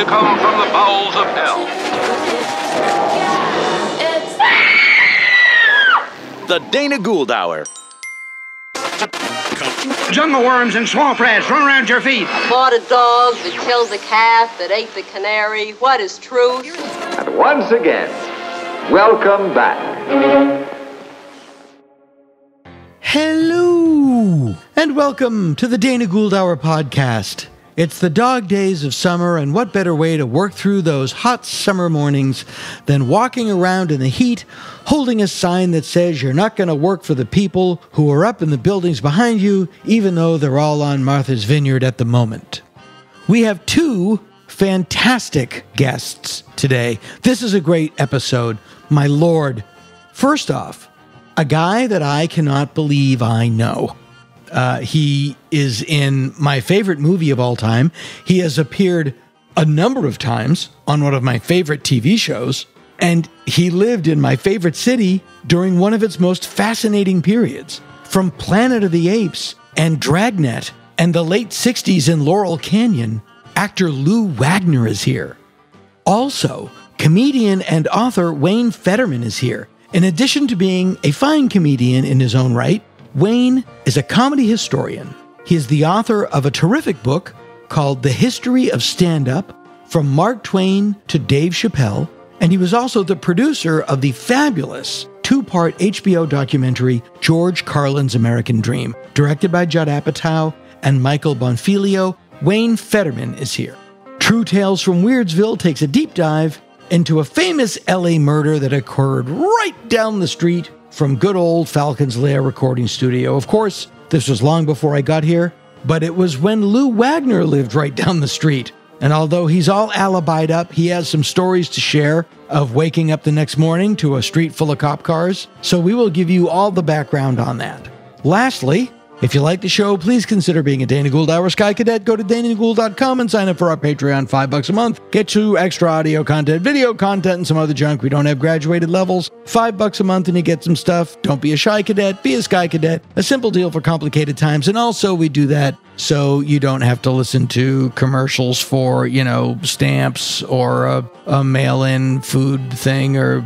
to come from the bowels of hell. The Dana Gould Hour. Jungle worms and swamp rats run around your feet. I fought a dog that killed the calf that ate the canary. What is truth? And once again, welcome back. Hello, and welcome to the Dana Gould Hour Podcast. It's the dog days of summer, and what better way to work through those hot summer mornings than walking around in the heat, holding a sign that says you're not going to work for the people who are up in the buildings behind you, even though they're all on Martha's Vineyard at the moment. We have two fantastic guests today. This is a great episode, my lord. First off, a guy that I cannot believe I know. He is in my favorite movie of all time. He has appeared a number of times on one of my favorite TV shows, and he lived in my favorite city during one of its most fascinating periods. From Planet of the Apes and Dragnet and the late 60s in Laurel Canyon, actor Lou Wagner is here. Also, comedian and author Wayne Federman is here. In addition to being a fine comedian in his own right, Wayne is a comedy historian. He is the author of a terrific book called The History of Stand-Up, From Mark Twain to Dave Chapelle, and he was also the producer of the fabulous two-part HBO documentary George Carlin's American Dream, directed by Judd Appatow and Michael Bonfiglio. Wayne Federman is here. True Tales from Weirdsville takes a deep dive into a famous LA murder that occurred right down the street from good old Falcon's Lair recording studio. Of course, this was long before I got here, but it was when Lou Wagner lived right down the street. And although he's all alibied up, he has some stories to share of waking up the next morning to a street full of cop cars. So we will give you all the background on that. Lastly, if you like the show, please consider being a Dana Gould Hour Sky Cadet. Go to danagould.com and sign up for our Patreon, $5 a month. Get you extra audio content, video content, and some other junk. We don't have graduated levels. $5 a month and you get some stuff. Don't be a shy cadet, be a Sky Cadet. A simple deal for complicated times. And also we do that so you don't have to listen to commercials for, stamps or a mail-in food thing or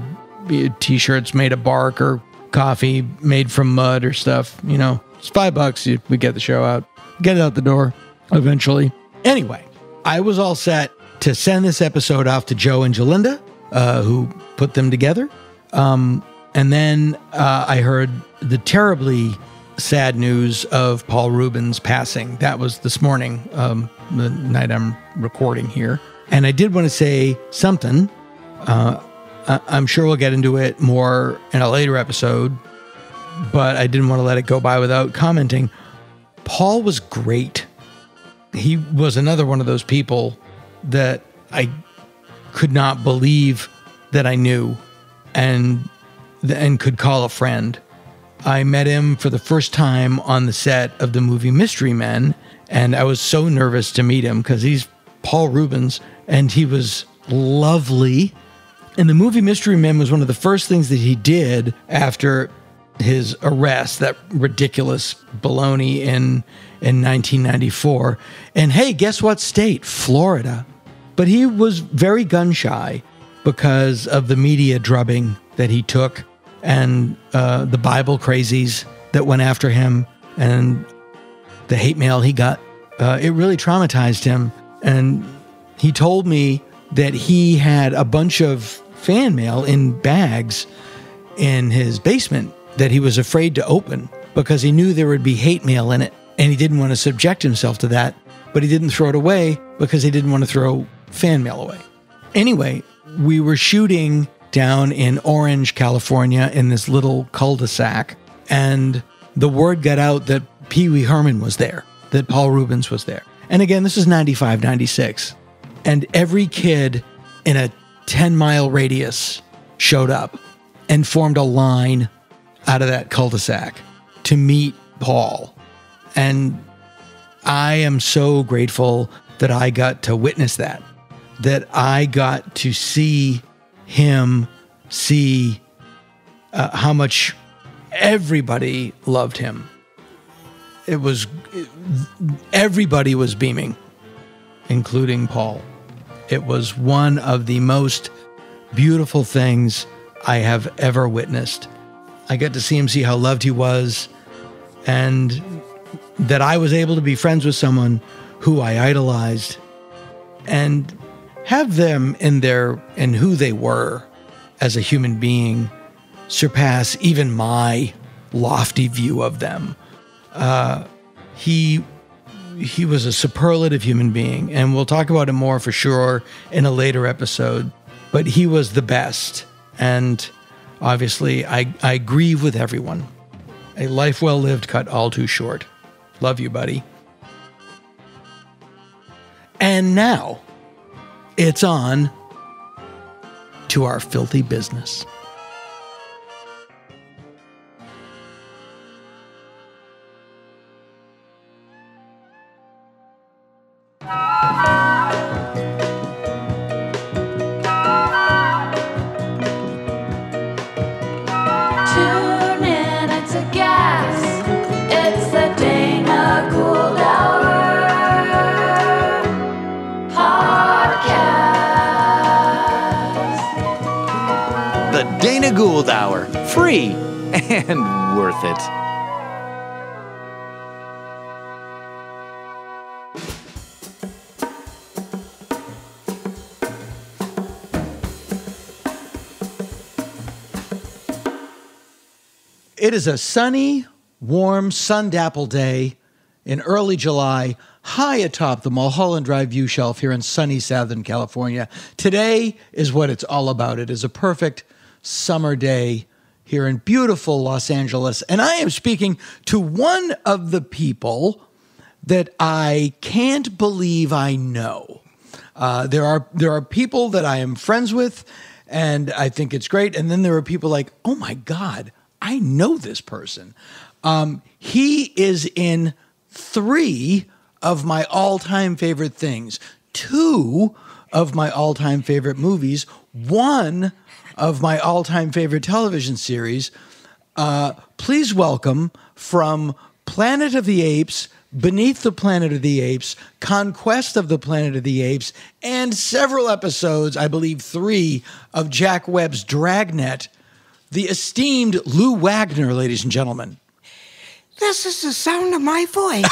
t-shirts made of bark or coffee made from mud or stuff, It's $5. We get the show out. Get it out the door eventually. Anyway, I was all set to send this episode off to Joe and Jolinda, who put them together. And then I heard the terribly sad news of Paul Rubens passing. That was this morning, the night I'm recording here. And I did want to say something. I'm sure we'll get into it more in a later episode, but I didn't want to let it go by without commenting. Paul was great. He was another one of those people that I could not believe that I knew and could call a friend. I met him for the first time on the set of the movie Mystery Men, and I was so nervous to meet him because he's Paul Rubens, and he was lovely. And the movie Mystery Men was one of the first things that he did after his arrest, that ridiculous baloney in 1994. And hey, guess what state? Florida. But he was very gun shy because of the media drubbing that he took and the Bible crazies that went after him and the hate mail he got. It really traumatized him. And he told me that he had a bunch of fan mail in bags in his basement that he was afraid to open because he knew there would be hate mail in it, and he didn't want to subject himself to that, but he didn't throw it away because he didn't want to throw fan mail away. Anyway, we were shooting down in Orange, California in this little cul-de-sac, and the word got out that Pee Wee Herman was there, that Paul Rubens was there. And again, this is 95, 96, and every kid in a 10-mile radius showed up and formed a line out of that cul-de-sac to meet Paul. And I am so grateful that I got to witness that I got to see him see how much everybody loved him. Everybody was beaming, including Paul. It was one of the most beautiful things I have ever witnessed. I got to see him, see how loved he was, and that I was able to be friends with someone who I idolized and have them in who they were as a human being surpass even my lofty view of them. He was a superlative human being, and we'll talk about him more for sure in a later episode, but he was the best. And obviously, I grieve with everyone. A life well lived cut all too short. Love you, buddy. And now, it's on to our filthy business. Tune in, it's a gas. It's the Dana Gould Hour Podcast. The Dana Gould Hour. Free and worth it. It is a sunny, warm, sun-dappled day in early July, high atop the Mulholland Drive view shelf here in sunny Southern California. Today is what it's all about. It is a perfect summer day here in beautiful Los Angeles. And I am speaking to one of the people that I can't believe I know. There are people that I am friends with, and I think it's great. And then there are people like, oh my God, I know this person. He is in 3 of my all-time favorite things, 2 of my all-time favorite movies, 1 of my all-time favorite television series. Please welcome from Planet of the Apes, Beneath the Planet of the Apes, Conquest of the Planet of the Apes, and several episodes, I believe 3, of Jack Webb's Dragnet, the esteemed Lou Wagner, ladies and gentlemen. This is the sound of my voice.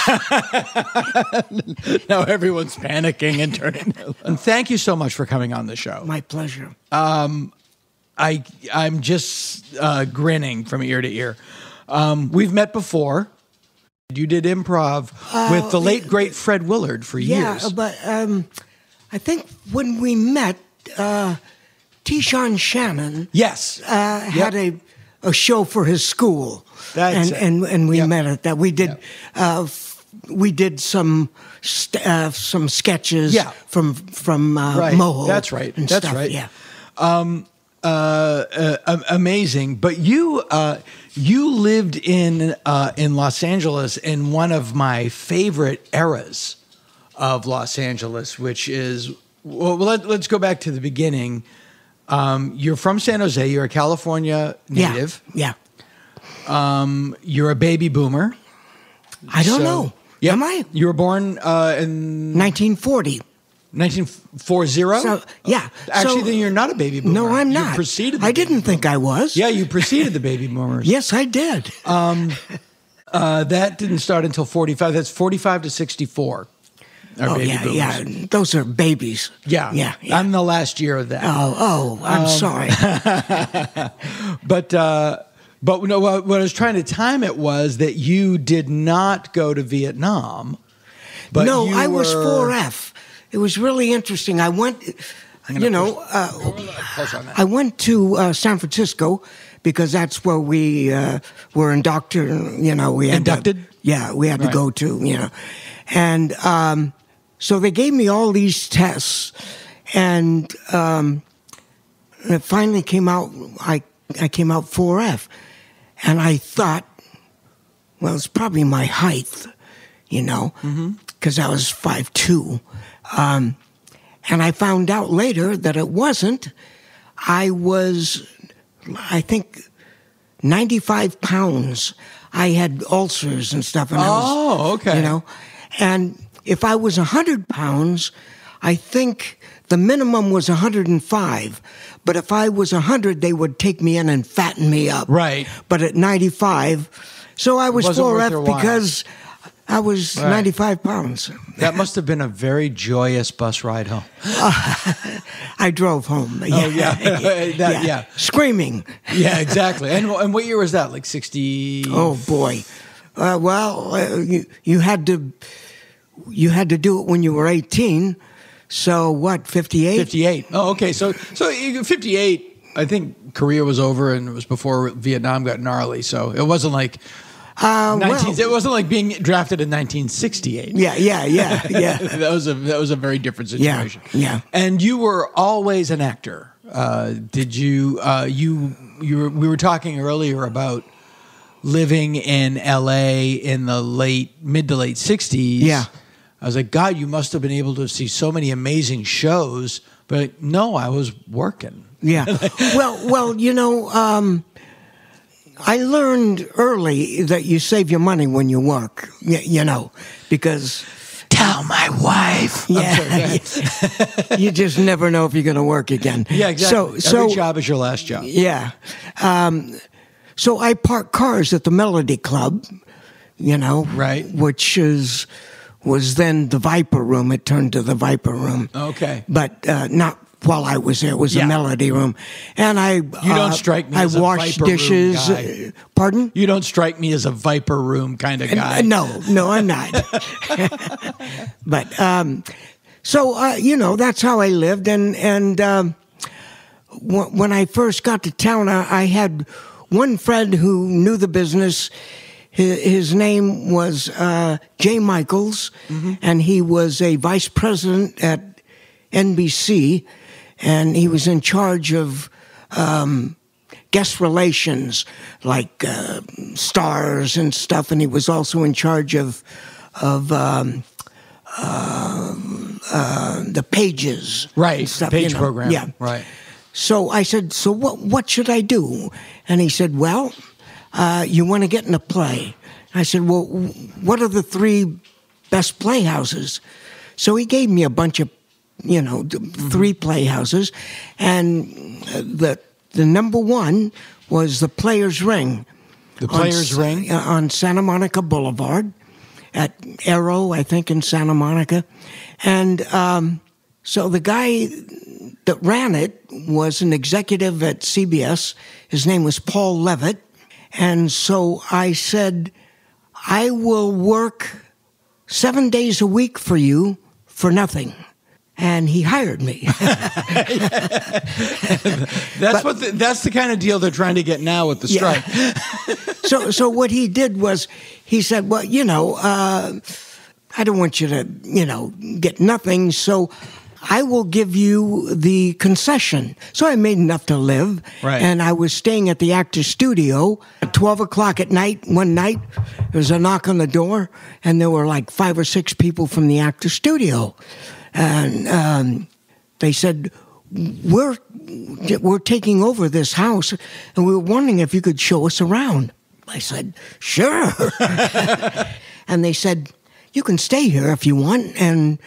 Now everyone's panicking and turning. And thank you so much for coming on the show. My pleasure. I'm just grinning from ear to ear. We've met before. You did improv with the late, great Fred Willard for years. Yeah, but I think when we met, T-Shawn Shannon had a show for his school. And we met at that. We did some sketches from Moho. That's right. That's right. Yeah. Amazing. But you lived in Los Angeles in one of my favorite eras of Los Angeles, which is let's go back to the beginning. You're from San Jose. You're a California native. Yeah. You're a baby boomer. I don't know. Yep. Am I? You were born in 1940. 1940? So, yeah. Actually, then you're not a baby boomer. No, I'm not. You preceded the I didn't think I was. Yeah, you preceded the baby boomers. Yes, I did. That didn't start until 45. That's 45 to 64. Baby boomers. Yeah. Those are babies. Yeah. I'm the last year of that. I'm sorry. But no, what I was trying to time it was that you did not go to Vietnam. But no, I was 4F. It was really interesting. I went, I went to San Francisco because that's where we were inducted. We had inducted. We had to go to. And so they gave me all these tests, and it finally came out. I came out 4F, and I thought, well, it's probably my height, because I was 5'2". And I found out later that it wasn't. I was, I think, 95 pounds. I had ulcers and stuff. And okay. And if I was 100 pounds, I think the minimum was 105. But if I was 100, they would take me in and fatten me up. Right. But at 95, so I was Wasn't worth 4F your while. because I was 95 pounds. That must have been a very joyous bus ride home. I drove home. Oh, yeah. Yeah. Screaming. Yeah, exactly. And what year was that? Like 60? Oh, boy. You had to do it when you were 18. So what, 58? 58. Oh, okay. So 58, I think Korea was over and it was before Vietnam got gnarly. So it wasn't like... it wasn't like being drafted in 1968. Yeah. that was a very different situation. Yeah. And you were always an actor. Did you? We were talking earlier about living in L.A. in the mid to late 60s. Yeah. I was like, God, you must have been able to see so many amazing shows. But no, I was working. Yeah. well, I learned early that you save your money when you work, because... Tell my wife. Yeah. You just never know if you're going to work again. Yeah, exactly. Every job is your last job. Yeah. So I parked cars at the Melody Club, Right. Which was then the Viper Room. It turned to the Viper Room. Okay. But not while I was there. It was a Melody Room. And you don't strike me as a washed Viper dishes. Room guy. Pardon? You don't strike me as a Viper Room kind of guy. No, I'm not. But that's how I lived. And when I first got to town, I had one friend who knew the business. His name was Jay Michaels, and he was a vice president at NBC, and he was in charge of guest relations, like stars and stuff, and he was also in charge of the pages, right? And stuff, Page program, yeah, right. So I said, so what should I do? And he said, well, you want to get in a play. I said, well, what are the 3 best playhouses? So he gave me a bunch of 3 playhouses, and the number 1 was the Players Ring. The Players Ring? On Santa Monica Boulevard at Arrow, I think, in Santa Monica. And so the guy that ran it was an executive at CBS. His name was Paul Levitt. And so I said, I will work 7 days a week for you for nothing. And he hired me. That's the kind of deal they're trying to get now with the strike. So what he did was he said, well, I don't want you to, get nothing. So I will give you the concession. So I made enough to live. Right. And I was staying at the Actors Studio at 12 o'clock at night. One night, there was a knock on the door, and there were like 5 or 6 people from the Actors Studio. And they said, we're taking over this house, and we were wondering if you could show us around. I said, sure. And they said, you can stay here if you want, and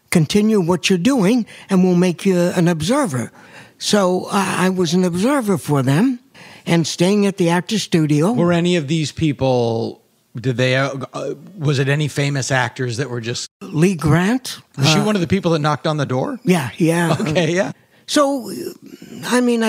continue what you're doing, and we'll make you an observer. So I was an observer for them, and staying at the Actors Studio. Were any of these people, was it any famous actors that were just... Lee Grant. Was she one of the people that knocked on the door? Yeah. Okay, yeah. So, I'm You're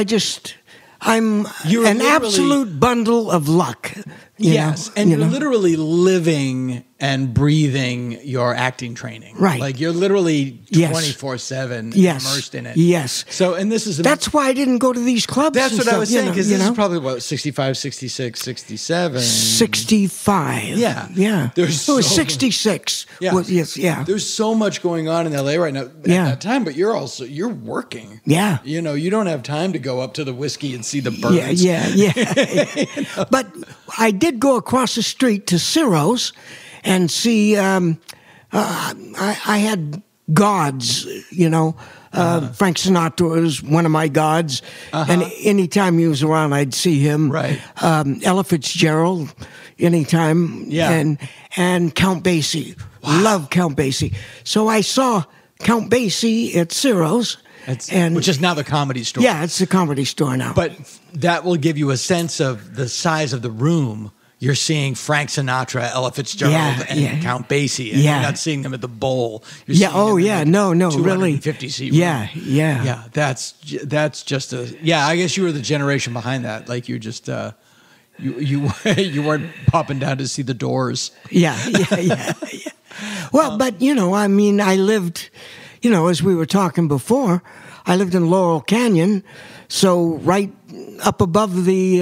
an absolute bundle of luck. Yes, and you're literally living and breathing your acting training. Right. Like you're literally 24/7 immersed in it. Yes. So, and this is... That's why I didn't go to these clubs. That's what I was saying, because this is probably, 65, 66, 67. 65. Yeah. It was 66. Yeah. Yeah. There's so much going on in LA right now at that time, but you're working. Yeah. You don't have time to go up to the whiskey and see the birds. Yeah. But I did go across the street to Ciro's and see, I had gods, Frank Sinatra was one of my gods. And anytime he was around, I'd see him. Right. Ella Fitzgerald, anytime. Yeah. And Count Basie. Wow. Love Count Basie. So I saw Count Basie at Ciro's. Which is now the Comedy Store. Yeah, it's the Comedy Store now. But that will give you a sense of the size of the room. You're seeing Frank Sinatra, Ella Fitzgerald, and Count Basie. And you're not seeing them at the Bowl. You're seeing them in the really. 250-seat room. Yeah, that's just a... Yeah, I guess you were the generation behind that. Like, you just... You weren't popping down to see the Doors. Yeah. Well, but, I mean, I lived... as we were talking before, I lived in Laurel Canyon, so right up above the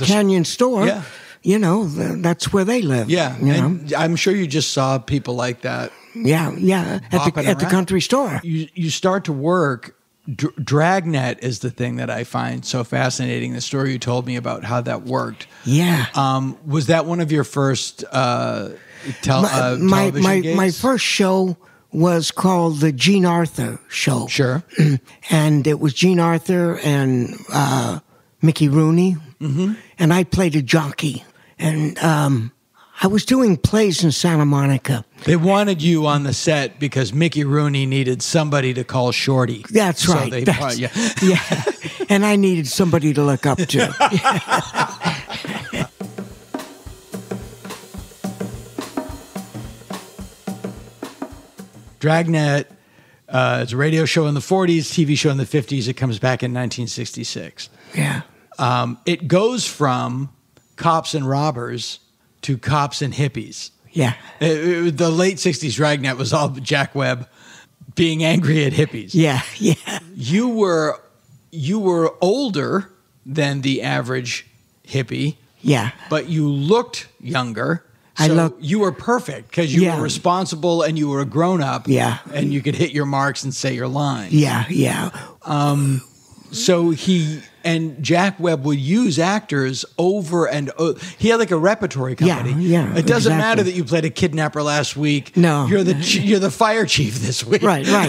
Canyon store, that's where they live. Yeah, and I'm sure you just saw people like that. Yeah, at the country store. You start to work. Dragnet is the thing that I find so fascinating. The story you told me about how that worked. Yeah. Was that one of your first television gigs? My first show was called the Gene Arthur Show. Sure. And it was Gene Arthur and Mickey Rooney. Mm-hmm. And I played a jockey. And I was doing plays in Santa Monica. They wanted you on the set because Mickey Rooney needed somebody to call Shorty. That's right. So they yeah. And I needed somebody to look up to. Dragnet, it's a radio show in the 40s, TV show in the 50s. It comes back in 1966. Yeah. It goes from cops and robbers to cops and hippies. Yeah. The late 60s Dragnet was all Jack Webb being angry at hippies. Yeah. You were older than the average hippie. Yeah. But you looked younger. You were perfect because you were responsible and you were a grown-up. Yeah. And you could hit your marks and say your lines. Yeah. So Jack Webb would use actors over and over. He had like a repertory company. Yeah. It doesn't matter that you played a kidnapper last week. No. You're the fire chief this week. Right. Yeah.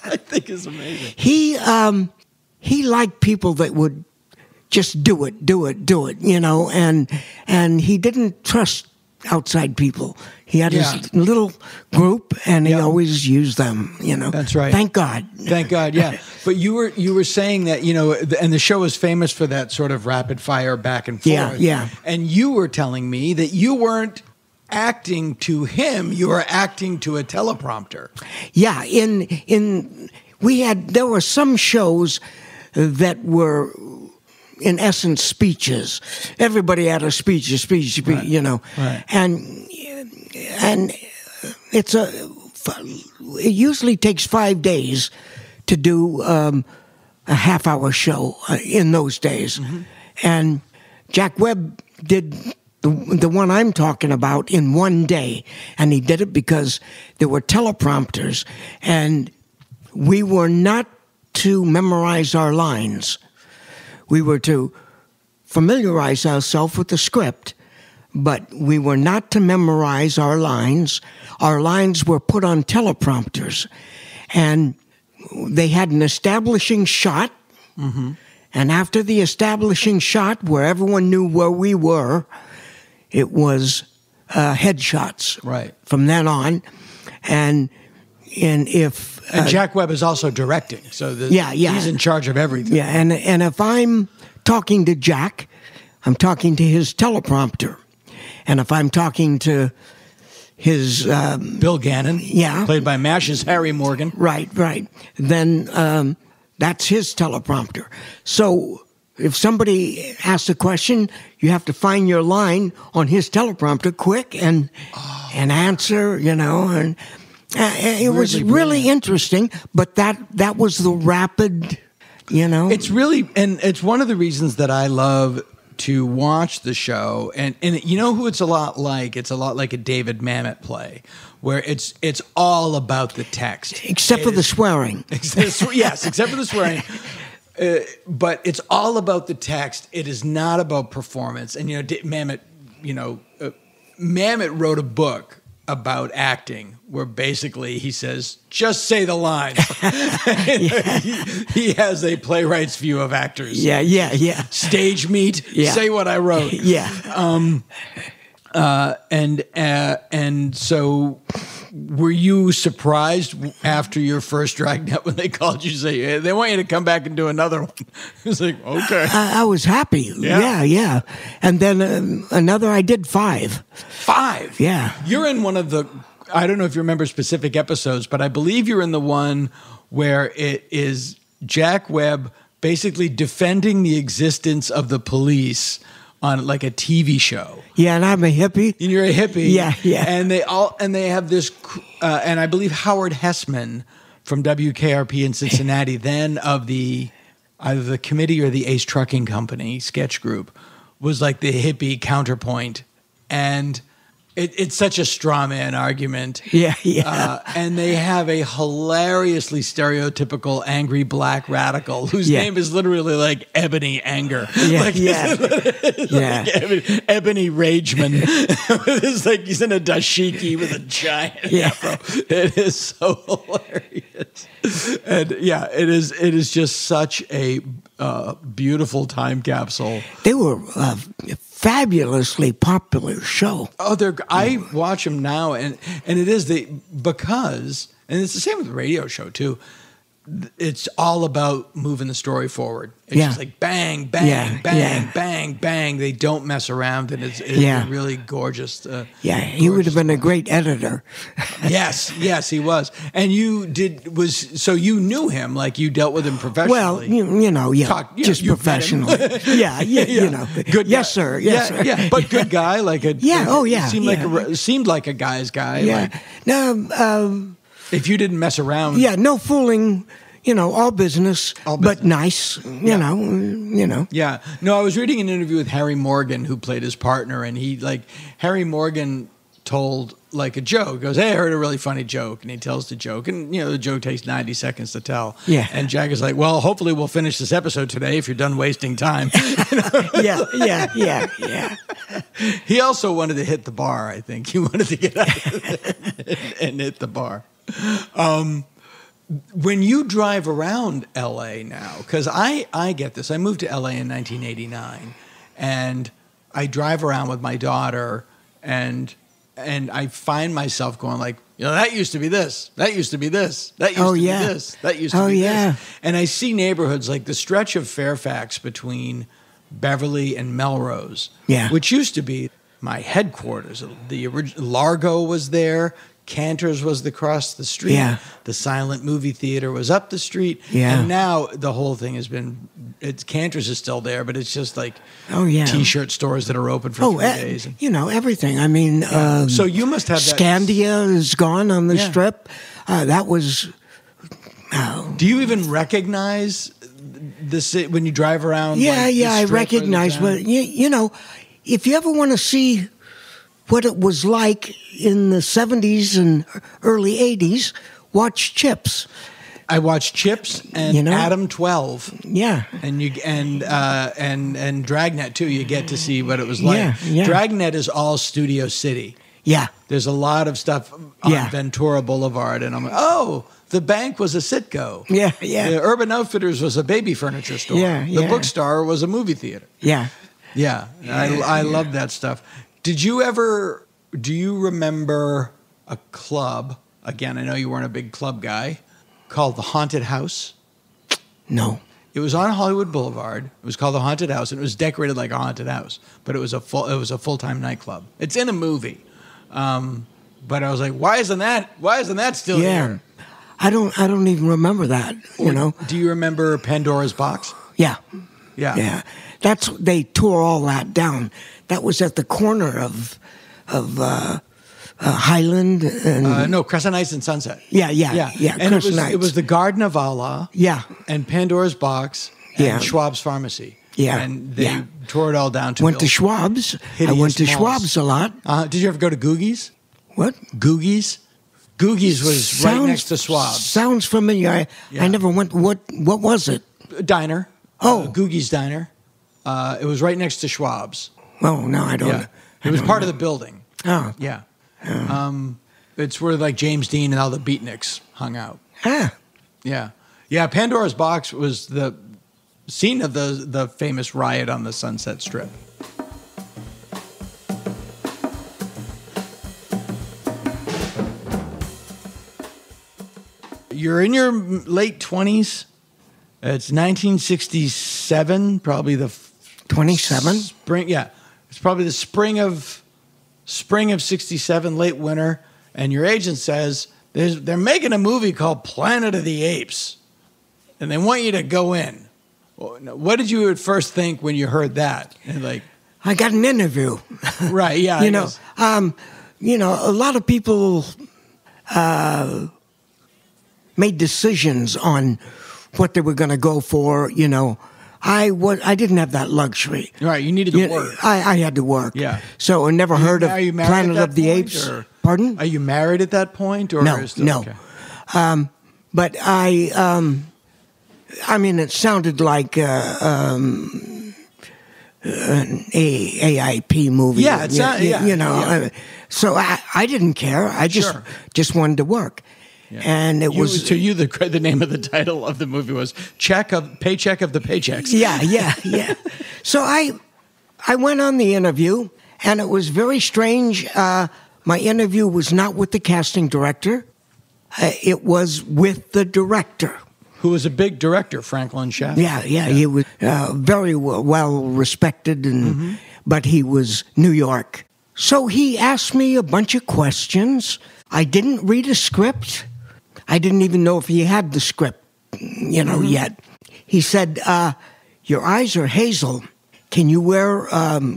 I think it's amazing. He liked people that would just do it, and he didn't trust outside people. He had his little group, and he always used them, That's right. Thank God, yeah. But you were saying that, and the show was famous for that sort of rapid fire back and forth. Yeah. And you were telling me that you weren't acting to him, you were acting to a teleprompter. Yeah, there were some shows that were, in essence, speeches. Everybody had a speech, Right. And it usually takes 5 days to do a half-hour show in those days. Mm-hmm. And Jack Webb did the one I'm talking about in 1 day, and he did it because there were teleprompters, and we were not to memorize our lines. We were to familiarize ourselves with the script, but we were not to memorize our lines. Our lines were put on teleprompters, and they had an establishing shot, and after the establishing shot, where everyone knew where we were, it was headshots. Right. From then on, and Jack Webb is also directing, so he's in charge of everything. Yeah, and if I'm talking to Jack, I'm talking to his teleprompter. And if I'm talking to his... Bill Gannon, played by MASH's Harry Morgan. Right, then that's his teleprompter. So if somebody asks a question, you have to find your line on his teleprompter quick and answer, and... it was really interesting, but that was the rapid, It's really, and it's one of the reasons that I love to watch the show. And you know who it's a lot like? It's a lot like a David Mamet play, where it's all about the text. Except for the swearing. Yes, except for the swearing. But it's all about the text. It is not about performance. And, Mamet wrote a book about acting, where basically he says, just say the lines. He has a playwright's view of actors. Yeah. Stage meet, say what I wrote. Yeah. And so Were you surprised after your first Dragnet when they called you, say, hey, they want you to come back and do another one? It's like, okay. I was happy. Yeah. And then another, I did 5. 5? Yeah. You're in one of the, I don't know if you remember specific episodes, but I believe you're in the one where it is Jack Webb basically defending the existence of the police on like a TV show. Yeah, and I'm a hippie. And you're a hippie. Yeah. And they have this, and I believe Howard Hessman from WKRP in Cincinnati, then of either the committee or the Ace Trucking Company sketch group, was like the hippie counterpoint. And it's such a straw man argument. Yeah. And they have a hilariously stereotypical angry black radical whose name is literally like Ebony Anger. Yeah. Like Ebony Rageman. It's like he's in a dashiki with a giant afro. It is so hilarious. And it is just such a beautiful time capsule. They were fabulously popular show. Oh, I watch them now, and it is because it's the same with the radio show too. It's all about moving the story forward. It's just like bang, bang, bang, bang. They don't mess around, and it's really gorgeous. He would have been a great editor. Yes, he was. And you knew him, like you dealt with him professionally. Well, just professionally. You know. Good guy. Yes, sir. Yes, sir. Yeah, but good guy, like a seemed like a guy's guy. Yeah. Like, No. If you didn't mess around. Yeah, no fooling, all business, but nice, you know. Yeah. No, I was reading an interview with Harry Morgan, who played his partner, and Harry Morgan told like a joke. He goes, hey, I heard a really funny joke. And he tells the joke, and the joke takes 90 seconds to tell. Yeah. And Jack is like, well, hopefully we'll finish this episode today if you're done wasting time. Yeah. He also wanted to hit the bar, I think. He wanted to get out of it and hit the bar. When you drive around LA now, because I get this. I moved to LA in 1989, and I drive around with my daughter, and I find myself going like, that used to be this, that used to be this, that used to be this, that used to be this. And I see neighborhoods like the stretch of Fairfax between Beverly and Melrose, which used to be my headquarters. The original Largo was there. Cantor's was across the street. Yeah. The silent movie theater was up the street. Yeah. And now the whole thing has been, Cantor's is still there, but it's just like T-shirt stores that are open for 3 days. Everything. I mean, so you must have that. Scandia is gone on the strip. That was. Do you even recognize this when you drive around? I recognize. But if you ever want to see what it was like in the 70s and early 80s, watch Chips. I watched Chips and Adam 12. Yeah. And Dragnet too. You get to see what it was like. Yeah. Dragnet is all Studio City. Yeah. There's a lot of stuff on Ventura Boulevard, and I'm like, oh, the bank was a Citgo. Yeah. The Urban Outfitters was a baby furniture store. The Bookstore was a movie theater. Yeah. I love that stuff. Do you remember a club, again, I know you weren't a big club guy, called The Haunted House? No. It was on Hollywood Boulevard. It was called The Haunted House, and it was decorated like a haunted house, but it was a full-time nightclub. It's in a movie. But I was like, why isn't that still here? I don't even remember that, Do you remember Pandora's Box? Yeah. They tore all that down. That was at the corner of Highland and no, Crescent Heights and Sunset. Yeah. And it was the Garden of Allah. Yeah. And Pandora's Box. And Schwab's Pharmacy. Yeah. And they tore it all down to went to Schwab's. I went to Schwab's a lot. Did you ever go to Googie's? What? Googie's? Googie's was right next to Schwab's. Sounds familiar. I never went. What was it? A diner. Oh. Googie's Diner. It was right next to Schwab's. Oh, no, I don't. Yeah. It was part of the building. Oh. Yeah. It's where like James Dean and all the beatniks hung out. Ah. Yeah. Yeah, Pandora's Box was the scene of the famous riot on the Sunset Strip. You're in your late 20s. It's 1967, probably the 27? Spring, yeah. It's probably the spring of 67, late winter, and your agent says they're making a movie called Planet of the Apes, and they want you to go in. What did you at first think when you heard that? And like, I got an interview. Right, yeah. you know, a lot of people made decisions on what they were going to go for, you know. I didn't have that luxury. Right, you needed to work. I had to work. Yeah. So I never heard of Planet of the Apes. Pardon? Are you married at that point? Or No. Okay. But I mean, it sounded like an AIP movie. Yeah, it's not, yeah. You know. Yeah. So I didn't care. I just wanted to work. Yeah. And it was to you the name of the title of the movie was Paycheck of the Paychecks. Yeah. So I went on the interview, and it was very strange. My interview was not with the casting director. It was with the director. Who was a big director, Franklin Schaff. Yeah. He was very well respected, but he was New York. So he asked me a bunch of questions. I didn't read a script. I didn't even know if he had the script, yet. He said, your eyes are hazel. Can you wear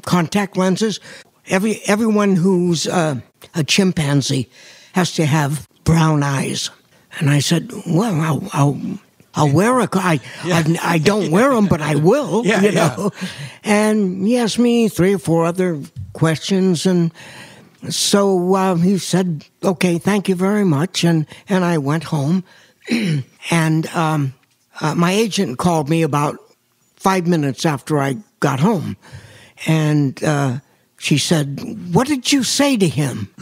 contact lenses? Everyone who's a chimpanzee has to have brown eyes. And I said, well, I'll wear I don't wear them, but I will, you know. Yeah. And he asked me 3 or 4 other questions, and so he said, okay, thank you very much, and I went home. And my agent called me about 5 minutes after I got home, and she said, what did you say to him?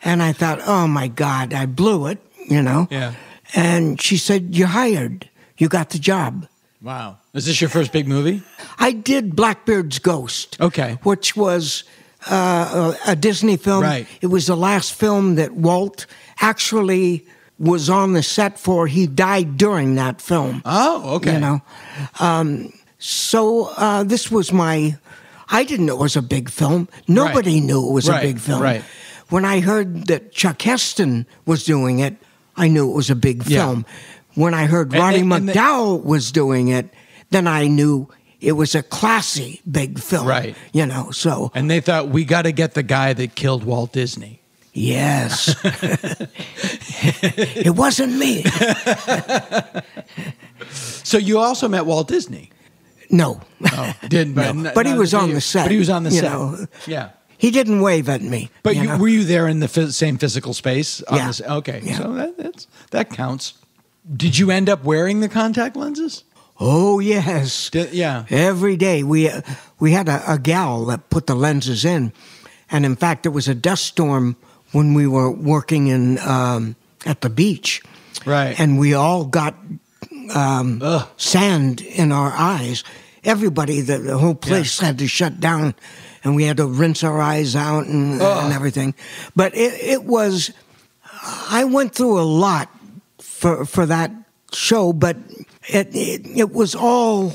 And I thought, oh, my God, I blew it, you know. Yeah. And she said, you're hired. You got the job. Wow. Is this your first big movie? I did Blackbeard's Ghost. Okay. Which was a Disney film. Right. It was the last film that Walt actually was on the set for. He died during that film. Oh, okay. You know. So this was I didn't know it was a big film. Nobody knew it was a big film. Right. When I heard that Chuck Heston was doing it, I knew it was a big film. When I heard Roddy McDowall was doing it, then I knew it was a classy big film. Right. You know, so. And they thought, we got to get the guy that killed Walt Disney. Yes. It wasn't me. So you also met Walt Disney? No. Oh, didn't. But he was on the set. But he was on the set. Know. Yeah. He didn't wave at me. But were you there in the same physical space? Yeah. Okay. Yeah. So that counts. Did you end up wearing the contact lenses? Oh, yes. Yeah. Every day. We had a gal that put the lenses in. And in fact, there was a dust storm when we were working at the beach. Right. And we all got sand in our eyes. Everybody, the whole place had to shut down. And we had to rinse our eyes out and everything. But it was, I went through a lot for that show, but it was all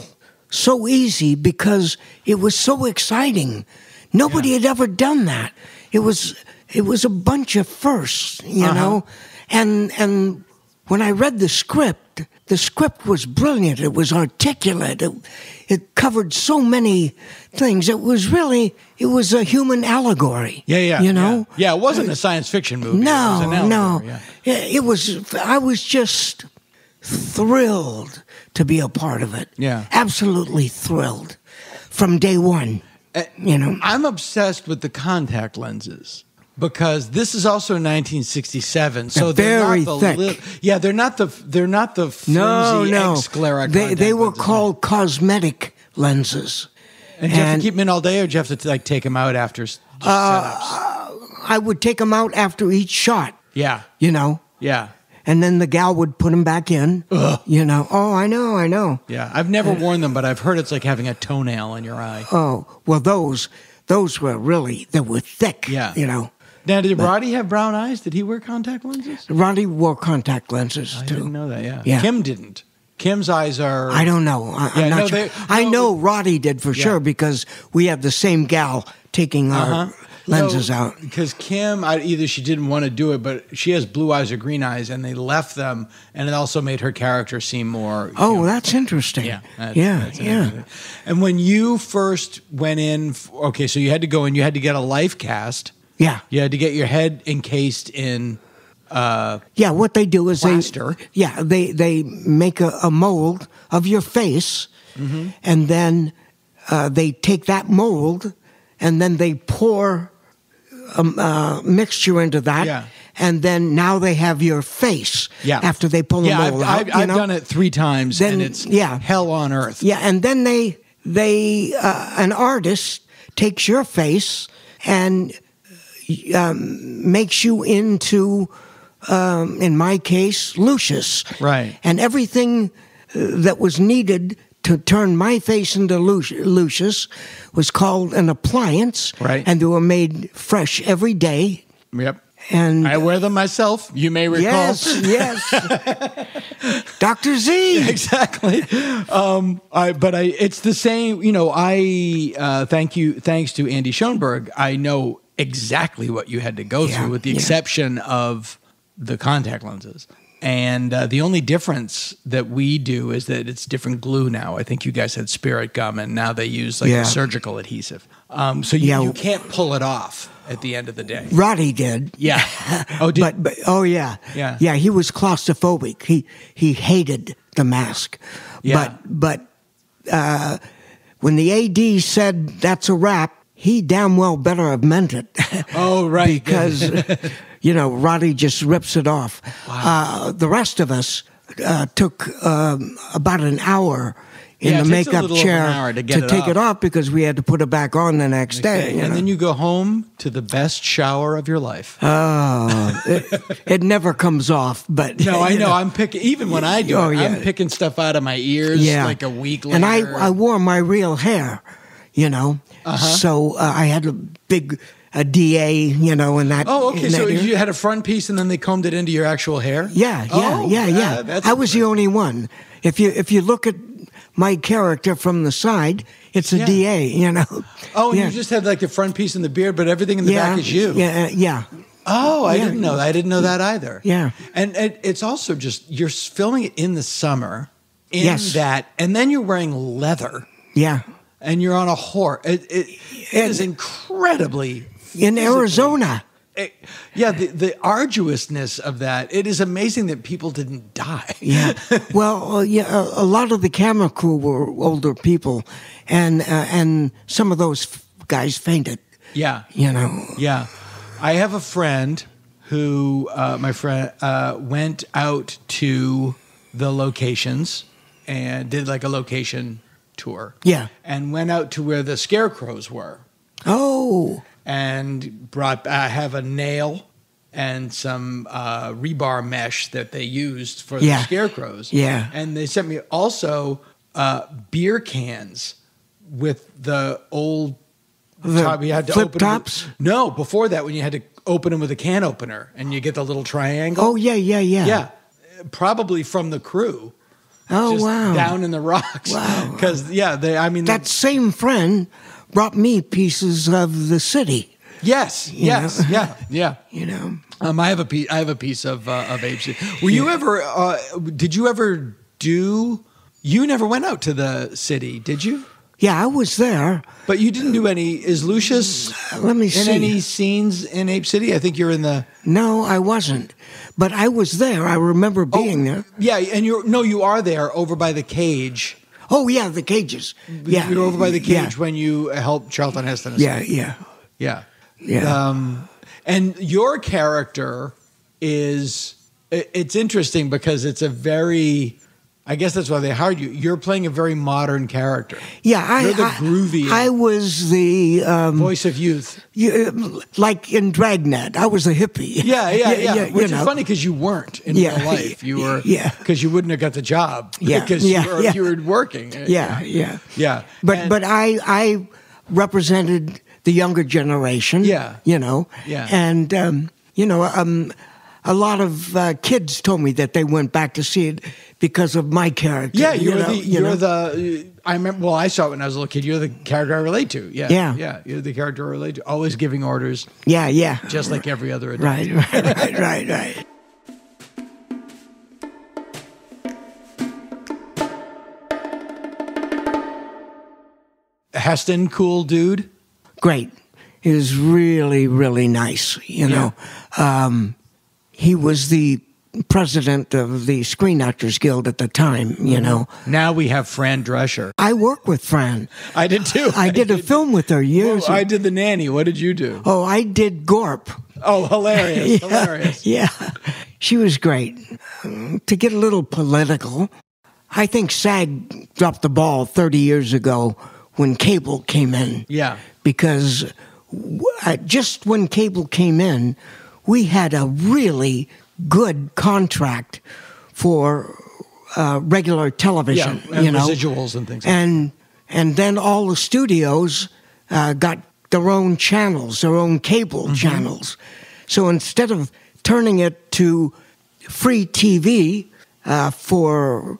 so easy because it was so exciting. Nobody had ever done that. It was a bunch of firsts, you know? And when I read the script was brilliant. It was articulate. It covered so many things. It was a human allegory. Yeah. You know? Yeah, it wasn't a science fiction movie. No, it was an allegory, no. I was just thrilled to be a part of it. Yeah. Absolutely thrilled from day one. You know? I'm obsessed with the contact lenses. Because this is also 1967, so they're very not the thick. they're not the flimsy X-sclera. They were called cosmetic lenses. And did you have to keep them in all day, or did you have to take them out after setups? I would take them out after each shot. Yeah, you know. Yeah, and then the gal would put them back in. Ugh. You know. Oh, I know. Yeah, I've never worn them, but I've heard it's like having a toenail in your eye. Oh well, those were really, they were thick. Yeah, you know. Now, did Roddy have brown eyes? Did he wear contact lenses? Roddy wore contact lenses, I too. didn't know that, Yeah. Kim didn't. Kim's eyes are... I don't know. I'm not sure. I know Roddy did for sure because we have the same gal taking our lenses out. Because Kim, either she didn't want to do it, but she has blue eyes or green eyes, and they left them, and it also made her character seem more... That's interesting. Yeah. That's yeah. And when you first went in... Okay, so you had to go in, you had to get a life cast. Yeah. You had to get your head encased in... what they do is plaster. they make a mold of your face, and then they take that mold, and then they pour a mixture into that, and then now they have your face after they pull the mold out. I've done it 3 times, and it's hell on earth. Yeah, and then they an artist takes your face and makes you into... in my case, Lucius. Right. And everything that was needed to turn my face into Lucius was called an appliance. Right. And they were made fresh every day. Yep. And I wear them myself, you may recall. Yes. Dr. Z. Exactly. It's the same, thanks to Andy Schoenberg, I know exactly what you had to go through with the exception of the contact lenses. And the only difference that we do is that it's different glue now. I think you guys had spirit gum, and now they use a surgical adhesive. So you can't pull it off at the end of the day. Roddy did. Yeah. Oh, did? But yeah. Yeah. Yeah, he was claustrophobic. He hated the mask. Yeah. But when the AD said that's a wrap, he damn well better have meant it. Oh, right. Because, Roddy just rips it off. Wow. The rest of us took about an hour in the it takes a makeup little over chair an hour to take it off because we had to put it back on the next day. And then you go home to the best shower of your life. Oh, it never comes off. But no, I know. I'm picking, even when I do it, yeah. I'm picking stuff out of my ears like a week later. And I wore my real hair, so I had a big... a DA, in that. Oh, okay. So era. you had a front piece, and then they combed it into your actual hair. Yeah. I was the only one. If you look at my character from the side, it's a DA. Oh, and you just had the front piece and the beard, but everything in the back is you. Yeah. Oh, I didn't know that. I didn't know that either. Yeah. And it's also just you're filming it in the summer. Yes. And then you're wearing leather. Yeah. And you're on a horse. It is incredibly. In Arizona. The arduousness of that. It is amazing that people didn't die. Yeah. Well, a lot of the camera crew were older people, and some of those guys fainted. Yeah. Yeah. I have a friend who, went out to the locations and did a location tour. Yeah. And went out to where the scarecrows were. Oh. And I have a nail and some rebar mesh that they used for the scarecrows. Yeah. And they sent me also beer cans with the old top. You had to flip open tops? No, before that, when you had to open them with a can opener and you get the little triangle. Oh, yeah. Yeah. Probably from the crew. Oh, just wow. down in the rocks. Wow. Because, that same friend brought me pieces of the city. Yes. Yeah. I have a piece of Apes. Were you ever? Did you ever do? You never went out to the city, did you? Yeah, I was there. But you didn't do any. Is Lucius? Let me see. In any scenes in Ape City? I think you're in the. No, I wasn't. But I was there. I remember being there. Yeah, and you are there over by the cage. Oh, yeah, the cages. Yeah. You're over by the cage when you helped Charlton Heston. Yeah. And your character it's interesting because it's a very, I guess that's why they hired you. You're playing a very modern character. Yeah. You're the groovy. I was the... voice of youth. Like in Dragnet. I was a hippie. Yeah. Which is funny because you weren't in real life. You were... Because you wouldn't have got the job. Because you were working. Yeah. Yeah. But I represented the younger generation. Yeah. You know. Yeah. And a lot of kids told me that they went back to see it because of my character. Yeah, I remember. Well, I saw it when I was a little kid. You're the character I relate to. Yeah, Yeah. You're the character I relate to. Always giving orders. Yeah. Just like every other adult. Right. Heston, cool dude. Great. He was really, really nice. You know, he was the president of the Screen Actors Guild at the time. You know. Now we have Fran Drescher. I work with Fran. I did too. I did a film with her years ago. I did The Nanny. What did you do? Oh, I did Gorp. Oh, hilarious. Hilarious. Yeah. She was great. To get a little political, I think SAG dropped the ball 30 years ago when cable came in. Yeah. Because just when cable came in, we had a really good contract for regular television. Yeah, and you know? residuals and things like that. And then all the studios got their own channels, their own cable channels. So instead of turning it to free TV for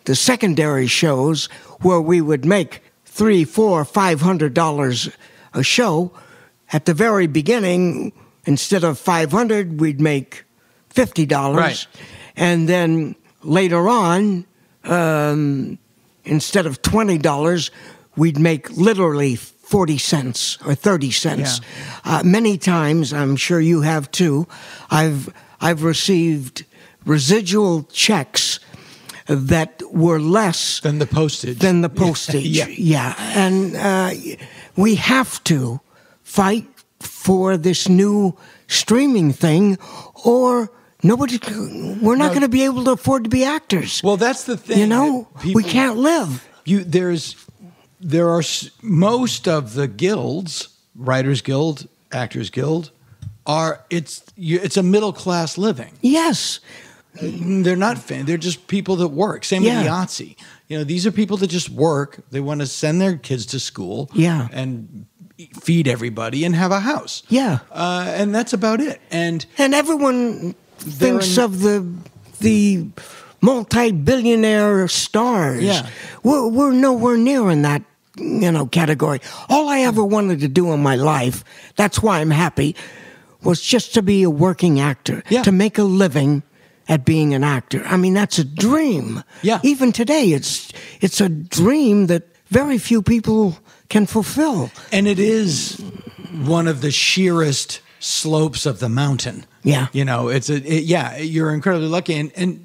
the secondary shows where we would make $300, $400, $500 a show, at the very beginning, instead of $500, we'd make $50. Right. And then later on, instead of $20, we'd make literally 40 cents or 30 cents. Yeah. Many times, I'm sure you have too, I've received residual checks that were less than the postage. Yeah. And we have to fight for this new streaming thing, or we're not going to be able to afford to be actors. Well, that's the thing. You know, we can't live. There are most of the guilds, Writers Guild, Actors Guild, it's a middle class living. Yes. They're not they're just people that work. Same with the Yahtzee. You know, these are people that just work. They want to send their kids to school. Yeah. And feed everybody and have a house. Yeah. And that's about it. And everyone thinks of the multi-billionaire stars. Yeah. We're nowhere near in that, category. All I ever wanted to do in my life, that's why I'm happy, was just to be a working actor. Yeah. To make a living at being an actor. I mean, that's a dream. Yeah. Even today, it's a dream that very few people can fulfill. And it is one of the sheerest slopes of the mountain. Yeah. You know, you're incredibly lucky. And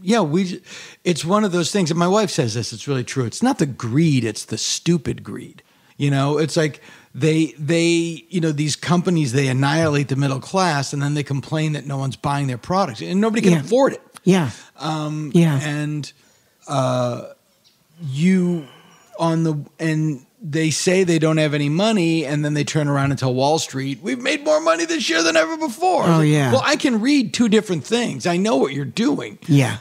it's one of those things, and my wife says this, it's really true. It's not the greed, it's the stupid greed. You know, it's like they these companies, they annihilate the middle class, and then they complain that no one's buying their products, and nobody can afford it. Yeah. And they say they don't have any money, and then they turn around and tell Wall Street, we've made more money this year than ever before. Oh, yeah. Well, I can read two different things. I know what you're doing. Yeah.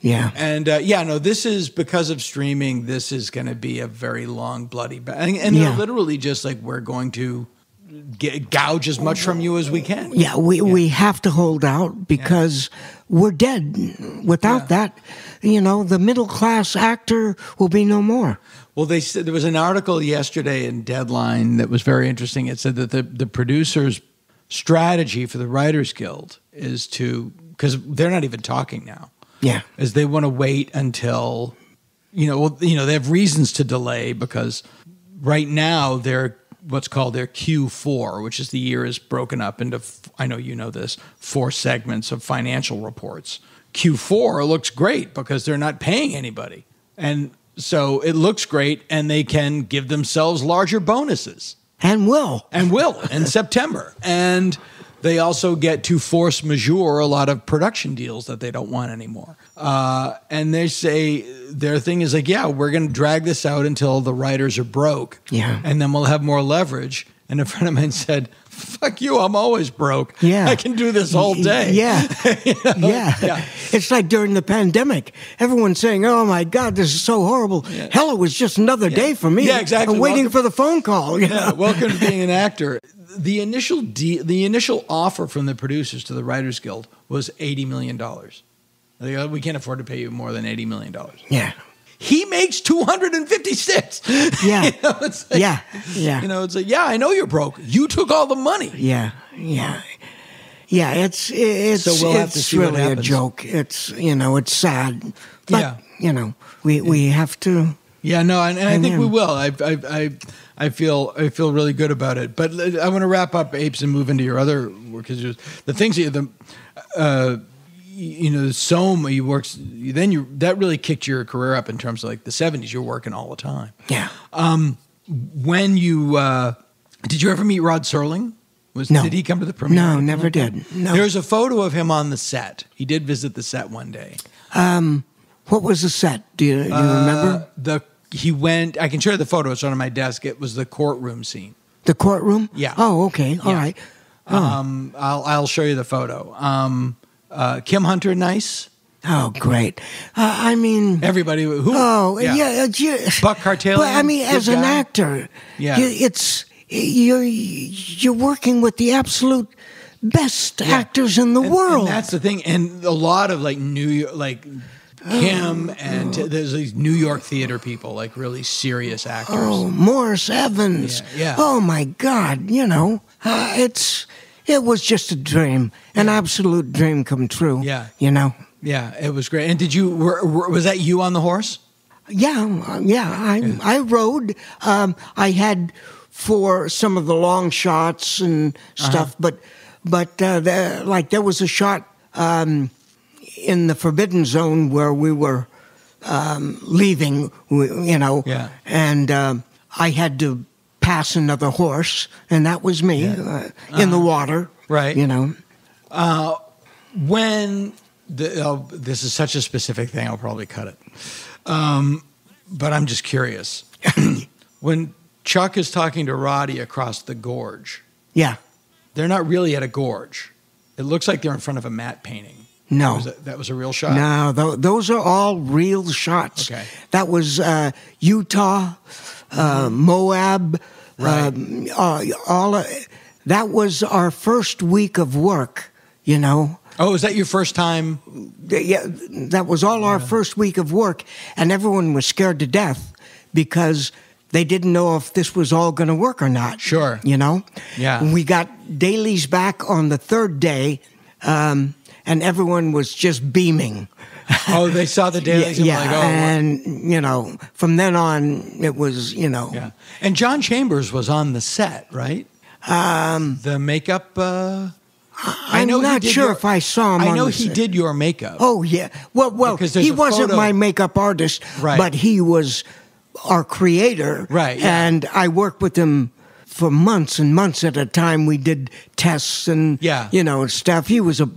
Yeah. And this is because of streaming. This is going to be a very long, bloody battle. And they're literally just like, we're going to gouge as much from you as we can. Yeah, we have to hold out because we're dead. Without that, the middle class actor will be no more. Well, they said there was an article yesterday in Deadline that was very interesting. It said that the producers' strategy for the Writers Guild is because they're not even talking now. Yeah, is they want to wait until, they have reasons to delay because right now they're what's called their Q4, which is the year is broken up into, I know you know this, 4 segments of financial reports. Q4 looks great because they're not paying anybody. And so it looks great, and they can give themselves larger bonuses. And will in September. And they also get to force majeure a lot of production deals that they don't want anymore. And they say their thing is like, we're going to drag this out until the writers are broke. Yeah. And then we'll have more leverage. And a friend of mine said, "Fuck you, I'm always broke. Yeah. I can do this all day." Yeah. Yeah. It's like during the pandemic. Everyone's saying, "Oh, my God, this is so horrible." Yeah. Hell, it was just another day for me. Yeah, exactly. I'm waiting for the phone call. You know? Welcome to being an actor. The initial offer from the producers to the Writers Guild was $80 million. They go, "We can't afford to pay you more than $80 million." Yeah. He makes 256. Yeah. It's like, Yeah. It's like, yeah, I know you're broke. You took all the money. Yeah. It's So we'll have to see what really a happens. joke. It's sad. But, Yeah. we have to. Yeah, no, and I think we will. I feel really good about it. But I want to wrap up Apes and move into your other work. Because the things Soma, you worked. That really kicked your career up in terms of like the '70s. You're working all the time. Yeah. When you did you ever meet Rod Serling? No. Did he come to the premiere? No, never did. No. There's a photo of him on the set. He did visit the set one day. What was the set? Do you remember? He went. I can show you the photo. It's on my desk. It was the courtroom scene. The courtroom? Yeah. Oh, okay. All right. I'll show you the photo. Kim Hunter, nice. Oh, great. I mean, Everybody who. Oh, yeah. Buck Cartalian. But I mean, as good an guy. actor, Yeah. you're working with the absolute best actors in the world. And that's the thing. And a lot of like New York, like Kim and there's these New York theater people, like really serious actors. Oh, Morris Evans. Yeah. Oh my God. It was just a dream, an absolute dream come true. Yeah. Yeah, it was great. And did you? Was that you on the horse? Yeah. I rode. I had for some of the long shots and stuff, but there was a shot in the Forbidden Zone where we were leaving, and I had to pass another horse, and that was me in the water, right? When this is such a specific thing, I'll probably cut it. But I'm just curious. When Chuck is talking to Roddy across the gorge, they're not really at a gorge. It looks like they're in front of a matte painting. No. That was a real shot? No, those are all real shots. Okay. That was Utah, Moab. Right. That was our first week of work, Oh, was that your first time? Yeah, that was all our first week of work, and everyone was scared to death because they didn't know if this was all going to work or not. Sure. Yeah. We got dailies back on the third day, and everyone was just beaming. Oh, they saw the dailies and were like, oh. And, from then on, it was, Yeah. And John Chambers was on the set, right? The makeup... I'm not sure if I saw him. I on know the he set. did your makeup. Oh, yeah. Well, Because there's he a wasn't photo- my makeup artist, Right. but he was our creator. Right, yeah. And I worked with him for months and months at a time. We did tests and, stuff. He was a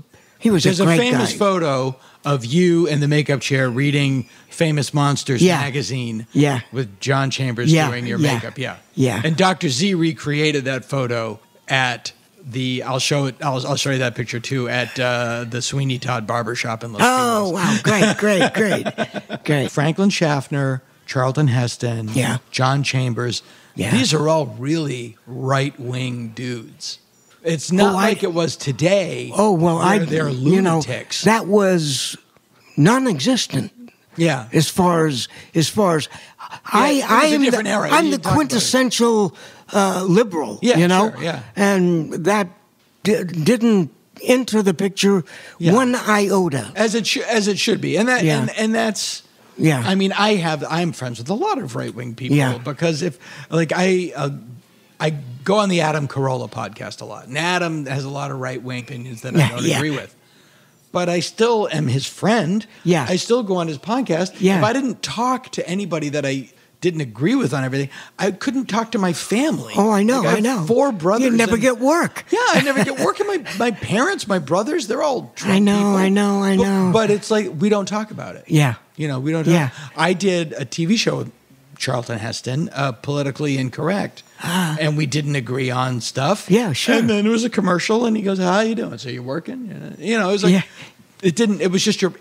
There's great a famous guy. photo of you in the makeup chair reading Famous Monsters magazine with John Chambers doing your makeup. Yeah. And Dr. Z recreated that photo at I'll show you that picture too at the Sweeney Todd Barbershop in Los Feliz. Wow. Great. Franklin Schaffner, Charlton Heston, John Chambers. Yeah. These are all really right-wing dudes. It's not like it was today. Oh, well, where they're lunatics. That was non-existent. Yeah. As far as I am a different era. I'm You the talk about it. quintessential liberal, Yeah, sure, yeah. and that didn't enter the picture one iota. As it should be. And that and that's Yeah. I mean, I'm friends with a lot of right-wing people because if like I go on the Adam Carolla podcast a lot. And Adam has a lot of right-wing opinions that I don't agree with. But I still am his friend. Yeah. I still go on his podcast. Yeah. If I didn't talk to anybody that I didn't agree with on everything, I couldn't talk to my family. Oh, I know, Like, I know. have 4 brothers. You never and- get work. Yeah, I never get work. And my parents, my brothers, they're all Trump people. I know. But it's like, we don't talk about it. Yeah. We don't talk. Yeah. I did a TV show with Charlton Heston, Politically Incorrect. and we didn't agree on stuff. Yeah, sure. And then it was a commercial, and he goes, "How you doing? So you're working?" You know, it was like it didn't. It was just your.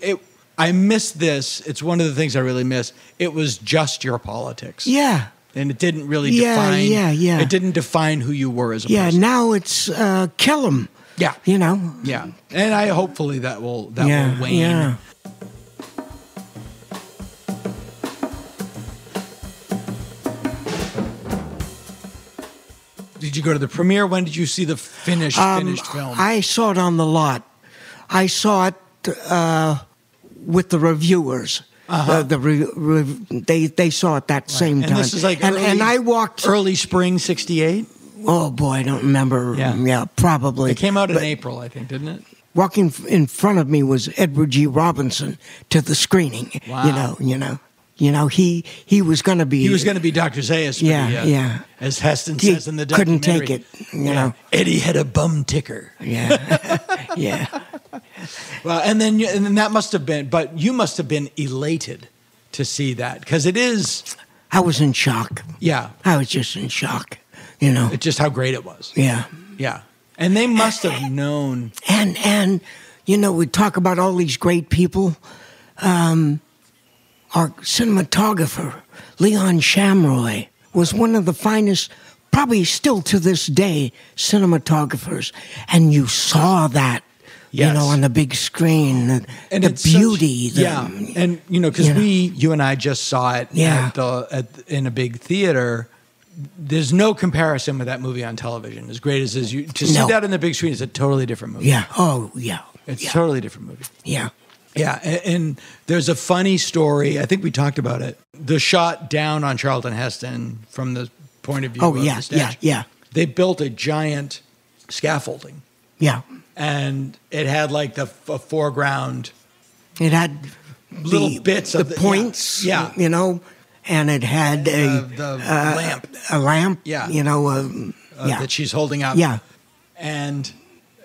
I miss this. It's one of the things I really miss. It was just your politics. Yeah. And it didn't really define. Yeah. It didn't define who you were as a person. Yeah. Now it's kill him. Yeah. You know. Yeah. And hopefully that will wane. Yeah. Did you go to the premiere? When did you see the finished film? I saw it on the lot. I saw it with the reviewers. They saw it that same time. And this is like and I walked early spring '68. Oh boy, I don't remember. Yeah, probably. It came out in April, I think, didn't it? Walking in front of me was Edward G. Robinson to the screening. Wow. You know, he was going to be. He was going to be Dr. Zayas. Yeah. As Heston He says in the documentary. couldn't take it. You know. Eddie had a bum ticker. Yeah. Yeah. Well, and then that must have been, but you must have been elated to see that because it is. I was in shock. Yeah. I was just in shock. You know. It's just how great it was. Yeah. Yeah. And they must have known. And you know, we talk about all these great people. Our cinematographer, Leon Shamroy, was one of the finest, probably still to this day, cinematographers. And you saw that, you know, on the big screen, the beauty. And, you know, because you and I just saw it in a big theater. There's no comparison with that movie on television. As great as it is, to see that on the big screen is a totally different movie. Yeah. Oh, yeah. It's a totally different movie. Yeah. Yeah, and there's a funny story. I think we talked about it. The shot down on Charlton Heston from the point of view of the statue. Yeah. They built a giant scaffolding. Yeah. And it had like a foreground. It had little bits of the points. Yeah. You know, and it had the lamp. A lamp. Yeah. You know. That she's holding up. Yeah. And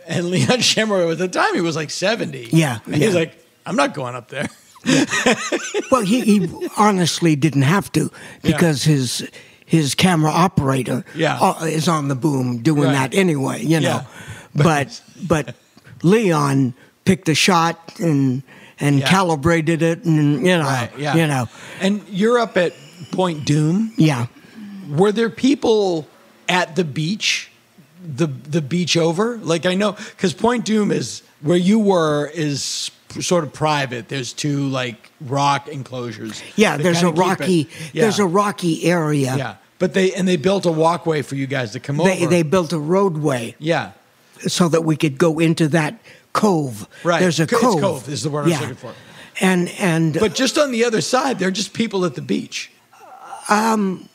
Leon Shamroy at the time he was like 70. Yeah. And he was like, I'm not going up there. Well, he honestly didn't have to because his camera operator is on the boom doing that anyway, you know. But Leon picked a shot and calibrated it, and you know. And you're up at Point Doom. Yeah. Were there people at the beach? The beach over? Like I know because Point Doom is where you were is sort of private. There's two like rock enclosures. Yeah, there's a rocky area. Yeah. But they built a walkway for you guys to come over. They built a roadway. Yeah. So that we could go into that cove. Right. There's a cove. It's cove is the word I was looking for. And but just on the other side, they're just people at the beach. I'm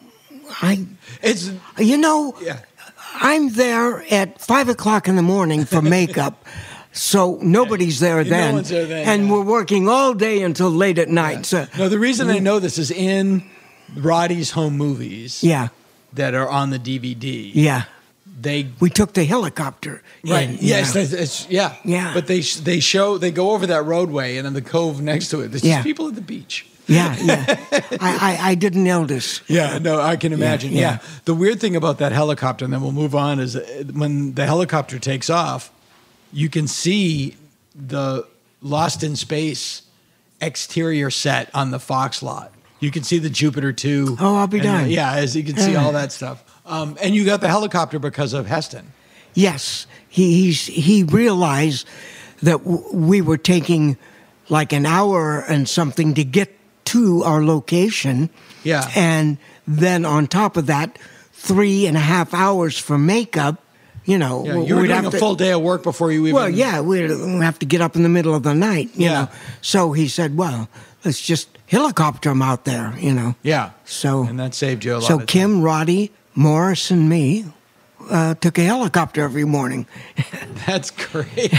there at 5:00 in the morning for makeup, so nobody's there then. No one's there then, and we're working all day until late at night. Yeah. So, no, the reason I know this is in Roddy's home movies. Yeah. That are on the DVD. Yeah. We took the helicopter. Right. Yes. Yeah. But they go over that roadway and in the cove next to it. There's just people at the beach. Yeah. I didn't notice. Yeah, no, I can imagine. Yeah. The weird thing about that helicopter, and then we'll move on, is when the helicopter takes off, you can see the Lost in Space exterior set on the Fox lot. You can see the Jupiter 2. Oh, I'll be darned. As you can see all that stuff. And you got the helicopter because of Heston. Yes. He realized that we were taking like an hour and something to get to our location. Yeah. And then on top of that, 3.5 hours for makeup. You know, you were doing a full day of work before you even... Well, yeah, we'd have to get up in the middle of the night, you know. So he said, well, let's just helicopter him out there, you know. Yeah. So, and that saved you a lot So of time. Kim, Roddy, Morris, and me took a helicopter every morning. That's great.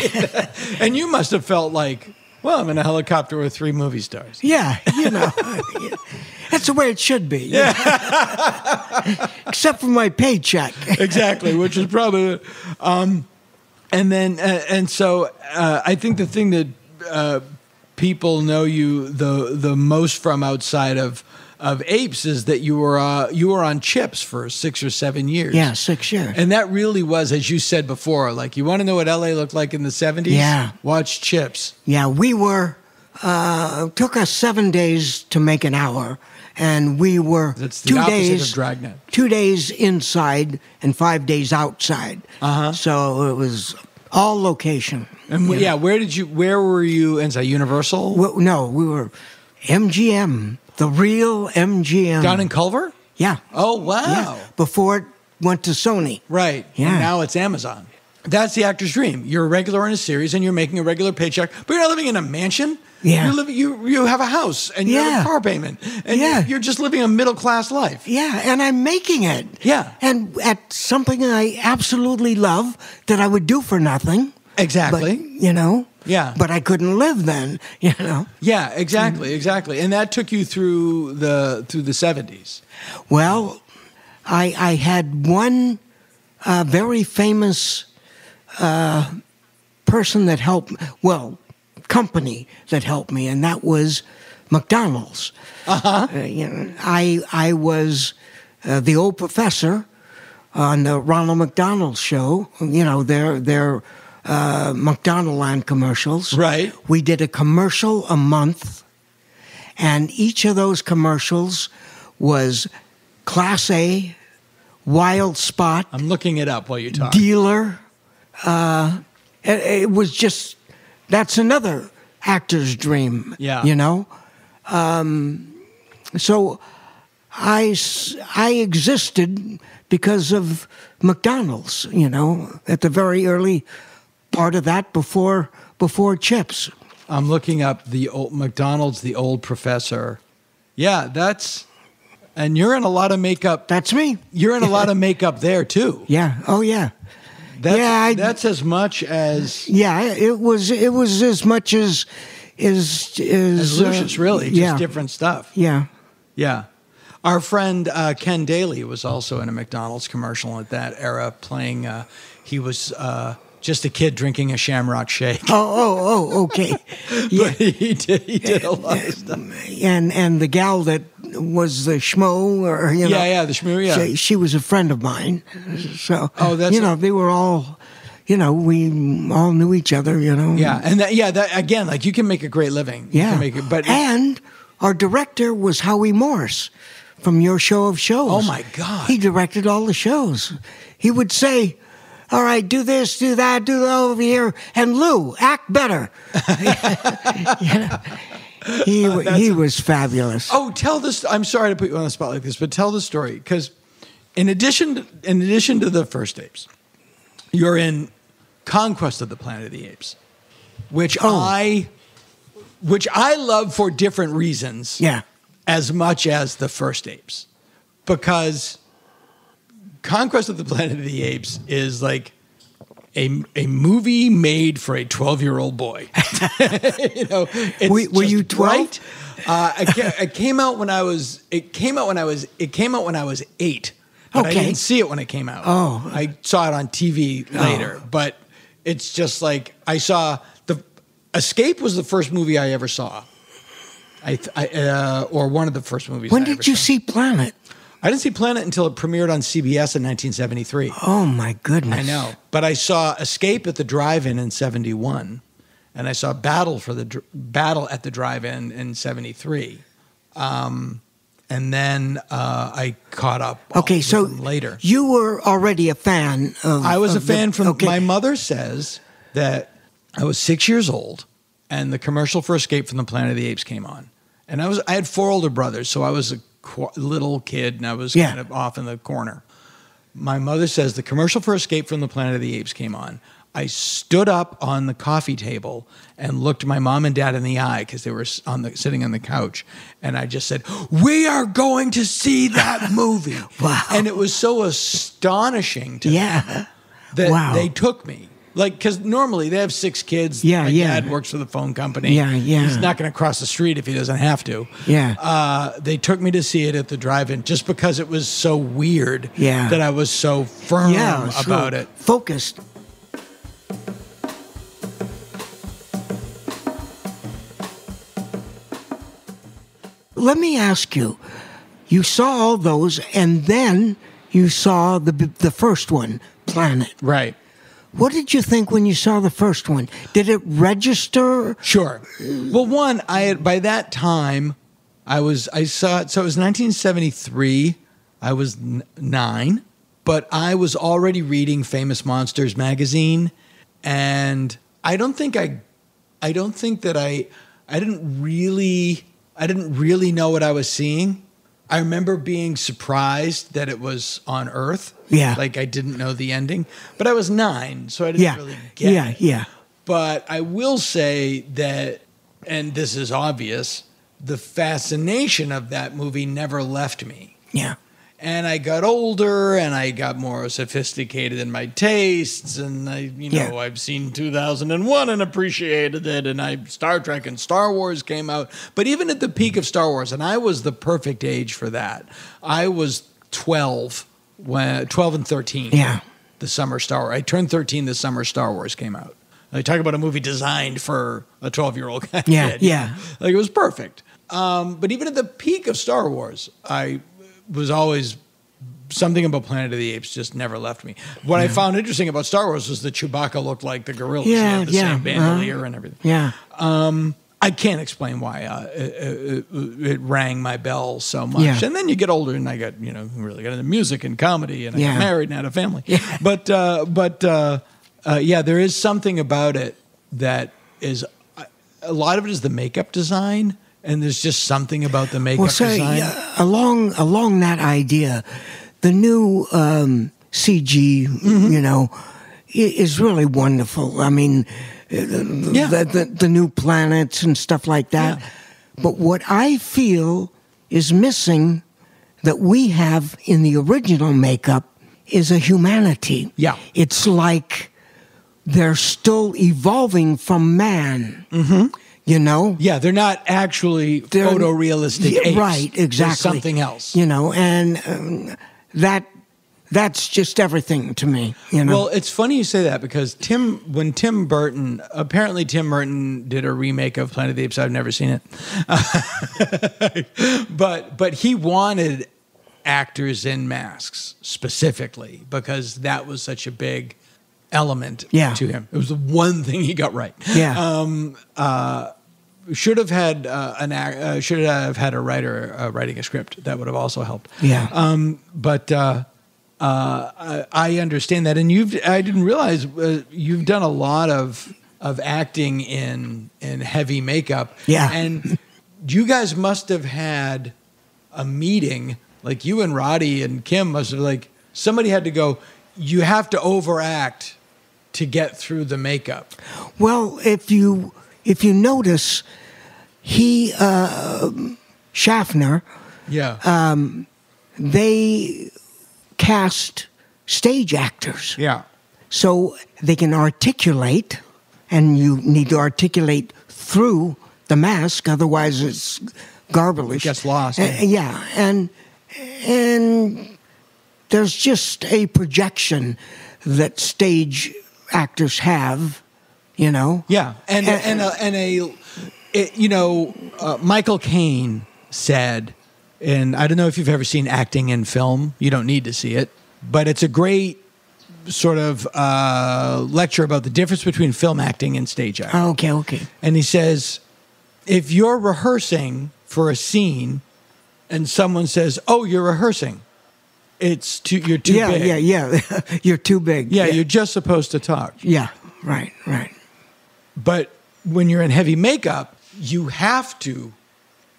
And you must have felt like, well, I'm in a helicopter with 3 movie stars. Yeah, you know. That's the way it should be. Yeah. Except for my paycheck. Exactly, which is probably... So I think the thing that people know you the most from outside of of Apes is that you were on Chips for 6 or 7 years. Yeah, 6 years. And that really was, as you said before, like, you want to know what LA looked like in the 70s? Yeah. Watch Chips. Yeah, we were, took us 7 days to make an hour, and we were That's the 2 opposite days, of Dragnet. 2 days inside and 5 days outside. So it was all location. And you know. where were you inside? Universal? Well, no, we were MGM, the real MGM. Down in Culver? Yeah. Oh, wow. Yeah. Before it went to Sony. Right. Yeah. And now it's Amazon. That's the actor's dream. You're a regular in a series and you're making a regular paycheck, but you're not living in a mansion. Yeah. You have a house and you have a car payment. And you're just living a middle-class life. Yeah, and I'm making it. Yeah. And at something I absolutely love that I would do for nothing. Exactly. But, Yeah. But I couldn't live then, Yeah, exactly. And that took you through the 70s. Well, I had one very famous person that helped, company that helped me, and that was McDonald's. I was the old professor on the Ronald McDonald show. Their McDonald Land commercials. Right. We did a commercial a month, and each of those commercials was Class A, Wild Spot, I'm looking it up while you talk. Dealer. It was just, that's another actor's dream. Yeah. So I existed because of McDonald's, at the very early part of that before Chips. I'm looking up the old McDonald's, the old professor. Yeah, and you're in a lot of makeup. That's me. You're in a lot of makeup there too. Yeah. Oh, yeah. That's as much as. Yeah, it was as much as Lucius, really, just different stuff. Yeah. Yeah. Our friend Ken Daly was also in a McDonald's commercial at that era, playing. He was just a kid drinking a Shamrock Shake. Oh, okay. Yeah. But he did a lot of stuff. And the gal that was the schmo, or the schmoo, yeah. she was a friend of mine. So they were all, we all knew each other. Yeah, and that again, like, you can make a great living. Yeah, you can make it, and our director was Howie Morse from Your Show of Shows. Oh my God, he directed all the shows. He would say, all right, do this, do that, do that over here, and Lou, act better. He was fabulous. Oh, tell this. I'm sorry to put you on the spot like this, but tell the story, because in addition to the first Apes, you're in Conquest of the Planet of the Apes, which I love for different reasons. Yeah, as much as the first Apes, because Conquest of the Planet of the Apes is like a movie made for a 12-year-old boy. Were you 12? Right? It came out when I was 8. But I didn't see it when it came out. Oh, I saw it on TV later. But it's just like, I saw Escape was the first movie I ever saw. Or one of the first movies. When did you see Planet? I didn't see Planet until it premiered on CBS in 1973. Oh, my goodness. I know. But I saw Escape at the drive-in in 71. And I saw Battle at the drive-in in 73. And then I caught up with them later. You were already a fan of... I was a fan from... My mother says that I was 6 years old and the commercial for Escape from the Planet of the Apes came on. And I had 4 older brothers, so I was a little kid and I was kind of off in the corner. My mother says the commercial for Escape from the Planet of the Apes came on. I stood up on the coffee table and looked my mom and dad in the eye because they were sitting on the couch. And I just said, "We are going to see that movie." Wow. And it was so astonishing to me that they took me. Like, because normally they have 6 kids. My dad works for the phone company. He's not going to cross the street if he doesn't have to. They took me to see it at the drive-in just because it was so weird that I was so firm about it. Focused. Let me ask you, you saw all those, and then you saw the first one, Planet. Right. What did you think when you saw the first one? Did it register? Sure. Well, one, by that time, I saw it. So it was 1973. I was 9, but I was already reading Famous Monsters magazine, and I didn't really know what I was seeing. I remember being surprised that it was on Earth. Yeah. Like I didn't know the ending, but I was 9, so I didn't really get it. Yeah. But I will say that, and this is obvious, the fascination of that movie never left me. Yeah. And I got older, and I got more sophisticated in my tastes, and I've seen 2001 and appreciated it, and Star Trek and Star Wars came out. But even at the peak of Star Wars, and I was the perfect age for that. I was 12 and 13. Yeah. The summer Star Wars. I turned 13 the summer Star Wars came out. I talk about a movie designed for a 12-year-old kid. Yeah. Like it was perfect. But even at the peak of Star Wars, I was always something about Planet of the Apes just never left me. What I found interesting about Star Wars was that Chewbacca looked like the gorillas. He had the same bandolier and everything. Yeah. I can't explain why it rang my bell so much. Yeah. And then you get older, and I got really got into music and comedy, and I got married and had a family. Yeah. But there is something about it that is a lot of it is the makeup design. And there's just something about the makeup design. Along that idea, the new CG, is really wonderful. I mean, the new planets and stuff like that. Yeah. But what I feel is missing that we have in the original makeup is a humanity. Yeah. It's like they're still evolving from man. Mm-hmm. Yeah, they're not actually photorealistic apes. Right, exactly. They're something else. And that's just everything to me. Well, it's funny you say that because when Tim Burton did a remake of Planet of the Apes. I've never seen it, but he wanted actors in masks specifically because that was such a big element to him. It was the one thing he got right. Yeah. Should have had a writer writing a script. That would have also helped. Yeah. But I understand that, and I didn't realize you've done a lot of acting in heavy makeup. Yeah. And you guys must have had a meeting, like you and Roddy and Kim must have somebody had to go, you have to overact to get through the makeup. Well, if you notice, Schaffner, they cast stage actors. Yeah. So they can articulate, and you need to articulate through the mask, otherwise it's garbage. It gets lost. And there's just a projection that stage actors have, Yeah, Michael Caine said, and I don't know if you've ever seen acting in film. You don't need to see it, but it's a great sort of lecture about the difference between film acting and stage acting. Okay. And he says, if you're rehearsing for a scene and someone says, "Oh, you're rehearsing," you're too big. Yeah. You're too big. Yeah, you're just supposed to talk. Yeah, right. But when you're in heavy makeup, you have to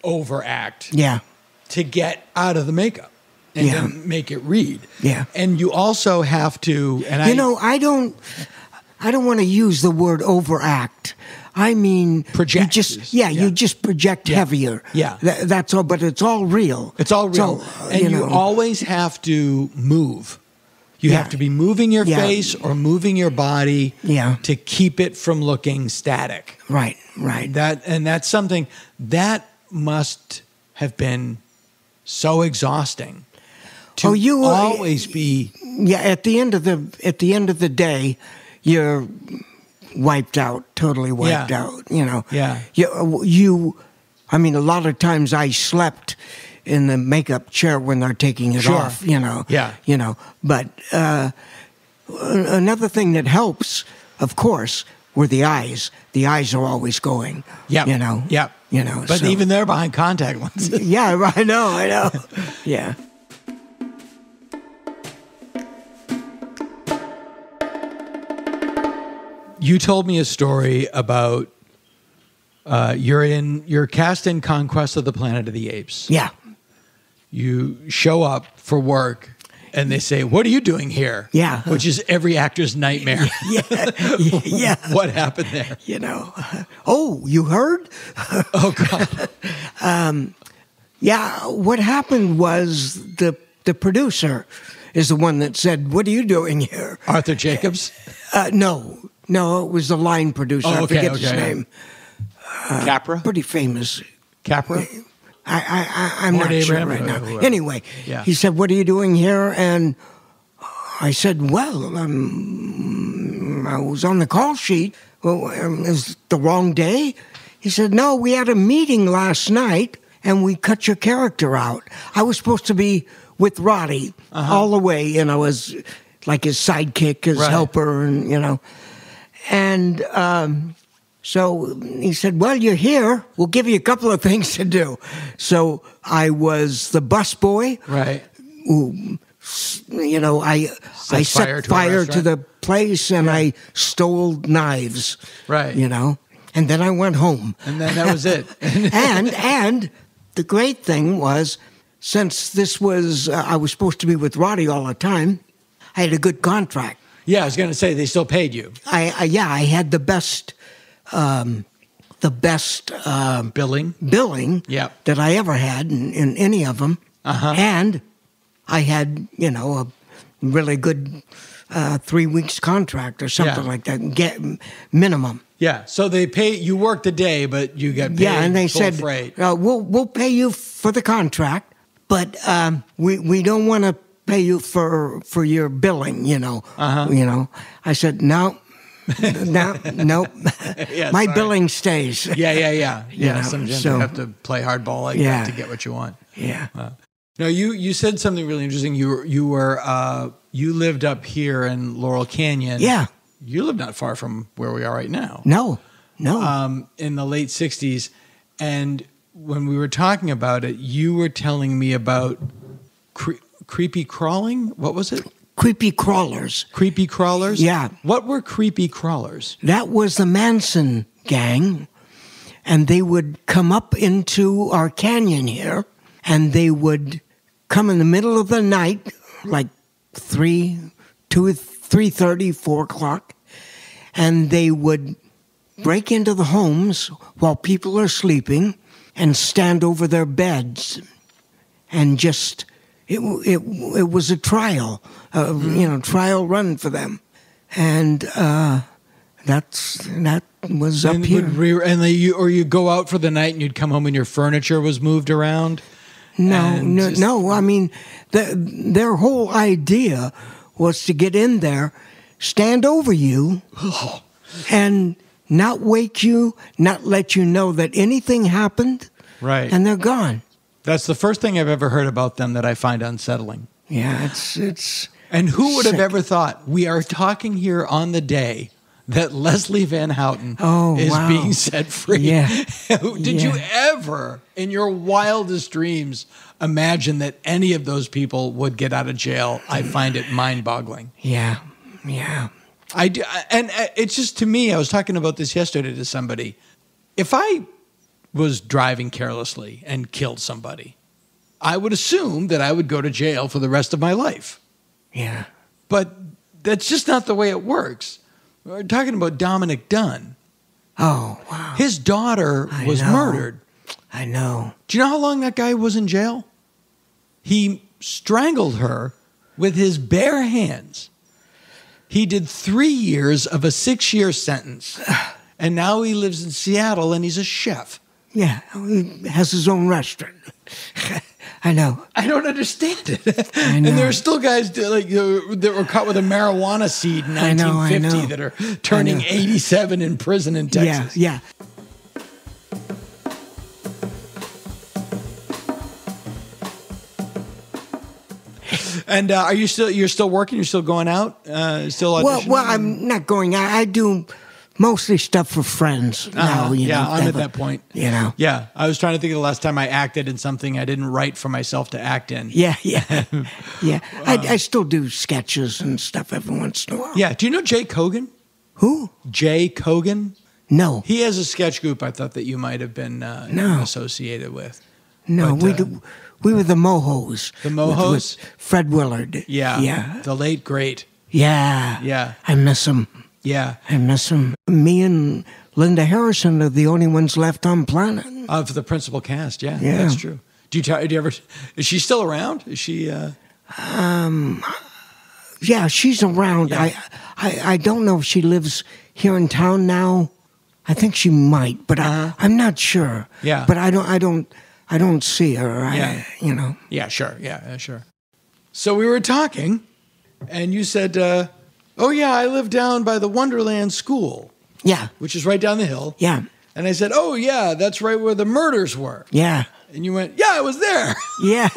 overact to get out of the makeup and then make it read. Yeah. And you also have to... And I don't want to use the word overact. I mean... Project. You just project heavier. Yeah. That's all, but it's all real. It's all real. And you always have to move. You have to be moving your face or moving your body to keep it from looking static. Right. That's something that must have been so exhausting to always be. Yeah, at the end of the day, you're wiped out, totally wiped out. Yeah. I mean, a lot of times I slept in the makeup chair when they're taking it Sure. off, you know. Yeah. You know, but another thing that helps, of course, were the eyes. The eyes are always going. Yeah. You know. Yeah. You know. But so- even they're behind contact lenses. Yeah, I know. Yeah. You told me a story about you're cast in Conquest of the Planet of the Apes. Yeah. You show up for work and they say, "What are you doing here?" Yeah. Which is every actor's nightmare. Yeah. What happened there? You know. Oh, you heard? Oh, God. Yeah, what happened was the producer is the one that said, "What are you doing here?" Arthur Jacobs? No, it was the line producer. Oh, I okay, forget his okay. name. Capra? Pretty famous. Capra? I'm Lord not sure Abraham, right now. whoever. Anyway, Yeah. he said, "What are you doing here?" And I said, "Well, I was on the call sheet. Well, is it the wrong day?" He said, "No, we had a meeting last night, and we cut your character out. I was supposed to be with Roddy all the way, you know, as like his sidekick, his Right. helper, and, you know. And so he said, "Well, you're here. We'll give you a couple of things to do." So I was the busboy. Right. Who, you know, I Set fire set to a fire to restaurant? the place and I stole knives. Right. You know, and then I went home. And then that was it. and the great thing was, since this was I was supposed to be with Roddy all the time, I had a good contract. Yeah, I was going to say, they still paid you. I had the best Billing? Yep. that I ever had in any of them. And I had, you know, a really good 3 weeks contract or something Yeah. like that, get minimum. Yeah, so they pay, you worked a day, but you got paid Yeah, and they full said, freight. we'll pay you for the contract, but we don't want to pay you for your billing, you know. You know, I said, no. Nope. Yeah, My sorry. billing stays. Yeah. know, Sometimes so- you have to play hardball like Yeah. that to get what you want. Yeah. No, you said something really interesting. You lived up here in Laurel Canyon. Yeah. You live not far from where we are right now. No. In the late 60s. And when we were talking about it, you were telling me about creepy crawling. What was it? Creepy crawlers. Creepy crawlers? Yeah. What were creepy crawlers? That was the Manson gang, and they would come up into our canyon here, and they would come in the middle of the night, like 3:30, 4 o'clock, and they would break into the homes while people are sleeping and stand over their beds and just it was a trial, trial run for them, and that was up here. And you go out for the night and you'd come home and your furniture was moved around. No. I mean, their whole idea was to get in there, stand over you, and not wake you, not let you know that anything happened. Right. And they're gone. That's the first thing I've ever heard about them that I find unsettling. Yeah, it's. And who would have sick. ever thought we are talking here on the day that Leslie Van Houten is wow. being set free? Yeah. Did you ever, in your wildest dreams, imagine that any of those people would get out of jail? I find it mind-boggling. Yeah. I do, and it's just, to me, I was talking about this yesterday to somebody. If I was driving carelessly and killed somebody, I would assume that I would go to jail for the rest of my life. Yeah. But that's just not the way it works. We're talking about Dominic Dunn. Oh, wow. His daughter was know. murdered. I know. Do you know how long that guy was in jail? He strangled her with his bare hands. He did 3 years of a 6-year sentence. And now he lives in Seattle and he's a chef. Yeah, he has his own restaurant. I know. I don't understand it. I know. And there are still guys that were caught with a marijuana seed in I know. 1950 that are turning 87 in prison in Texas. Yeah. And you're still working? You're still going out? Still auditioning? Well, I'm not going out. I do mostly stuff for friends now. I'm at that point. You know. Yeah, I was trying to think of the last time I acted in something I didn't write for myself to act in. Yeah. I still do sketches and stuff every once in a while. Yeah. Do you know Jay Kogan? Who? Jay Kogan? No. He has a sketch group I thought that you might have been associated with. No, But, we were the Mohos. The Mohos? With Fred Willard. Yeah. Yeah. The late, great. Yeah. Yeah. I miss him. Yeah. I miss him. Me and Linda Harrison are the only ones left on planet. Of the principal cast, yeah. Yeah. That's true. Do you ever, is she still around? Is she, Yeah, she's around. Yeah. I don't know if she lives here in town now. I think she might, but I'm not sure. Yeah. But I don't see her. Yeah. Yeah, sure. Yeah, sure. So we were talking, and you said, oh, yeah, I live down by the Wonderland School. Yeah. Which is right down the hill. Yeah. And I said, oh, yeah, that's right where the murders were. Yeah. And you went, yeah, I was there. Yeah.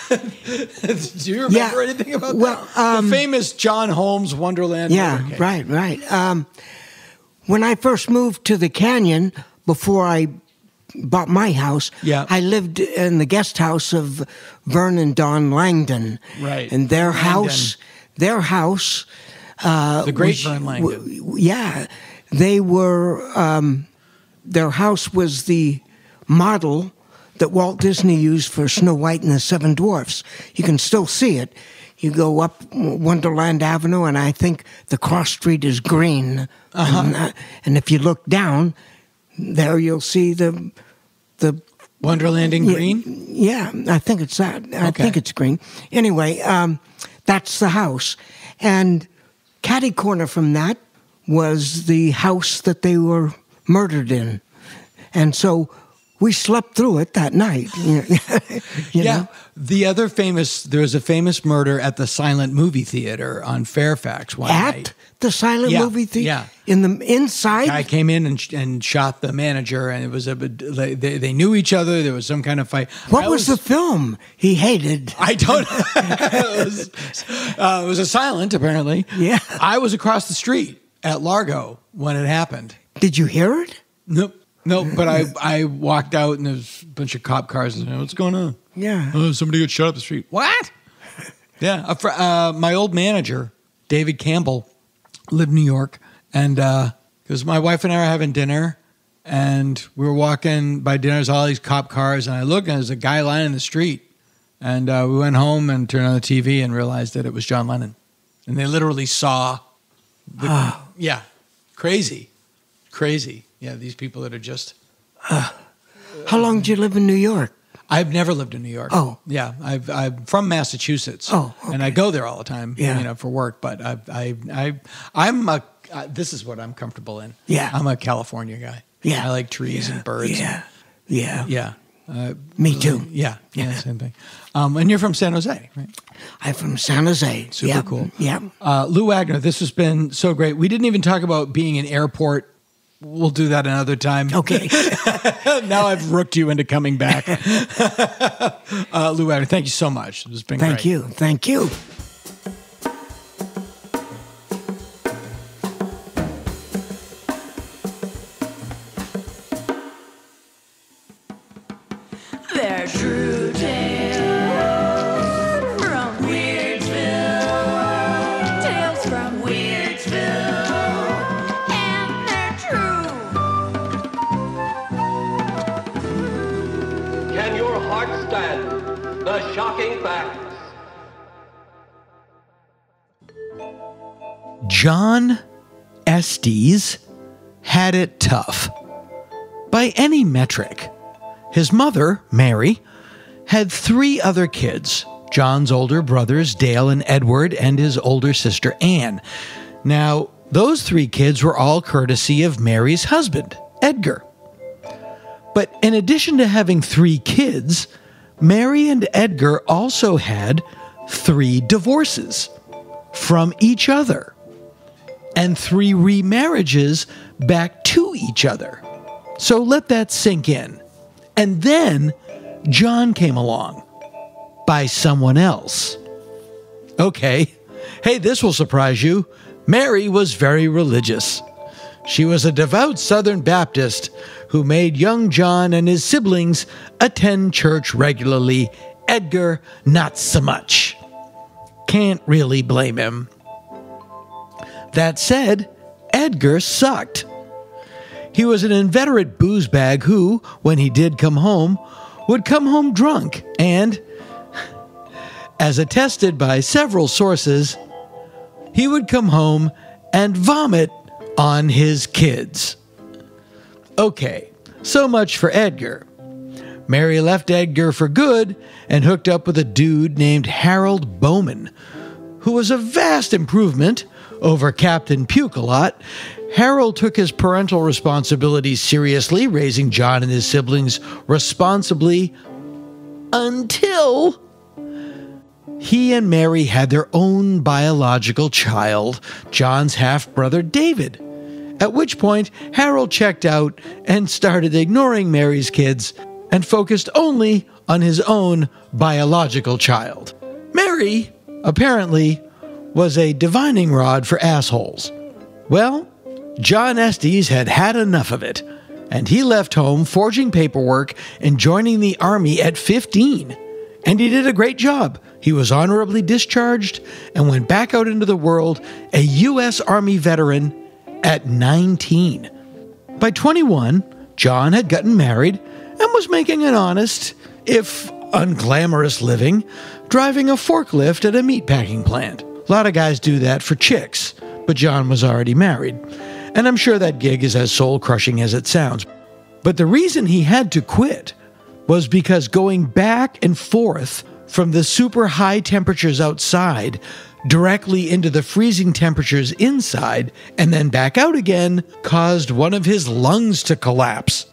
Do you remember anything about that? The famous John Holmes Wonderland murder case. Right. When I first moved to the canyon, before I bought my house, I lived in the guest house of Vern and Don Langdon. Right. And their house, the great Vern Langdon. Yeah. They were, their house was the model that Walt Disney used for Snow White and the Seven Dwarfs. You can still see it. You go up Wonderland Avenue, and I think the cross street is green. And if you look down, there you'll see the Wonderland in green? Yeah, I think it's that. I think it's green. Anyway, that's the house. And catty corner from that was the house that they were murdered in. And so we slept through it that night. You know? There was a famous murder at the Silent Movie Theater on Fairfax one night. At the Silent Movie Theater? Yeah. In the inside? Guy came in and shot the manager, and it was they knew each other. There was some kind of fight. What was the film he hated? I don't know. It was a silent, apparently. Yeah. I was across the street at Largo when it happened. Did you hear it? Nope, but I walked out, and there's a bunch of cop cars. And what's going on? Yeah. Oh, somebody got shot up the street. What? Yeah. My old manager, David Campbell, lived in New York, and because my wife and I were having dinner, and we were walking by dinner, there's all these cop cars, and I look, and there's a guy lying in the street. And we went home and turned on the TV and realized that it was John Lennon. And they literally saw yeah, crazy. Yeah, these people that are just... How long did you live in New York? I've never lived in New York. Oh. Yeah, I'm from Massachusetts. Oh, okay. And I go there all the time, for work. But this is what I'm comfortable in. Yeah. I'm a California guy. Yeah. I like trees and birds. Yeah. Yeah. Me too. Yeah, same thing. And you're from San Jose, right? I'm from San Jose. Super cool. Yeah. Lou Wagner, this has been so great. We didn't even talk about being in airport. We'll do that another time. Okay. Now I've rooked you into coming back. Lou Wagner, thank you so much. This has been great. Thank you. They're true tales from Weirdsville. Tales from Weirdsville. And they're true. Can your heart stand the shocking facts? John Estes had it tough. By any metric. His mother, Mary, had 3 other kids, John's older brothers, Dale and Edward, and his older sister, Anne. Now, those 3 kids were all courtesy of Mary's husband, Edgar. But in addition to having 3 kids, Mary and Edgar also had 3 divorces from each other and 3 remarriages back to each other. So let that sink in. And then John came along by someone else. Okay. Hey, this will surprise you. Mary was very religious. She was a devout Southern Baptist who made young John and his siblings attend church regularly. Edgar, not so much. Can't really blame him. That said, Edgar sucked. He was an inveterate booze bag who, when he did come home, would come home drunk and, as attested by several sources, he would come home and vomit on his kids. Okay, so much for Edgar. Mary left Edgar for good and hooked up with a dude named Harold Bowman, who was a vast improvement over Captain Puke-a-Lot. Harold took his parental responsibilities seriously, raising John and his siblings responsibly until he and Mary had their own biological child, John's half-brother David, at which point Harold checked out and started ignoring Mary's kids and focused only on his own biological child. Mary, apparently, was a divining rod for assholes. Well, John Estes had had enough of it, and he left home forging paperwork and joining the Army at 15. And he did a great job. He was honorably discharged and went back out into the world, a U.S. Army veteran, at 19. By 21, John had gotten married and was making an honest, if unglamorous living, driving a forklift at a meatpacking plant. A lot of guys do that for chicks, but John was already married. And I'm sure that gig is as soul-crushing as it sounds. But the reason he had to quit was because going back and forth from the super high temperatures outside directly into the freezing temperatures inside and then back out again caused one of his lungs to collapse.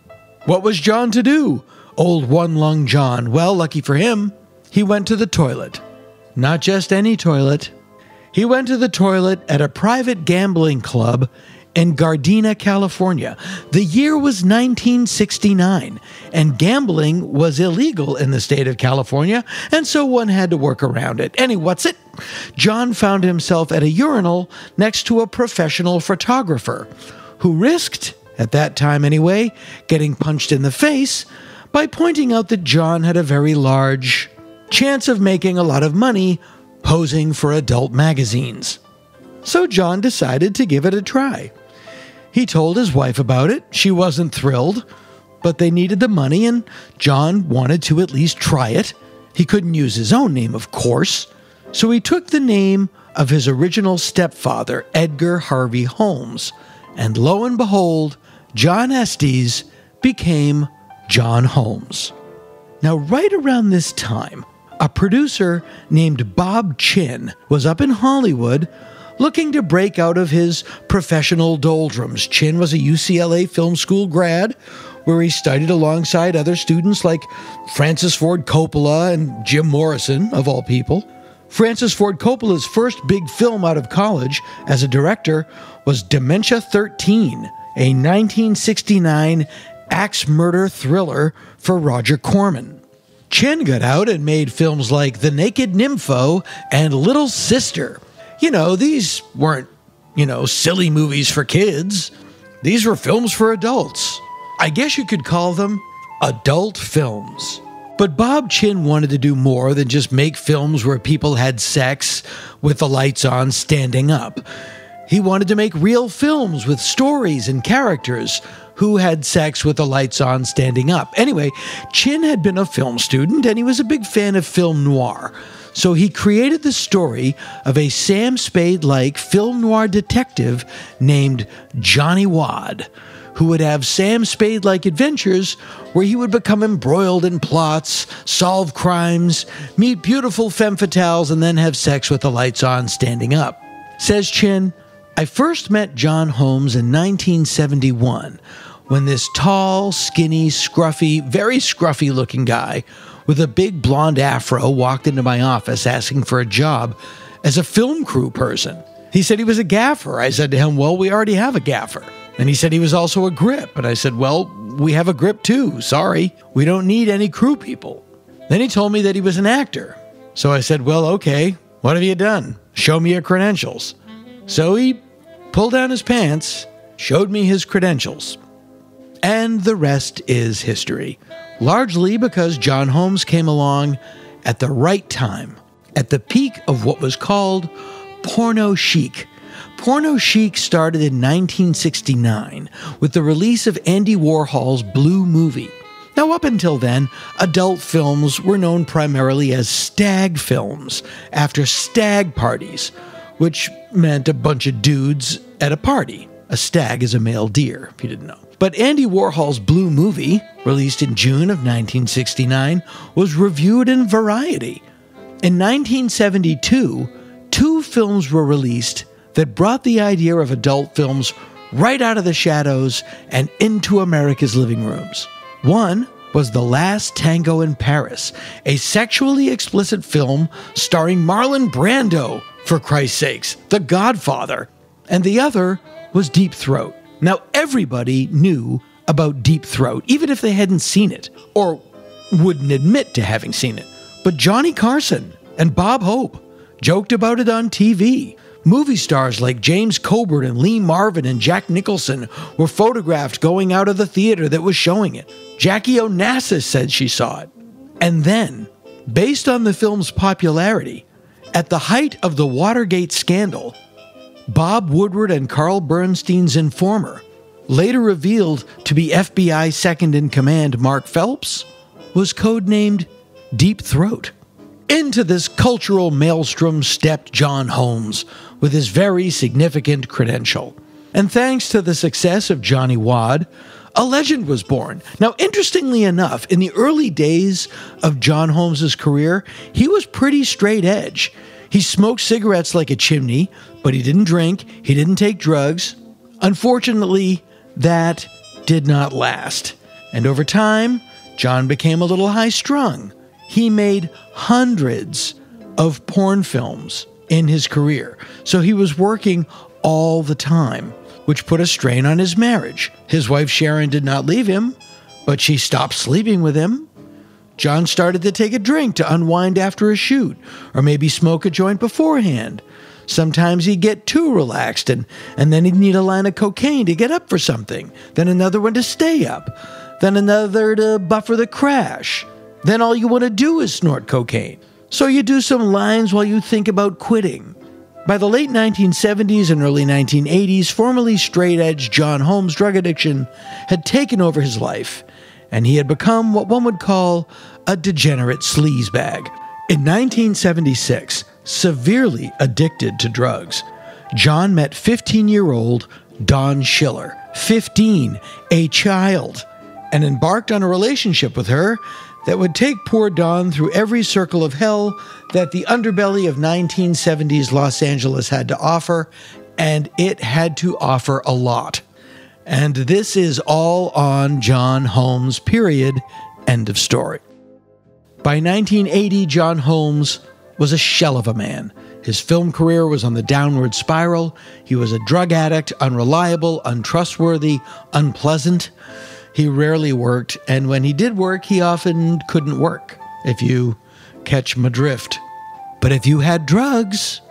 What was John to do? Old one-lung John. Well, lucky for him, he went to the toilet. Not just any toilet. He went to the toilet at a private gambling club in Gardena, California. The year was 1969, and gambling was illegal in the state of California, and so one had to work around it. John found himself at a urinal next to a professional photographer who risked, at that time anyway, getting punched in the face by pointing out that John had a very large chance of making a lot of money posing for adult magazines. So John decided to give it a try. He told his wife about it. She wasn't thrilled, but they needed the money and John wanted to at least try it. He couldn't use his own name, of course, so he took the name of his original stepfather, Edgar Harvey Holmes, and lo and behold, John Estes became John Holmes. Now, right around this time, a producer named Bob Chin was up in Hollywood looking to break out of his professional doldrums. Chin was a UCLA film school grad where he studied alongside other students like Francis Ford Coppola and Jim Morrison, of all people. Francis Ford Coppola's first big film out of college as a director was Dementia 13, a 1969 axe murder thriller for Roger Corman. Chin got out and made films like The Naked Nympho and Little Sister. These weren't, silly movies for kids. These were films for adults. I guess you could call them adult films. But Bob Chin wanted to do more than just make films where people had sex with the lights on standing up. He wanted to make real films with stories and characters who had sex with the lights on standing up. Anyway, Chin had been a film student and he was a big fan of film noir. So he created the story of a Sam Spade-like film noir detective named Johnny Wad, who would have Sam Spade-like adventures where he would become embroiled in plots, solve crimes, meet beautiful femme fatales, and then have sex with the lights on standing up. Says Chin, I first met John Holmes in 1971 when this tall, skinny, scruffy, very scruffy-looking guy with a big blonde afro walked into my office asking for a job as a film crew person. He said he was a gaffer. I said to him, well, we already have a gaffer. And he said he was also a grip. And I said, well, we have a grip too. Sorry, we don't need any crew people. Then he told me that he was an actor. So I said, well, okay, What have you done? Show me your credentials. So he pulled down his pants, showed me his credentials. And the rest is history. Largely because John Holmes came along at the right time, at the peak of what was called porno chic. Porno chic started in 1969 with the release of Andy Warhol's Blue Movie. Now, up until then, adult films were known primarily as stag films, after stag parties, which meant a bunch of dudes at a party. A stag is a male deer, if you didn't know. But Andy Warhol's Blue Movie, released in June of 1969, was reviewed in Variety. In 1972, 2 films were released that brought the idea of adult films right out of the shadows and into America's living rooms. One was The Last Tango in Paris, a sexually explicit film starring Marlon Brando, for Christ's sakes, the Godfather. And the other was Deep Throat. Now, everybody knew about Deep Throat, even if they hadn't seen it, or wouldn't admit to having seen it. But Johnny Carson and Bob Hope joked about it on TV. Movie stars like James Coburn and Lee Marvin and Jack Nicholson were photographed going out of the theater that was showing it. Jackie Onassis said she saw it. And then, based on the film's popularity, at the height of the Watergate scandal, Bob Woodward and Carl Bernstein's informer, later revealed to be FBI second-in-command Mark Phelps, was codenamed Deep Throat. Into this cultural maelstrom stepped John Holmes with his very significant credential. And thanks to the success of Johnny Wad, a legend was born. Now, interestingly enough, in the early days of John Holmes' career, he was pretty straight edge. He smoked cigarettes like a chimney, but he didn't drink, he didn't take drugs. Unfortunately, that did not last. And over time, John became a little high-strung. He made hundreds of porn films in his career, so he was working all the time, which put a strain on his marriage. His wife Sharon did not leave him, but she stopped sleeping with him. John started to take a drink to unwind after a shoot, or maybe smoke a joint beforehand. Sometimes he'd get too relaxed, and then he'd need a line of cocaine to get up for something, then another one to stay up, then another to buffer the crash. Then all you want to do is snort cocaine. So you do some lines while you think about quitting. By the late 1970s and early 1980s, formerly straight-edge John Holmes' drug addiction had taken over his life, and he had become what one would call a degenerate sleazebag. In 1976, severely addicted to drugs, John met 15-year-old Dawn Schiller, 15, a child, and embarked on a relationship with her that would take poor Dawn through every circle of hell that the underbelly of 1970s Los Angeles had to offer, and it had to offer a lot. And this is all on John Holmes, period. End of story. By 1980, John Holmes was a shell of a man. His film career was on the downward spiral. He was a drug addict, unreliable, untrustworthy, unpleasant. He rarely worked, and when he did work, he often couldn't work, if you catch my drift. But if you had drugs,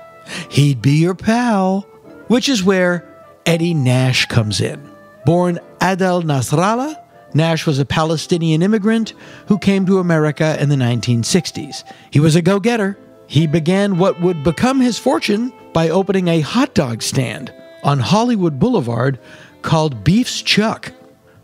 he'd be your pal, which is where Eddie Nash comes in. Born Adel Nasrallah, Nash was a Palestinian immigrant who came to America in the 1960s. He was a go-getter. He began what would become his fortune by opening a hot dog stand on Hollywood Boulevard called Beef's Chuck.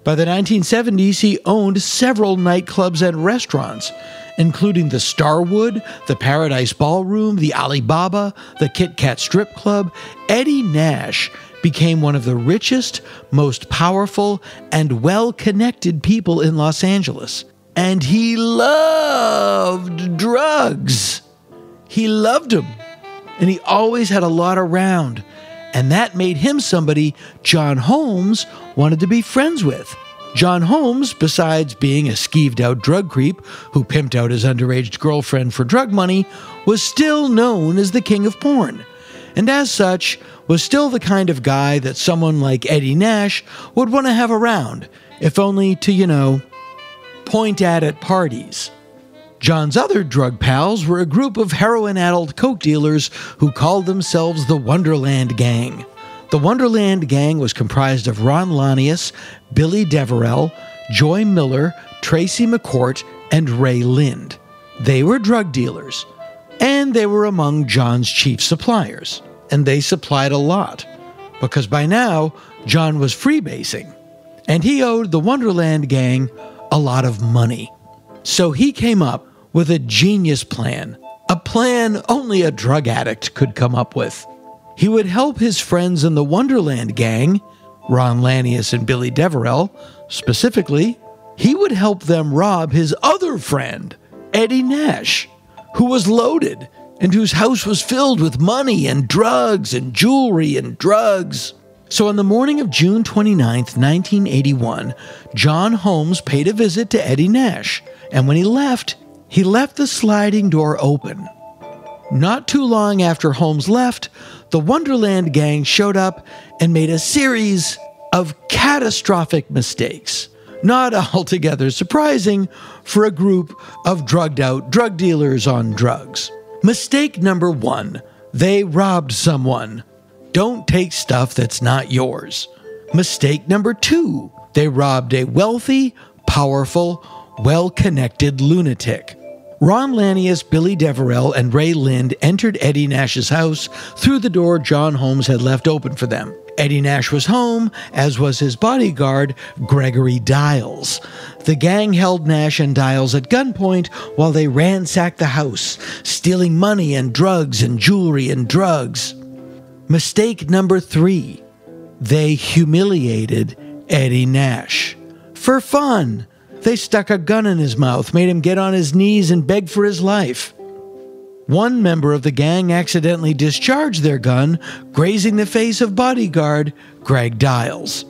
By the 1970s, he owned several nightclubs and restaurants, including the Starwood, the Paradise Ballroom, the Alibaba, the Kit Kat Strip Club. Eddie Nash became one of the richest, most powerful, and well-connected people in Los Angeles. And he loved drugs. He loved them. And he always had a lot around. And that made him somebody John Holmes wanted to be friends with. John Holmes, besides being a skeeved-out drug creep who pimped out his underage girlfriend for drug money, was still known as the king of porn. And as such, was still the kind of guy that someone like Eddie Nash would want to have around, if only to, point at parties. John's other drug pals were a group of heroin-addled coke dealers who called themselves the Wonderland Gang. The Wonderland Gang was comprised of Ron Lanius, Billy Deverell, Joy Miller, Tracy McCourt, and Ray Lind. They were drug dealers, and they were among John's chief suppliers, and they supplied a lot, because by now, John was freebasing, and he owed the Wonderland Gang a lot of money. So he came up with a genius plan, a plan only a drug addict could come up with. He would help his friends in the Wonderland Gang, Ron Lanius and Billy Deverell, specifically, he would help them rob his other friend, Eddie Nash, who was loaded and whose house was filled with money and drugs and jewelry and drugs. So on the morning of June 29th, 1981, John Holmes paid a visit to Eddie Nash, and when he left the sliding door open. Not too long after Holmes left, the Wonderland Gang showed up and made a series of catastrophic mistakes. Not altogether surprising for a group of drugged-out drug dealers on drugs. Mistake number 1, they robbed someone. Don't take stuff that's not yours. Mistake number 2, they robbed a wealthy, powerful, well-connected lunatic. Ron Lanius, Billy Deverell, and Ray Lind entered Eddie Nash's house through the door John Holmes had left open for them. Eddie Nash was home, as was his bodyguard, Gregory Dials. The gang held Nash and Dials at gunpoint while they ransacked the house, stealing money and drugs and jewelry and drugs. Mistake number 3, they humiliated Eddie Nash. For fun. They stuck a gun in his mouth, made him get on his knees and beg for his life. One member of the gang accidentally discharged their gun, grazing the face of bodyguard Greg Dials.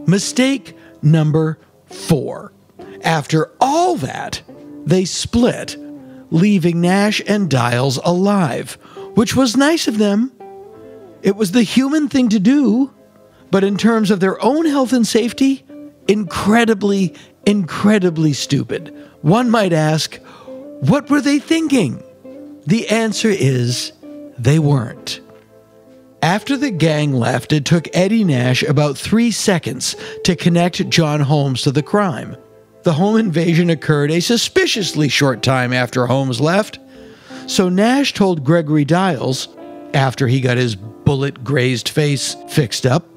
Mistake number 4. After all that, they split, leaving Nash and Dials alive, which was nice of them. It was the human thing to do, but in terms of their own health and safety, incredibly stupid. One might ask, what were they thinking? The answer is, they weren't. After the gang left, it took Eddie Nash about 3 seconds to connect John Holmes to the crime. The home invasion occurred a suspiciously short time after Holmes left, so Nash told Gregory Dials, after he got his bullet-grazed face fixed up,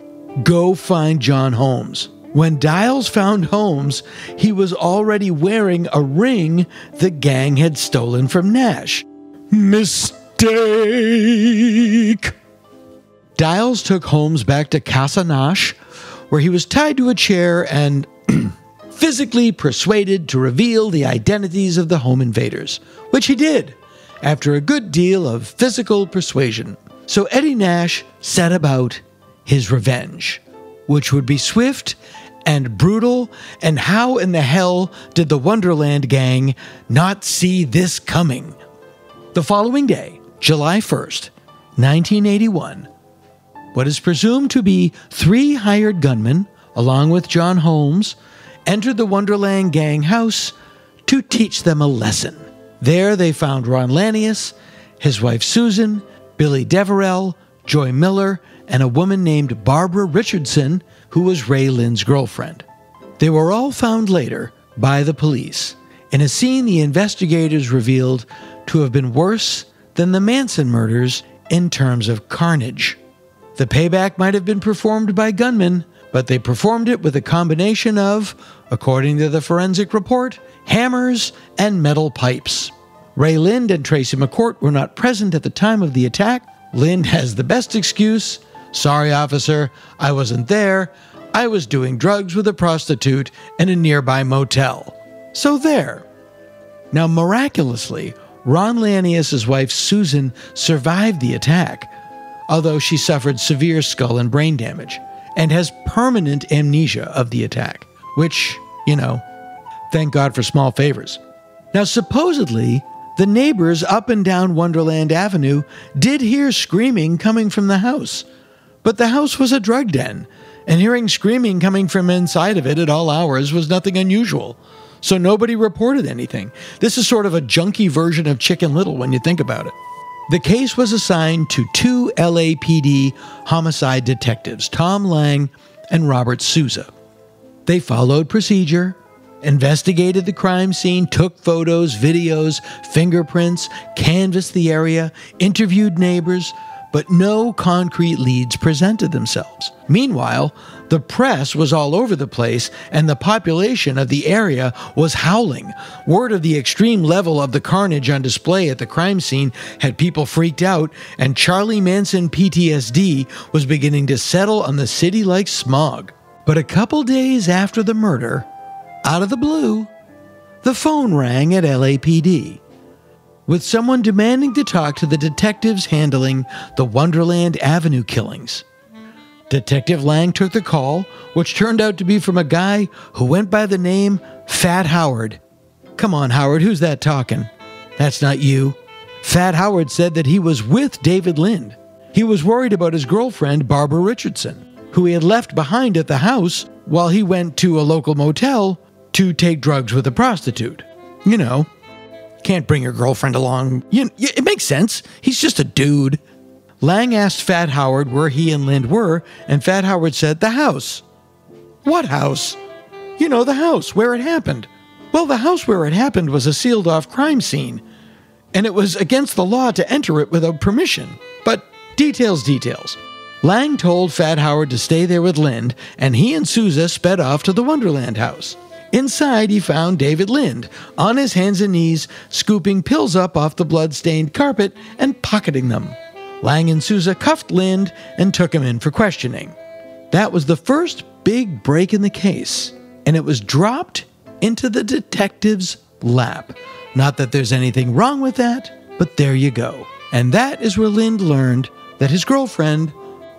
go find John Holmes. When Dials found Holmes, he was already wearing a ring the gang had stolen from Nash. Mistake! Dials took Holmes back to Casa Nash, where he was tied to a chair and physically persuaded to reveal the identities of the home invaders, which he did, after a good deal of physical persuasion. So Eddie Nash set about his revenge, which would be swift and brutal, and how in the hell did the Wonderland Gang not see this coming? The following day, July 1st, 1981, what is presumed to be 3 hired gunmen, along with John Holmes, entered the Wonderland Gang house to teach them a lesson. There they found Ron Lanius, his wife Susan, Billy Deverell, Joy Miller, and a woman named Barbara Richardson, who was Ray Lind's girlfriend. They were all found later by the police in a scene the investigators revealed to have been worse than the Manson murders in terms of carnage. The payback might have been performed by gunmen, but they performed it with a combination of, according to the forensic report, hammers and metal pipes. Ray Lind and Tracy McCourt were not present at the time of the attack. Lind has the best excuse. Sorry, officer, I wasn't there. I was doing drugs with a prostitute in a nearby motel. So there. Now, miraculously, Ron Lanius' wife Susan survived the attack, although she suffered severe skull and brain damage, and has permanent amnesia of the attack, which, thank God for small favors. Now, supposedly, the neighbors up and down Wonderland Avenue did hear screaming coming from the house. But the house was a drug den, and hearing screaming coming from inside of it at all hours was nothing unusual. so nobody reported anything. This is sort of a junky version of Chicken Little when you think about it. The case was assigned to 2 LAPD homicide detectives, Tom Lang and Robert Souza. They followed procedure, investigated the crime scene, took photos, videos, fingerprints, canvassed the area, interviewed neighbors, but no concrete leads presented themselves. Meanwhile, the press was all over the place, and the population of the area was howling. Word of the extreme level of the carnage on display at the crime scene had people freaked out, and Charlie Manson PTSD was beginning to settle on the city like smog. But a couple days after the murder, out of the blue, the phone rang at LAPD, with someone demanding to talk to the detectives handling the Wonderland Avenue killings. Detective Lang took the call, which turned out to be from a guy who went by the name Fat Howard. Come on, Howard, who's that talking? That's not you. Fat Howard said that he was with David Lind. He was worried about his girlfriend, Barbara Richardson, who he had left behind at the house while he went to a local motel to take drugs with a prostitute. You know, can't bring your girlfriend along. It makes sense. He's just a dude. Lang asked Fat Howard where he and Lind were, and Fat Howard said, the house. What house? You know, the house where it happened. Well, the house where it happened was a sealed-off crime scene, and it was against the law to enter it without permission. But details. Lang told Fat Howard to stay there with Lind, and he and Souza sped off to the Wonderland house. Inside, he found David Lind, on his hands and knees, scooping pills up off the blood-stained carpet and pocketing them. Lang and Souza cuffed Lind and took him in for questioning. That was the first big break in the case, and it was dropped into the detective's lap. Not that there's anything wrong with that, but there you go. And that is where Lind learned that his girlfriend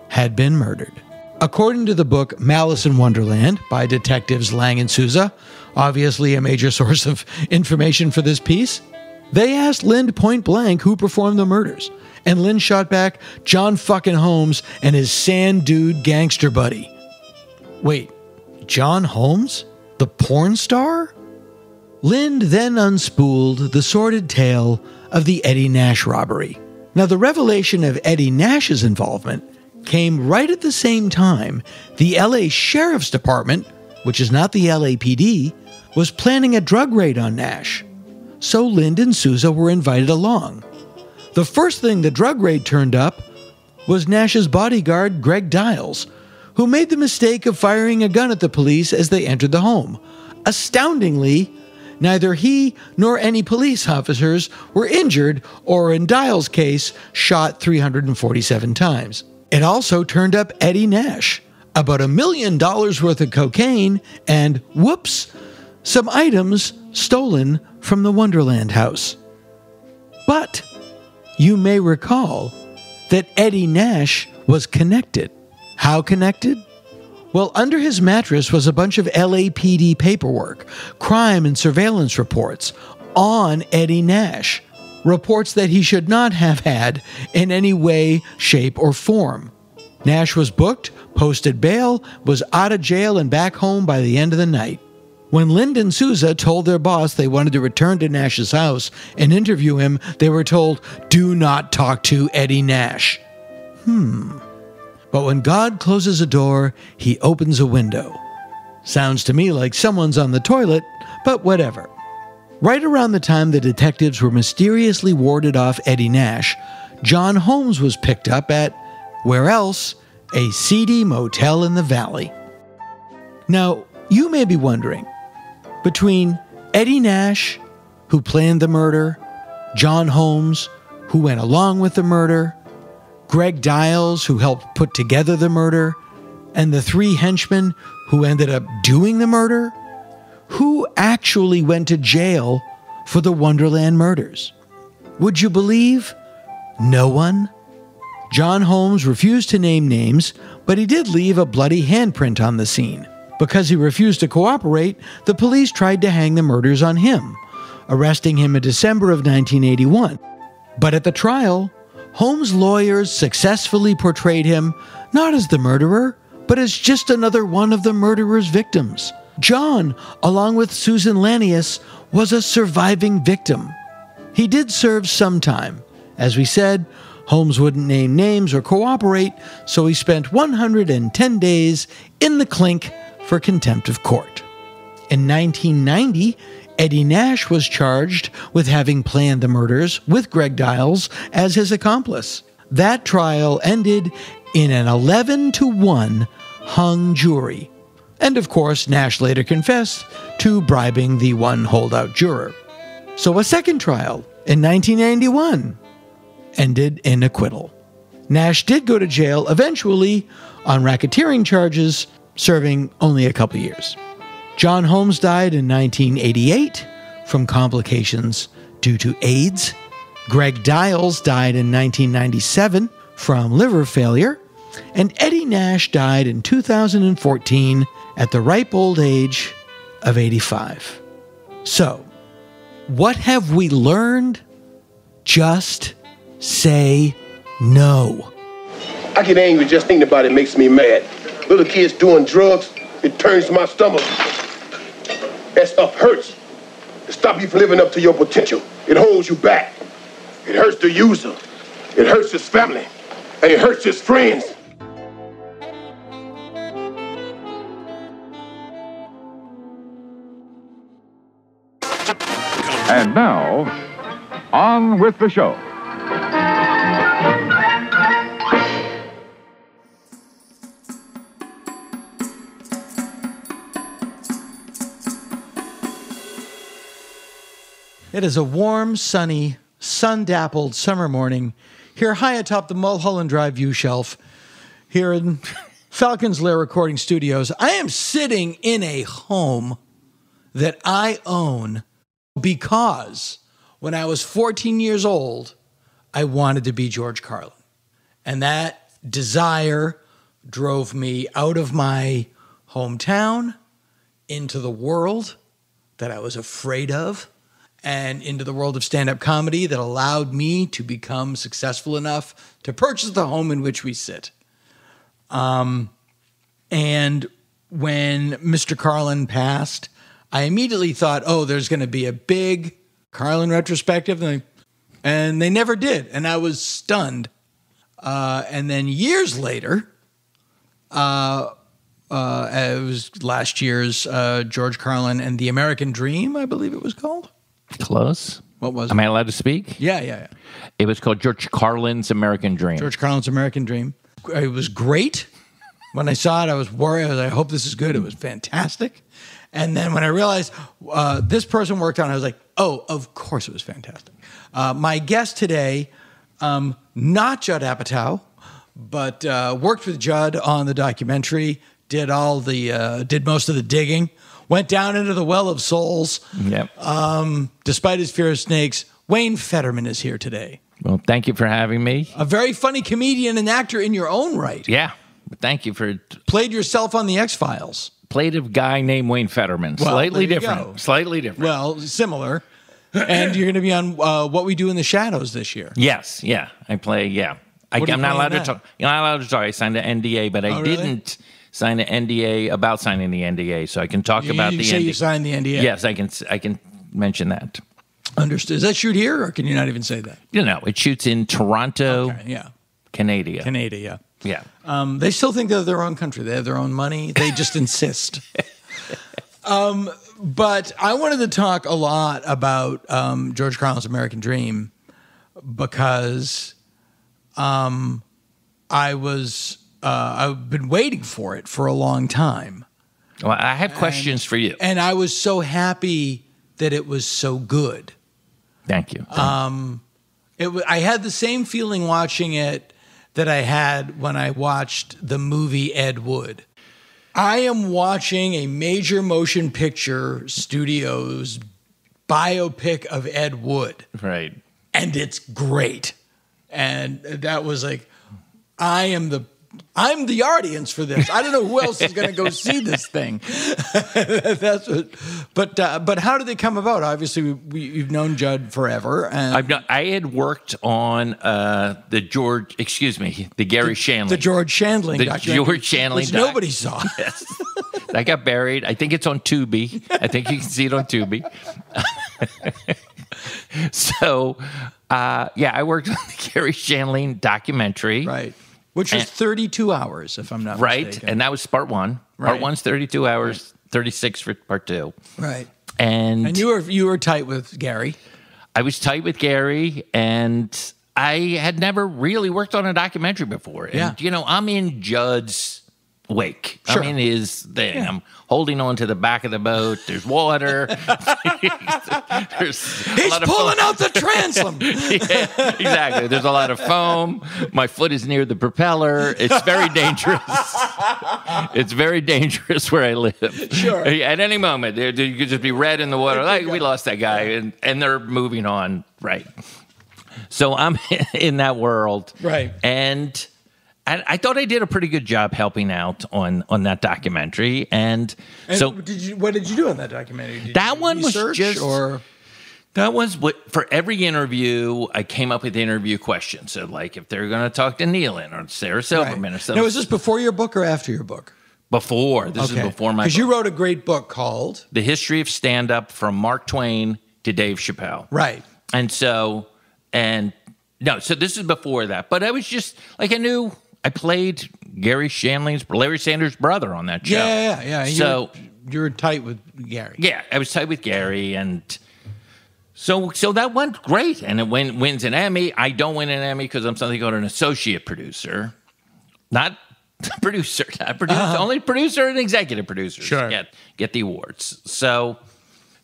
had been murdered. According to the book Malice in Wonderland by detectives Lang and Souza, obviously a major source of information for this piece, they asked Lind point blank who performed the murders, and Lind shot back John fucking Holmes and his sand dude gangster buddy. Wait, John Holmes? The porn star? Lind then unspooled the sordid tale of the Eddie Nash robbery. Now, the revelation of Eddie Nash's involvement came right at the same time the LA Sheriff's Department, which is not the LAPD, was planning a drug raid on Nash. So Lind and Souza were invited along. The first thing the drug raid turned up was Nash's bodyguard, Greg Dials, who made the mistake of firing a gun at the police as they entered the home. Astoundingly, neither he nor any police officers were injured or, in Dials' case, shot 347 times. It also turned up Eddie Nash, about $1 million worth of cocaine, and, whoops, some items stolen from the Wonderland house. But you may recall that Eddie Nash was connected. How connected? Well, under his mattress was a bunch of LAPD paperwork, crime and surveillance reports on Eddie Nash. Reports that he should not have had in any way, shape, or form. Nash was booked, posted bail, was out of jail and back home by the end of the night. When Lind and Souza told their boss they wanted to return to Nash's house and interview him, they were told, do not talk to Eddie Nash. But when God closes a door, he opens a window. Sounds to me like someone's on the toilet, but whatever. Right around the time the detectives were mysteriously warded off Eddie Nash, John Holmes was picked up at, where else, a seedy motel in the valley. Now, you may be wondering, between Eddie Nash, who planned the murder, John Holmes, who went along with the murder, Greg Dials, who helped put together the murder, and the 3 henchmen who ended up doing the murder, who actually went to jail for the Wonderland murders? Would you believe? No one. John Holmes refused to name names, but he did leave a bloody handprint on the scene. Because he refused to cooperate, the police tried to hang the murders on him, arresting him in December of 1981. But at the trial, Holmes' lawyers successfully portrayed him not as the murderer, but as just another one of the murderer's victims. John, along with Susan Lanius, was a surviving victim. He did serve some time. As we said, Holmes wouldn't name names or cooperate, so he spent 110 days in the clink for contempt of court. In 1990, Eddie Nash was charged with having planned the murders with Greg Dials as his accomplice. That trial ended in an 11-1 hung jury. And of course, Nash later confessed to bribing the one holdout juror. So a second trial in 1991 ended in acquittal. Nash did go to jail eventually on racketeering charges, serving only a couple years. John Holmes died in 1988 from complications due to AIDS. Greg Dials died in 1997 from liver failure. And Eddie Nash died in 2014 at the ripe old age of 85. So, what have we learned? Just say no. I get angry just thinking about it makes me mad. Little kids doing drugs, it turns my stomach. That stuff hurts. It stops you from living up to your potential. It holds you back. It hurts the user. It hurts his family. And it hurts his friends. And now, on with the show. It is a warm, sunny, sun-dappled summer morning here high atop the Mulholland Drive view shelf here in Falcon's Lair Recording Studios. I am sitting in a home that I own because when I was 14 years old, I wanted to be George Carlin. And that desire drove me out of my hometown into the world that I was afraid of, and into the world of stand-up comedy that allowed me to become successful enough to purchase the home in which we sit. And when Mr. Carlin passed, I immediately thought, oh, there's going to be a big Carlin retrospective, and they never did, and I was stunned. And then years later, it was last year's George Carlin and the American Dream, I believe it was called. Close. What was it? Am I allowed to speak? Yeah. It was called George Carlin's American Dream. George Carlin's American Dream. It was great. When I saw it, I was worried. I hope this is good. It was fantastic. And then when I realized this person worked on it, I was like, oh, of course it was fantastic. My guest today, not Judd Appatow, but worked with Judd on the documentary, did most of the digging, went down into the well of souls. Yep. Despite his fear of snakes, Wayne Federman is here today. Well, thank you for having me. A very funny comedian and actor in your own right. Yeah. Thank you for... Played yourself on The X-Files. Played a guy named Wayne Federman. Well, Slightly there you different. go. Slightly different. Well, similar. And you're going to be on What We Do in the Shadows this year. Yes. Yeah. I play, yeah. I'm not allowed to talk. You're not allowed to talk. I signed an NDA, but I didn't sign an NDA about signing the NDA, so I can talk about the NDA. You say you signed the NDA? Yes, I can mention that. Understood. Does that shoot here, or can you not even say that? It shoots in Toronto, Canada. Canada, yeah. They still think they're their own country. They have their own money. They just insist. But I wanted to talk a lot about George Carlin's American Dream because I've been waiting for it for a long time. Well, I have questions for you. And I was so happy that it was so good. Thank you. I had the same feeling watching it that I had when I watched the movie Ed Wood. I am watching a major motion picture studio's biopic of Ed Wood. Right. And it's great. And that was like, I'm the audience for this. I don't know who else is going to go see this thing. But how did they come about? Obviously, you've known Judd forever. And I had worked on the Gary Shandling. The George Shandling The documentary, George Shandling which nobody saw. Yes. That got buried. I think it's on Tubi. I think you can see it on Tubi. So, I worked on the Gary Shandling documentary. Right. Which was 32 hours, if I'm not mistaken. Right. And that was part one. Right. Part one's 32 hours, 36 for part two. Right. And you were tight with Gary. I was tight with Gary, and I had never really worked on a documentary before. And, I'm in Judd's wake. Sure. I'm in his thing. Yeah. I'm holding on to the back of the boat. There's water. He's pulling out the transom. Yeah, exactly. There's a lot of foam. My foot is near the propeller. It's very dangerous. It's very dangerous where I live. Sure. At any moment, you could just be red in the water. Like, we lost that guy, and they're moving on. Right. So I'm in that world. Right. And I thought I did a pretty good job helping out on that documentary. And so, what did you do on that documentary? That was what, for every interview, I came up with interview questions. So, like, if they're going to talk to Nealon or Sarah Silverman or something. Now, was this before your book or after your book? Before. This is before my book. Because you wrote a great book called The History of Stand-Up from Mark Twain to Dave Chapelle. Right. And so this is before that. But I was just, like, I played Larry Sanders' brother on that show. Yeah. So you were tight with Gary. Yeah, I was tight with Gary, and so that went great. And it wins an Emmy. I don't win an Emmy because I'm something called an associate producer, not producer. Only producer and executive producers get the awards. So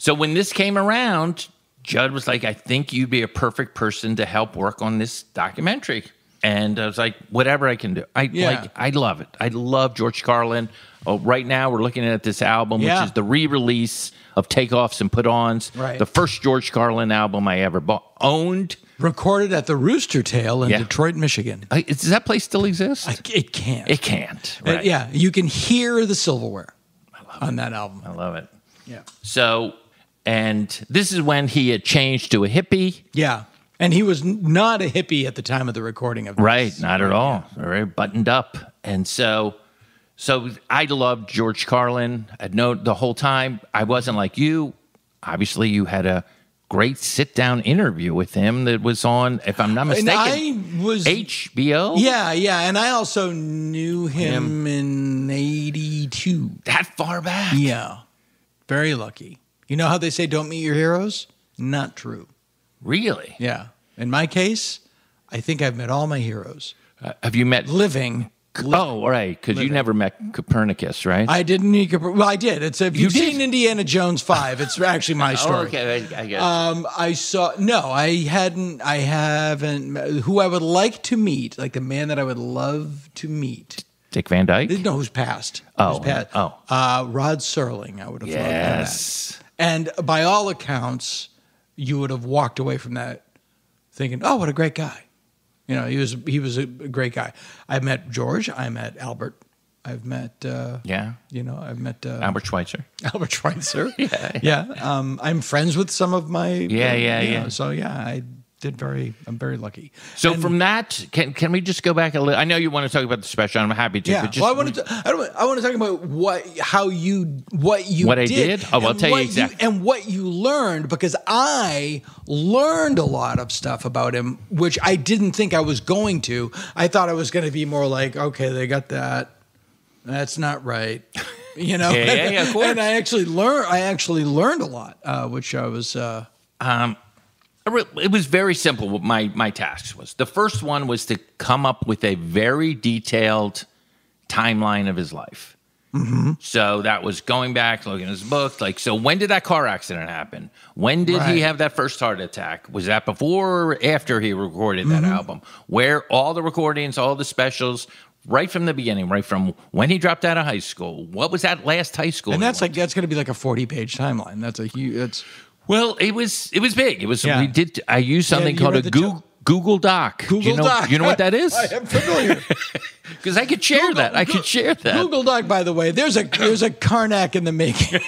when this came around, Judd was like, I think you'd be a perfect person to help work on this documentary. And I was like, whatever I can do. I love it. I love George Carlin. Oh, right now we're looking at this album, which is the re-release of Takeoffs and Put-Ons. Right. The first George Carlin album I ever owned. Recorded at the Rooster Tail in Detroit, Michigan. Does that place still exist? It can't. It can't. Right. You can hear the silverware on that album. I love it. Yeah. So, and this is when he had changed to a hippie. Yeah. And he was not a hippie at the time of the recording of this. Right, not at all. Very buttoned up. And so I loved George Carlin. I'd known the whole time. I wasn't like you. Obviously, you had a great sit-down interview with him that was on, if I'm not mistaken, HBO? Yeah. And I also knew him in 82. That far back? Yeah. Very lucky. You know how they say don't meet your heroes? Not true. Really? Yeah. In my case, I think I've met all my heroes. Have you met living? Oh, right. Because you never met Copernicus, right? I didn't meet Copernicus. Well, I did. If you've seen Indiana Jones 5, it's actually my story. Oh, okay. I guess. I haven't. Who I would like to meet, like the man that I would love to meet. Dick Van Dyke? No, who's passed. Oh. Who's passed. Rod Serling, I would have loved that. And by all accounts, you would have walked away from that thinking, "Oh, what a great guy!" You know, he was a great guy. I met George. I met Albert. I've met I've met Albert Schweitzer. Albert Schweitzer. Yeah. I'm friends with some of my So I'm very lucky. So from that, can we just go back a little? I know you want to talk about the special. I'm happy to. Yeah. But just, I want to talk about what I did. Oh, I'll tell you exactly. And what you learned, because I learned a lot of stuff about him, which I didn't think I was going to. I thought I was going to be more like, okay, they got that. That's not right. You know? Yeah, of course. And I actually learned a lot, which I was. It was very simple what my tasks was. The first one was to come up with a very detailed timeline of his life. Mm-hmm. So that was going back, looking at his book. Like, so when did that car accident happen? When did he have that first heart attack? Was that before or after he recorded that album? Where all the recordings, all the specials, right from the beginning, right from when he dropped out of high school. What was that last high school? And that's going to be like a 40-page timeline. That's a huge. Well, it was big. It was I used something called a Google Doc. Doc. You know what that is? I am familiar. Because I could share that. I could share that. Google Doc, by the way, there's a Karnak in the making.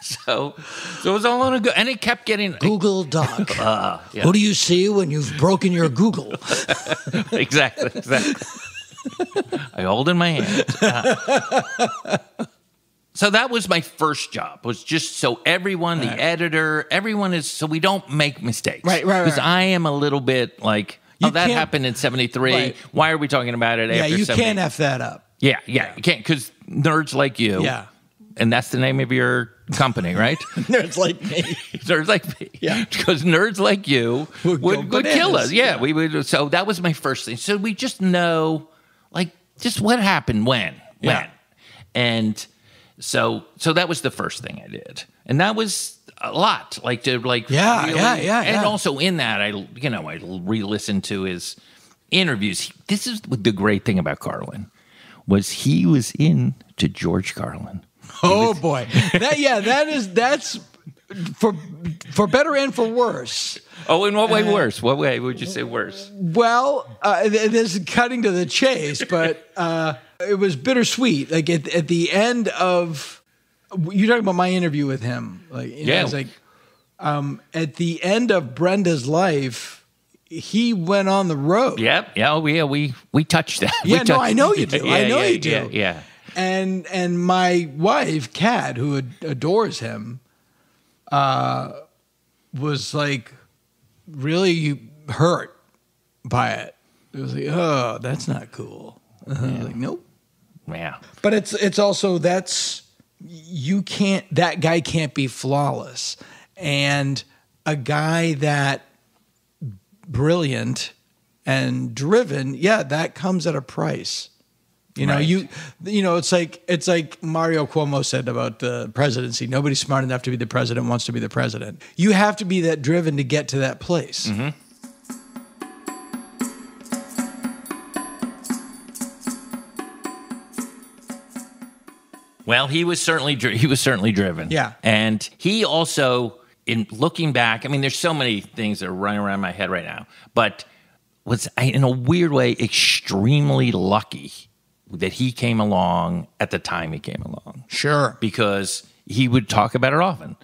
So it was all on a and it kept getting Google Doc. What do you see when you've broken your Google? Exactly. I hold in my hand. So that was my first job, was just so everyone, the editor, everyone is, so we don't make mistakes. Right. Because I am a little bit like, You that can't- happened in 73. Right. Why are we talking about it Yeah, after you 70? can't F that up. Yeah, you can't, because nerds like you. Yeah. And that's the name of your company, right? Nerds like me. Nerds like me. Yeah. Because nerds like you Would would go kill bananas. us. Yeah, Yeah. we would. So that was my first thing. So we just know, like, just what happened when. And so that was the first thing I did. And that was a lot. Like, to, like, Yeah, really, yeah. And also in that, I re-listened to his interviews. This is the great thing about Carlin, was he was into George Carlin. Oh boy, that's for better and for worse. Oh, in what way worse? What way would you say worse? Well, this is cutting to the chase, but it was bittersweet. Like at the end of, you're talking about my interview with him. Like, it was like at the end of Brenda's life, he went on the road. Yep. Yeah. We touched that. Yeah. I know you do. I know you do. Yeah. And my wife, Kat, who adores him, was like really hurt by it. It was like, oh, that's not cool. I was like, nope. Yeah. But it's also, that guy can't be flawless. And a guy that brilliant and driven, that comes at a price. You know, Right. it's like Mario Cuomo said about the presidency. Nobody's smart enough to be the president wants to be the president. You have to be that driven to get to that place. Mm-hmm. Well, he was certainly driven. Yeah. And he also, in looking back, I mean, there's so many things that are running around my head right now, but was, in a weird way, extremely lucky that he came along at the time he came along. Sure. Because he would talk about it often.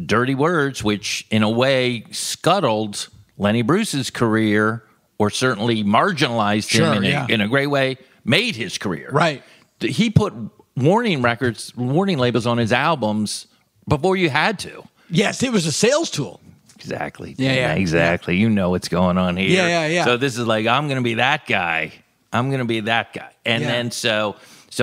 Dirty Words, which in a way scuttled Lenny Bruce's career, or certainly marginalized him in a great way, made his career. Right. He put warning labels on his albums before you had to. Yes, it was a sales tool. Exactly. Yeah. Exactly. You know what's going on here. Yeah. So this is like, I'm going to be that guy. And then so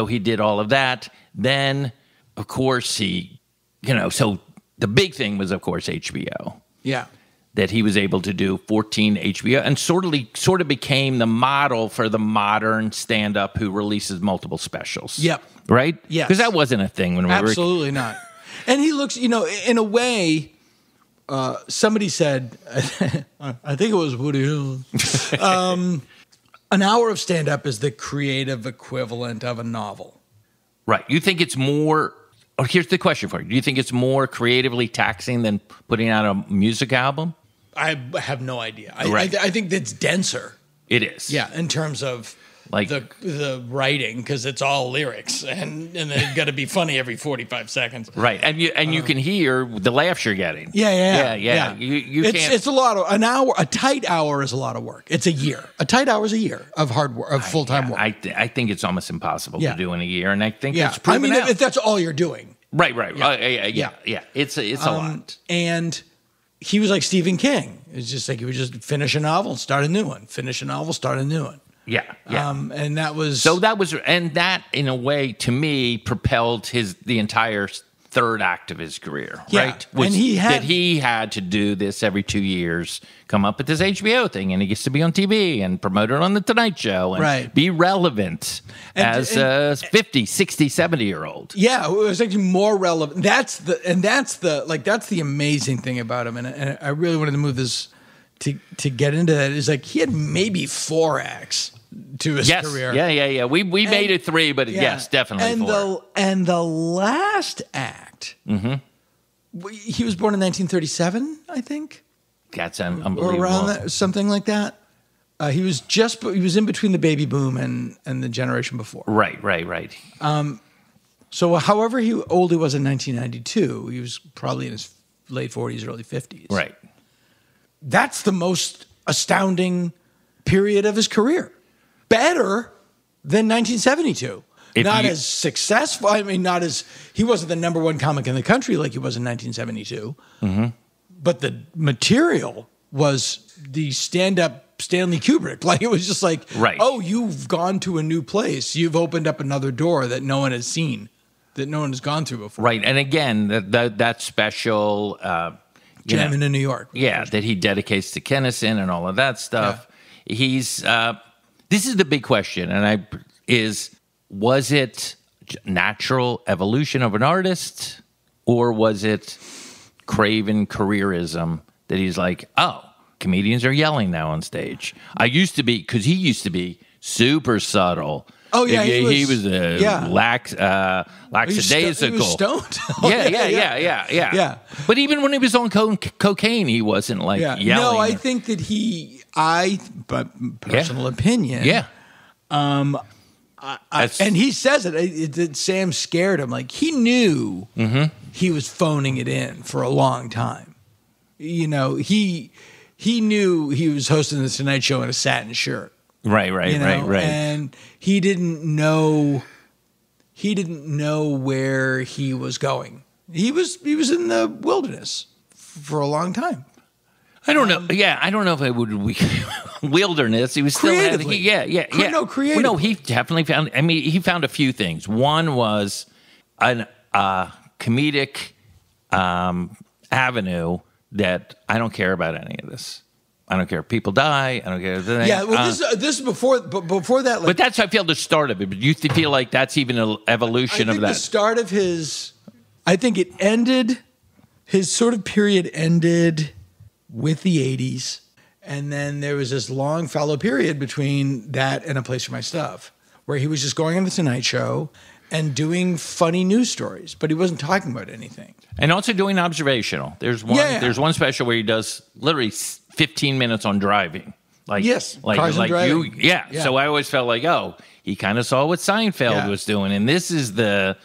he did all of that. Then, of course, so the big thing was, of course, HBO. Yeah. That he was able to do 14 HBO and sort of became the model for the modern stand-up who releases multiple specials. Yep. Right? Yes. Because that wasn't a thing when we were... Absolutely not. And he looks, in a way, somebody said, I think it was Woody Allen, an hour of stand-up is the creative equivalent of a novel. Right. You think it's more... Or here's the question for you. Do you think it's more creatively taxing than putting out a music album? I have no idea. Right. I think that's denser. It is. Yeah, in terms of like the writing, because it's all lyrics, and they've got to be funny every 45 seconds. Right, and you can hear the laughs you're getting. Yeah. It's a lot of an hour. A tight hour is a lot of work. It's a year. A tight hour is a year of hard work, of full time work. I think it's almost impossible to do in a year, and I think it's I proven mean, out. if that's all you're doing. Right. Yeah. It's a lot. And he was like Stephen King. It's just like he would just finish a novel, start a new one. Finish a novel, start a new one. Yeah. And that was that in a way to me propelled the entire third act of his career. Yeah. Right. And he had to do this every 2 years, come up with this HBO thing, and he gets to be on TV and promote it on the Tonight Show and be relevant as a 50, 60, 70-year-old. Yeah, it was actually more relevant. That's the amazing thing about him. And I really wanted to move this to get into that. Is like he had maybe 4 acts to his career. Yeah. We made it 3, but yes, definitely 4. And the last act, he was born in 1937, I think. That's unbelievable. Or around that, something like that. He was in between the baby boom and the generation before. Right. So however old he was in 1992, he was probably in his late 40s, early 50s. Right. That's the most astounding period of his career. Better than 1972. Not as successful. I mean, he wasn't the number one comic in the country like he was in 1972. Mm-hmm. But the material was the stand-up Stanley Kubrick. Like, it was just like, oh, you've gone to a new place. You've opened up another door that no one has seen, that no one has gone through before. Right. And again, that special... Jamming in New York. Yeah, that he dedicates to Kennison and all of that stuff. Yeah. He's... this is the big question, and was it natural evolution of an artist, or was it craven careerism that he's like, oh, comedians are yelling now on stage? He used to be super subtle. Oh yeah, he was lackadaisical. He was stoned. Yeah. But even when he was on cocaine, he wasn't like yelling. No, I think that personal opinion. Yeah. And he says that Sam scared him. Like, he knew he was phoning it in for a long time. You know, he knew he was hosting the Tonight Show in a satin shirt. Right. And he didn't know where he was going. He was in the wilderness for a long time. I don't know. I don't know if it would wilderness. He was still creatively. No, creatively. Well, no, he definitely found. I mean, he found a few things. One was an comedic avenue that I don't care about any of this. I don't care if people die. I don't care. Yeah, well, this is before that. Like, but that's I feel the start of it. But you feel like that's even an evolution of that. The start of his. I think it ended. His sort of period ended with the 80s, and then there was this long fallow period between that and A Place for My Stuff, where he was just going on the Tonight Show and doing funny news stories, but he wasn't talking about anything. And also doing observational. There's one special where he does literally 15 minutes on driving. Cars and driving. So I always felt like, he kind of saw what Seinfeld was doing, and this is with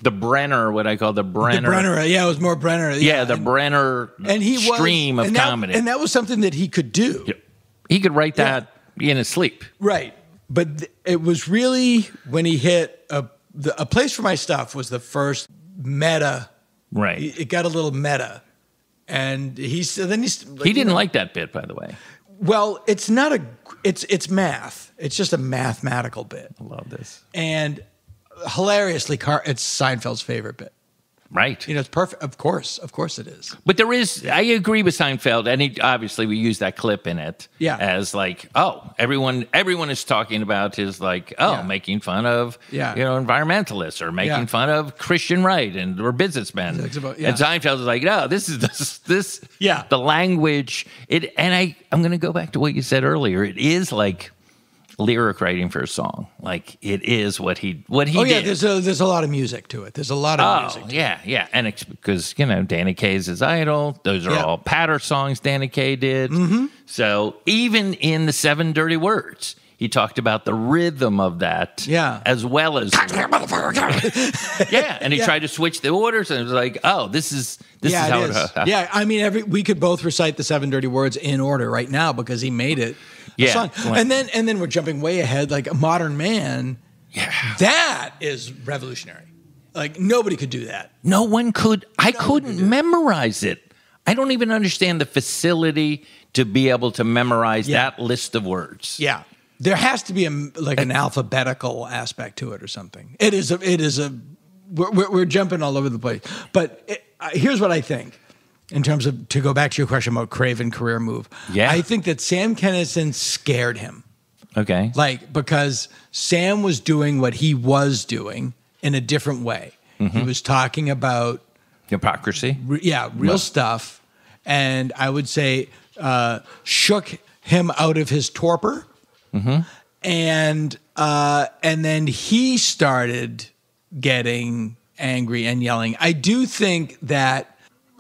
the Brenner, what I call the Brenner. The Brenner, it was more Brenner. The Brenner stream of comedy. And that was something that he could do. Yep. He could write that in his sleep. Right. But it was really when he hit A Place for My Stuff was the first meta. Right. It got a little meta. And he didn't like that bit, by the way. Well, it's not it's math. It's just a mathematical bit. I love this. And hilariously, it's Seinfeld's favorite bit. Right. It's perfect. Of course it is. But I agree with Seinfeld, and obviously we use that clip in it as like, everyone is talking about his like, making fun of, environmentalists or making fun of Christian right or businessmen. And Seinfeld is like, no, this is the language. I'm going to go back to what you said earlier. It is like lyric writing for a song. Like, it is what he did. There's a lot of music to it. There's a lot of music. And it's because Danny Kaye is his idol. Those are all patter songs Danny Kaye did. Mm-hmm. So even in the 7 Dirty Words, he talked about the rhythm of that, as well as and he tried to switch the orders, and it was like, this is how it is. I mean, we could both recite the 7 Dirty Words in order right now because he made it. Song. And then we're jumping way ahead, like A Modern Man. Yeah, that is revolutionary. Like, nobody could do that. No one could. I couldn't memorize it. I don't even understand the facility to be able to memorize that list of words. Yeah, there has to be an alphabetical aspect to it or something. It is a. We're jumping all over the place, but here's what I think. In terms of, to go back to your question about Craven career move, I think that Sam Kinison scared him. Okay. Because Sam was doing what he was doing in a different way. Mm-hmm. He was talking about hypocrisy. Real stuff. And I would say shook him out of his torpor. Mm-hmm. And then he started getting angry and yelling. I do think that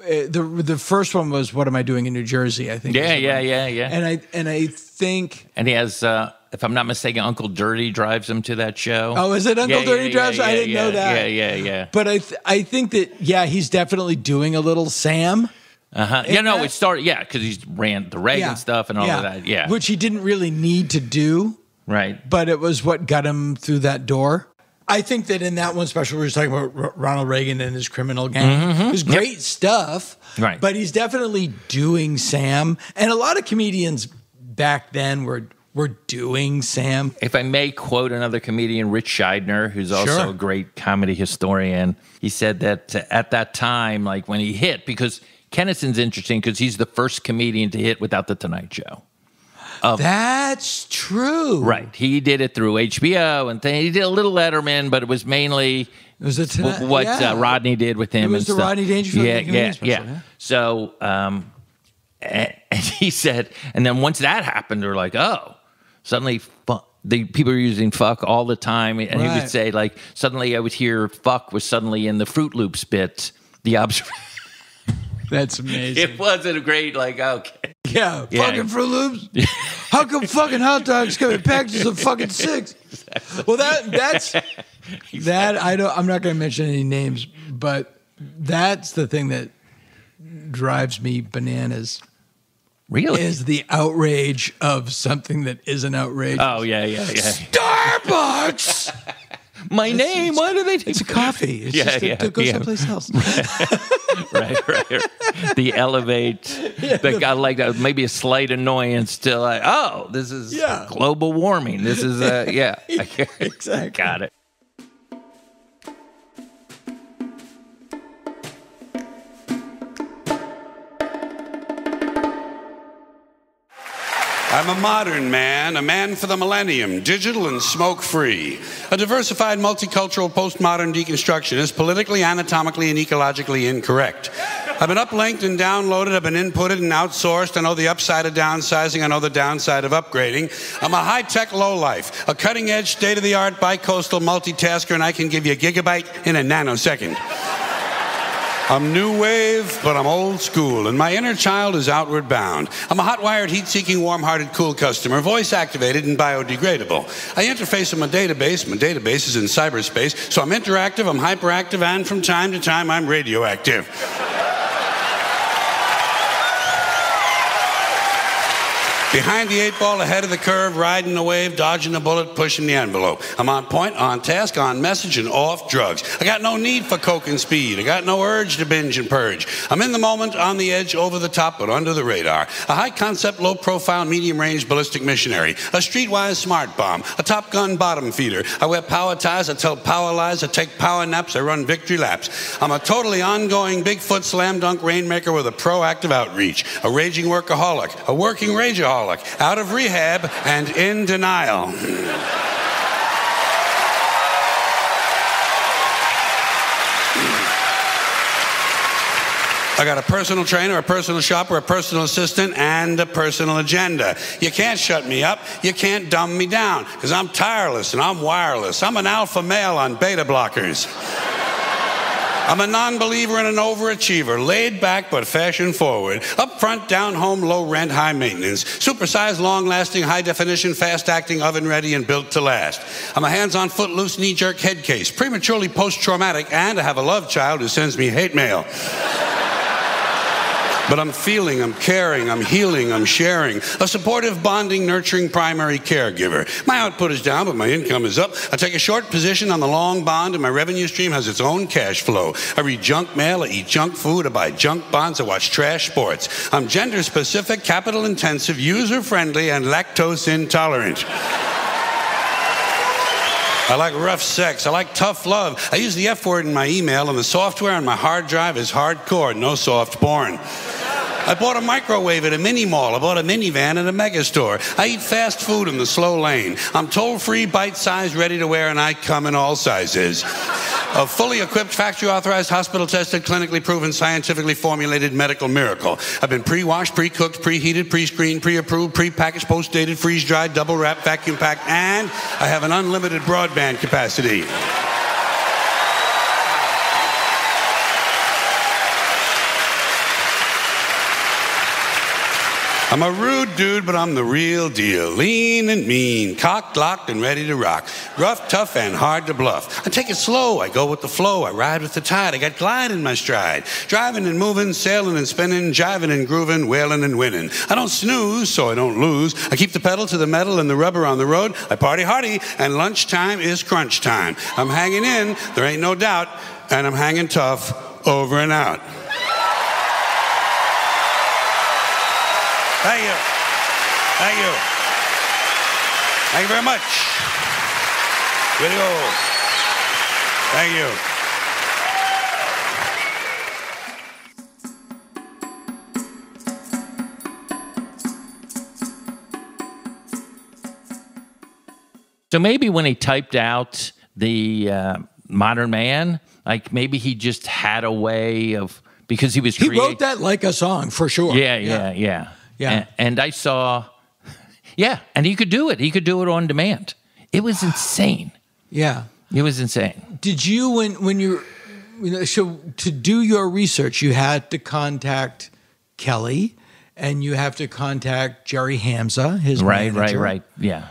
the first one was "What Am I Doing in New Jersey?" I think. Yeah. And I think. And he has, if I'm not mistaken, Uncle Dirty drives him to that show. Oh, is it Uncle Dirty drives? I didn't know that. Yeah. But I think that he's definitely doing a little Sam. It started because he ran the Reagan stuff and all of that. Yeah, which he didn't really need to do. Right. but it was what got him through that door. I think that in that one special, we were talking about Ronald Reagan and his criminal gang. It was great stuff, Right. but he's definitely doing Sam. And a lot of comedians back then were doing Sam. If I may quote another comedian, Rich Scheidner, who's also a great comedy historian, he said that at that time, like when he hit, because Kennison's interesting because he's the first comedian to hit without The Tonight Show. That's true. Right. He did it through HBO and he did a little Letterman, but it was mainly what Rodney did with him. It was and the stuff. Rodney Dangerfield special. Yeah. So, and he said, and then once that happened, they're like, oh, suddenly the people are using fuck all the time. And he would say, like, suddenly I would hear fuck was suddenly in the Fruit Loops bit, the observation. That's amazing. It wasn't a great, like, okay. Yeah, fucking Fruit Loops. How come fucking hot dogs come in packages of fucking 6? Exactly. Well, that's that. I'm not going to mention any names, but that's the thing that drives me bananas. Really? Is the outrage of something that isn't outrageous. Oh yeah. Starbucks. My name. Why do they take? It's a coffee. It's just go someplace else. right. The elevate. That got like maybe a slight annoyance to like, oh, this is global warming. This is exactly. Got it. I'm a modern man, a man for the millennium, digital and smoke-free. A diversified, multicultural, postmodern deconstructionist, politically, anatomically, and ecologically incorrect. I've been uplinked and downloaded, I've been inputted and outsourced. I know the upside of downsizing, I know the downside of upgrading. I'm a high-tech lowlife, a cutting-edge, state-of-the-art, bi-coastal multitasker, and I can give you a gigabyte in a nanosecond. I'm new wave, but I'm old school, and my inner child is outward bound. I'm a hot-wired, heat-seeking, warm-hearted, cool customer, voice-activated and biodegradable. I interface with my database. My database is in cyberspace, so I'm interactive, I'm hyperactive, and from time to time, I'm radioactive. Behind the 8 ball, ahead of the curve, riding the wave, dodging the bullet, pushing the envelope. I'm on point, on task, on message, and off drugs. I got no need for coke and speed. I got no urge to binge and purge. I'm in the moment, on the edge, over the top, but under the radar. A high-concept, low-profile, medium-range ballistic missionary. A streetwise smart bomb. A Top Gun bottom feeder. I wear power ties, I tell power lies, I take power naps, I run victory laps. I'm a totally ongoing Bigfoot slam dunk rainmaker with a proactive outreach. A raging workaholic. A working rageaholic. Out of rehab and in denial. I got a personal trainer, a personal shopper, a personal assistant, and a personal agenda. You can't shut me up. You can't dumb me down, because I'm tireless and I'm wireless. I'm an alpha male on beta blockers. I'm a non-believer and an overachiever, laid back but fashion forward, up front, down home, low rent, high maintenance, supersized, long-lasting, high-definition, fast-acting, oven-ready, and built to last. I'm a hands-on, foot-loose, knee-jerk head case, prematurely post-traumatic, and I have a love child who sends me hate mail. But I'm feeling, I'm caring, I'm healing, I'm sharing. A supportive, bonding, nurturing primary caregiver. My output is down, but my income is up. I take a short position on the long bond, and my revenue stream has its own cash flow. I read junk mail, I eat junk food, I buy junk bonds, I watch trash sports. I'm gender-specific, capital-intensive, user-friendly, and lactose-intolerant. I like rough sex. I like tough love. I use the F word in my email, and the software on my hard drive is hardcore, no soft porn. I bought a microwave at a mini mall. I bought a minivan at a mega store. I eat fast food in the slow lane. I'm toll-free, bite-sized, ready to wear, and I come in all sizes. A fully equipped, factory-authorized, hospital-tested, clinically proven, scientifically formulated medical miracle. I've been pre-washed, pre-cooked, preheated, pre-screened, pre-approved, pre-packaged, post-dated, freeze-dried, double-wrapped, vacuum-packed, and I have an unlimited broadband capacity. I'm a rude dude, but I'm the real deal. Lean and mean, cocked, locked, and ready to rock. Rough, tough, and hard to bluff. I take it slow, I go with the flow, I ride with the tide. I got glide in my stride. Driving and moving, sailing and spinning, jiving and grooving, wailing and winning. I don't snooze, so I don't lose. I keep the pedal to the metal and the rubber on the road. I party hardy, and lunchtime is crunch time. I'm hanging in, there ain't no doubt, and I'm hanging tough, over and out. Thank you. Thank you. Thank you very much. Way to go. Thank you. So maybe when he typed out the Modern Man, like maybe he just had a way of, because he was He wrote that like a song, for sure. Yeah. And I saw, and he could do it. He could do it on demand. It was insane. Yeah. It was insane. Did you, when you're, so to do your research, you had to contact Kelly and you have to contact Jerry Hamza, his manager. Right. Yeah.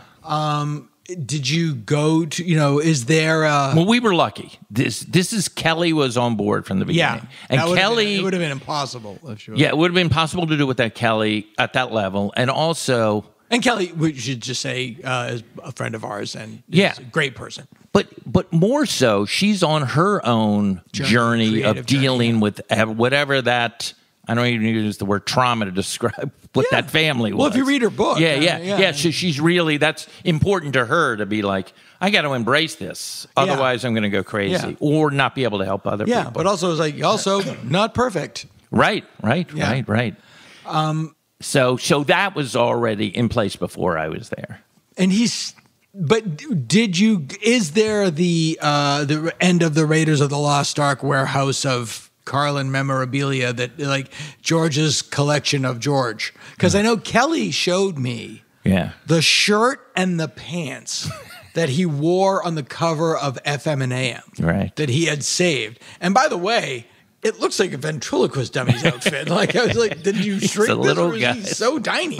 Did you go to, is there a... Well, we were lucky. This is Kelly was on board from the beginning. Yeah. And Kelly... It would have been impossible. Yeah, it would have been impossible to do without Kelly at that level. And also... And Kelly, we should just say, is a friend of ours and is a great person. But more so, she's on her own journey of dealing with whatever that... I don't even use the word trauma to describe what that family was. Well, if you read her book. Yeah. So she's really, that's important to her to be like, I got to embrace this. Otherwise, I'm going to go crazy or not be able to help other people. Yeah, but also it's like, also not perfect. Right. So that was already in place before I was there. And is there the end of the Raiders of the Lost Ark warehouse of Carlin memorabilia that like George's collection of George? Because I know Kelly showed me the shirt and the pants that he wore on the cover of FM and AM that he had saved. And by the way, it looks like a ventriloquist dummy's outfit. Like I was like, did you shrink this? Little or guy. Is he so tiny?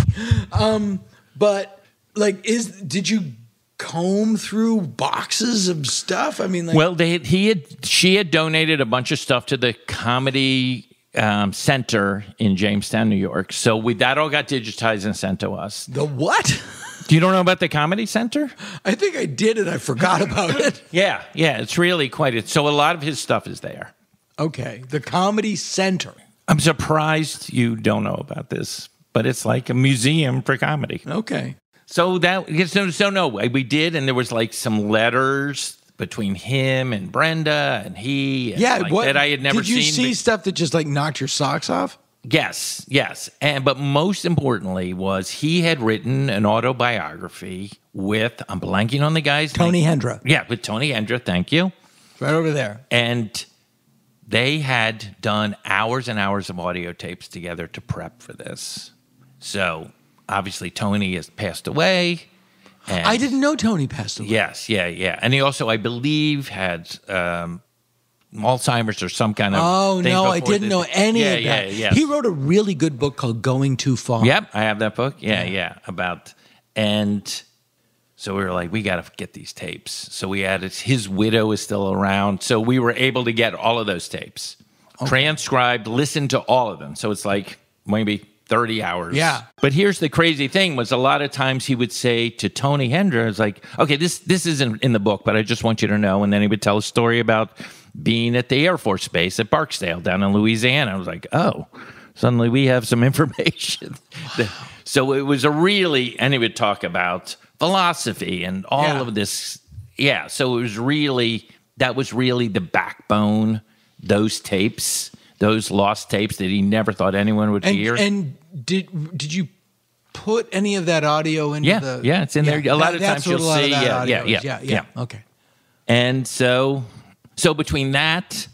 But like, did you comb through boxes of stuff? I mean, like, well, she had donated a bunch of stuff to the Comedy Center in Jamestown, New York. So that all got digitized and sent to us. The what? Do you don't know about the Comedy Center? I think I did, and I forgot about it. Yeah, it's really quite. So a lot of his stuff is there. Okay, the Comedy Center. I'm surprised you don't know about this, but it's like a museum for comedy. Okay. So we did, and there was like some letters between him and Brenda and he. And that I had never seen. Did you see stuff that just like knocked your socks off? Yes. But most importantly was he had written an autobiography with, I'm blanking on the guy's name. Tony Hendra. Yeah, with Tony Hendra, thank you. Right over there. And they had done hours and hours of audio tapes together to prep for this. So obviously Tony has passed away. And I didn't know Tony passed away. Yes, yeah. And he also, I believe, had Alzheimer's or some kind of thing. Oh, no, I didn't know any of that. Yeah. He wrote a really good book called Going Too Far. Yep, I have that book. Yeah. And so we were like, we got to get these tapes. So we added, his widow is still around. So we were able to get all of those tapes. Okay. Transcribed, listened to all of them. So it's like maybe 30 hours. Yeah. But here's the crazy thing was a lot of times he would say to Tony Hendra, it's like, okay, this isn't in the book, but I just want you to know. And then he would tell a story about being at the Air Force Base at Barksdale down in Louisiana. I was like, oh, suddenly we have some information. So it was and he would talk about philosophy and all of this. Yeah. So it was that was really the backbone, those tapes. Those lost tapes that he never thought anyone would hear. And did you put any of that audio into the... Yeah, it's in there. A lot of times you'll see... Yeah. Okay. And so between that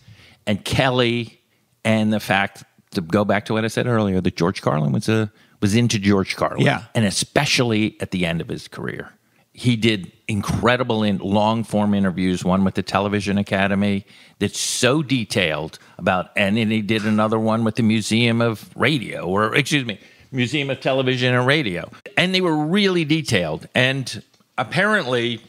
and Kelly and the fact, to go back to what I said earlier, that George Carlin was into George Carlin. Yeah. And especially at the end of his career. He did incredible long-form interviews, one with the Television Academy that's so detailed about, and then he did another one with the Museum of Radio, Museum of Television and Radio. And they were really detailed. And apparently,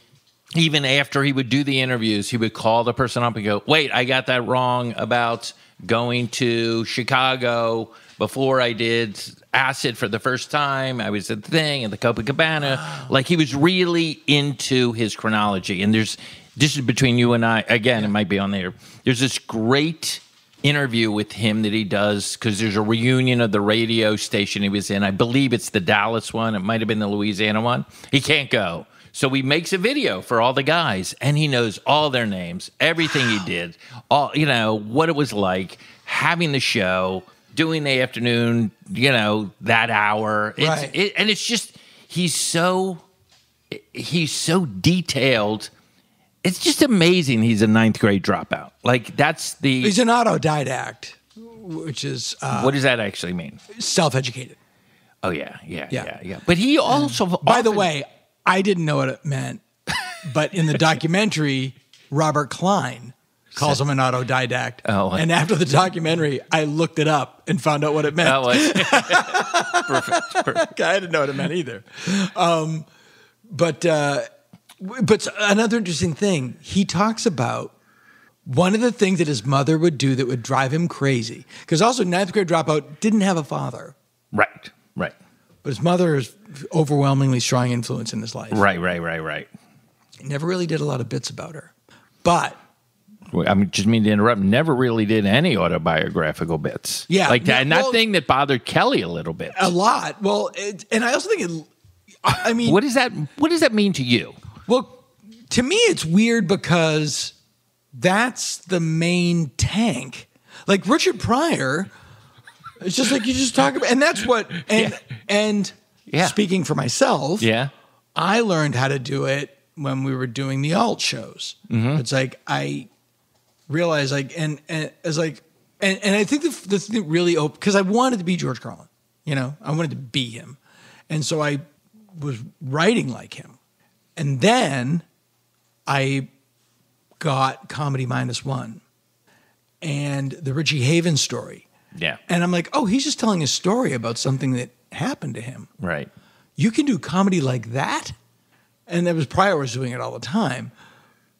even after he would do the interviews, he would call the person up and go, wait, I got that wrong about going to Chicago before I did Acid for the first time. I was at the thing at the Copacabana. Like, he was really into his chronology. And this is between you and I. Again, it might be on there. There's this great interview with him that he does because there's a reunion of the radio station he was in. I believe it's the Dallas one. It might have been the Louisiana one. He can't go. So he makes a video for all the guys, and he knows all their names, everything he did, all, you know, what it was like having the show, doing the afternoon, you know, that hour. And it's just, he's so detailed. It's just amazing he's a 9th grade dropout. Like, he's an autodidact, which is... what does that actually mean? Self-educated. Oh, yeah. But he also... By the way, I didn't know what it meant, but in the documentary, Robert Klein calls him an autodidact. Oh. And after the documentary, I looked it up and found out what it meant. Perfect. I didn't know what it meant either. But another interesting thing, he talks about one of the things that his mother would do that would drive him crazy, because also 9th grade dropout didn't have a father. Right. But his mother is overwhelmingly strong influence in his life. Right. He never really did a lot of bits about her. But... I mean, just mean to interrupt, never really did any autobiographical bits. Yeah. Like that. And that thing that bothered Kelly a little bit. A lot. Well, and I also think I mean... What does that mean to you? Well, to me, it's weird because that's the main tank. Like Richard Pryor, it's just like you just talk about, and that's what, and speaking for myself, I learned how to do it when we were doing the alt shows. Mm-hmm. It's like, I realized and I think the thing really opened, because I wanted to be George Carlin, you know, I wanted to be him. And so I was writing like him. And then I got Comedy -1 and the Richie Havens story. Yeah. And I'm like, oh, he's just telling a story about something that happened to him. Right. You can do comedy like that? And there was Pryor was doing it all the time.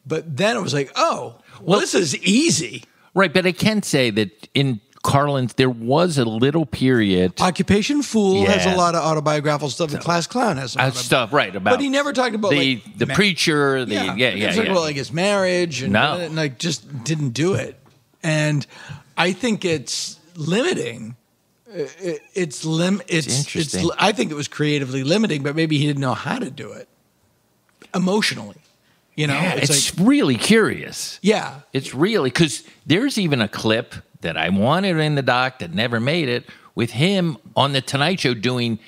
But then it was like, oh, well, this is easy. Right, but I can say that in Carlin's, there was a little period. Occupation Fool has a lot of autobiographical stuff, and Class Clown has some stuff, right? About, but he never talked about the preacher. He talked about like his marriage, and like just didn't do it. And I think it's limiting. It's interesting. I think it was creatively limiting, but maybe he didn't know how to do it emotionally. You know, it's really curious. Yeah, it's really, because there's even a clip that I wanted in the doc that never made it with him on the Tonight Show doing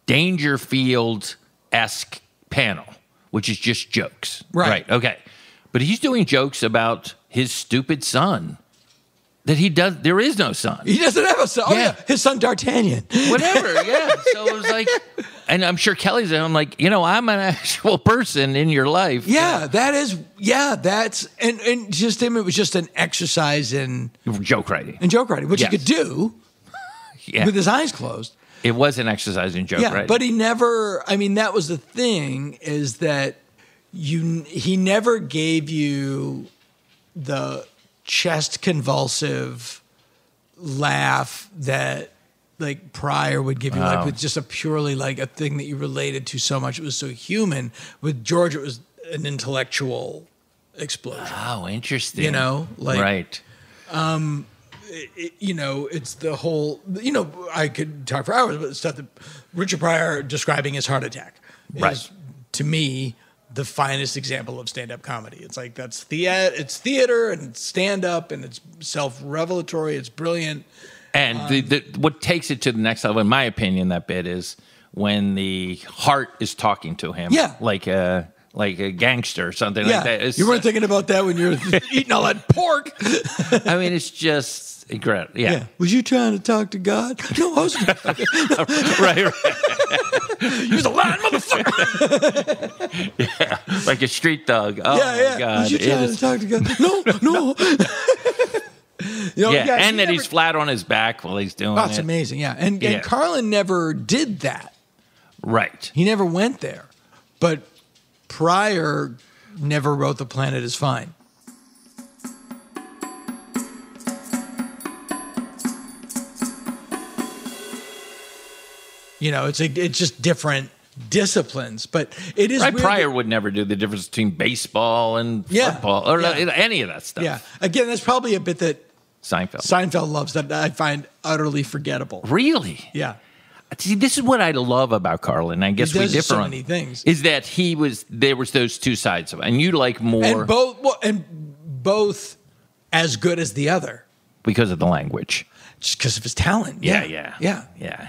Dangerfield-esque panel, which is just jokes. Right. Okay. But he's doing jokes about his stupid son. That he does, there is no son. He doesn't have a son. Oh, yeah. His son D'Artagnan. Whatever, yeah. So it was like, and I'm sure Kelly's there. I'm like, you know, I'm an actual person in your life. Yeah, that's, and just him, it was just an exercise in joke writing. Which he could do with his eyes closed. It was an exercise in joke writing. But he never, I mean, that was the thing, is that he never gave you the chest convulsive laugh that like Pryor would give you, like with just a purely like a thing that you related to so much. It was so human. With George, it was an intellectual explosion. Oh, interesting. You know, like right. You know, it's the whole. You know, I could talk for hours, but the stuff that Richard Pryor describing his heart attack is, to me, the finest example of stand-up comedy. It's like it's theater and it's stand-up and it's self-revelatory. It's brilliant. And what takes it to the next level, in my opinion, that bit is when the heart is talking to him, like a gangster or something like that. You weren't thinking about that when you were eating all that pork. I mean, it's just incredible. Yeah. Was you trying to talk to God? No, I was. right. He was a lying motherfucker. Yeah, like a street dog. Oh, my God. Was you trying to talk to God? No. and that he's flat on his back while he's doing That's it. amazing, yeah. And Carlin never did that. Right. He never went there. But Pryor never wrote The Planet Is Fine. It's just different disciplines, but it is weird. Pryor would never do the difference between baseball and football or any of that stuff. Yeah. Again, that's probably a bit that Seinfeld loves that I find utterly forgettable. Really? Yeah. See, this is what I love about Carlin. I guess we differ so on many things. Is that there was those two sides of it, and you like more and both as good as the other because of the language, just because of his talent. Yeah.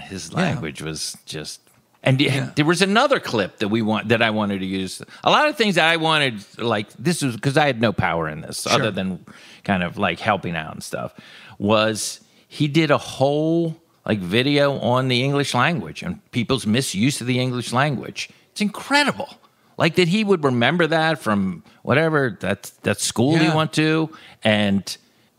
His language was just. And there was another clip that I wanted to use. A lot of things that I wanted, like this was because I had no power in this, other than kind of like helping out and stuff. Was he did a whole video on the English language and people's misuse of the English language. It's incredible. Like that he would remember that from whatever that school he went to and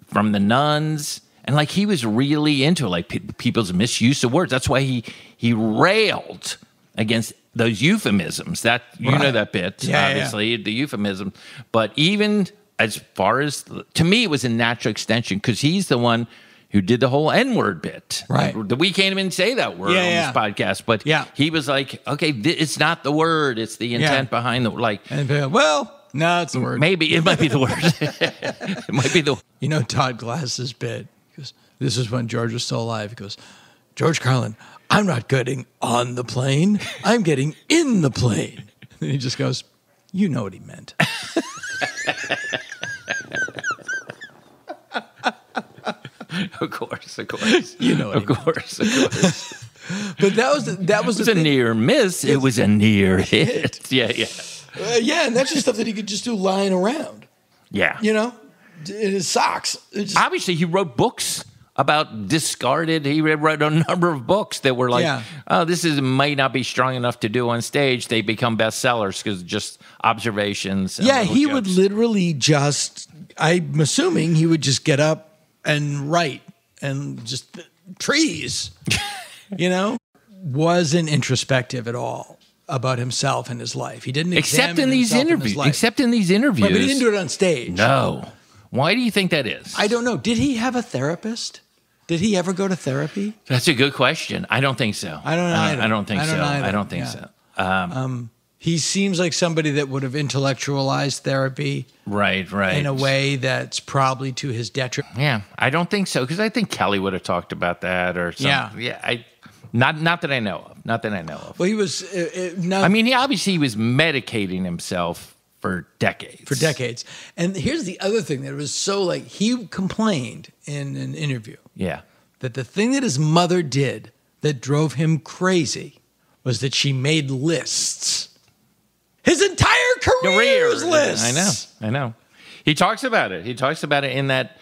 from the nuns. And he was really into people's misuse of words. That's why he railed against those euphemisms. That know that bit, obviously, the euphemism. But even as far as to me, it was a natural extension because he's the one who did the whole N-word bit. Right. We can't even say that word on this podcast. But he was like, okay, it's not the word; it's the intent behind the no, it's the word. Maybe it might be the word. It might be the. Todd Glass's bit. This is when George was still alive. He goes, George Carlin, I'm not getting on the plane. I'm getting in the plane. And he just goes, you know what he meant. Of course. You know what of course. But that was a near miss. It was a near hit. Yeah. And that's just stuff that he could just do lying around. Yeah. In his socks. Obviously, he wrote books about discarded. He wrote a number of books that were this might not be strong enough to do on stage. They become bestsellers because just observations. And he jokes. would literally just, I'm assuming he would just get up and write and just trees, wasn't introspective at all about himself and his life. He didn't except in these interviews. Except in these interviews. Right, but he didn't do it on stage. No. Why do you think that is? I don't know. Did he have a therapist? Did he ever go to therapy? That's a good question. I don't think so. I don't know. I don't think so. I don't think so. He seems like somebody that would have intellectualized therapy. Right. In a way that's probably to his detriment. Yeah, I don't think so because I think Kelly would have talked about that or something. Yeah. Not that I know of. Not that I know of. Well, he was. He obviously was medicating himself for decades. And here's the other thing that was so he complained in an interview. Yeah. That the thing that his mother did that drove him crazy was that she made lists. His entire career's lists. I know. He talks about it. In that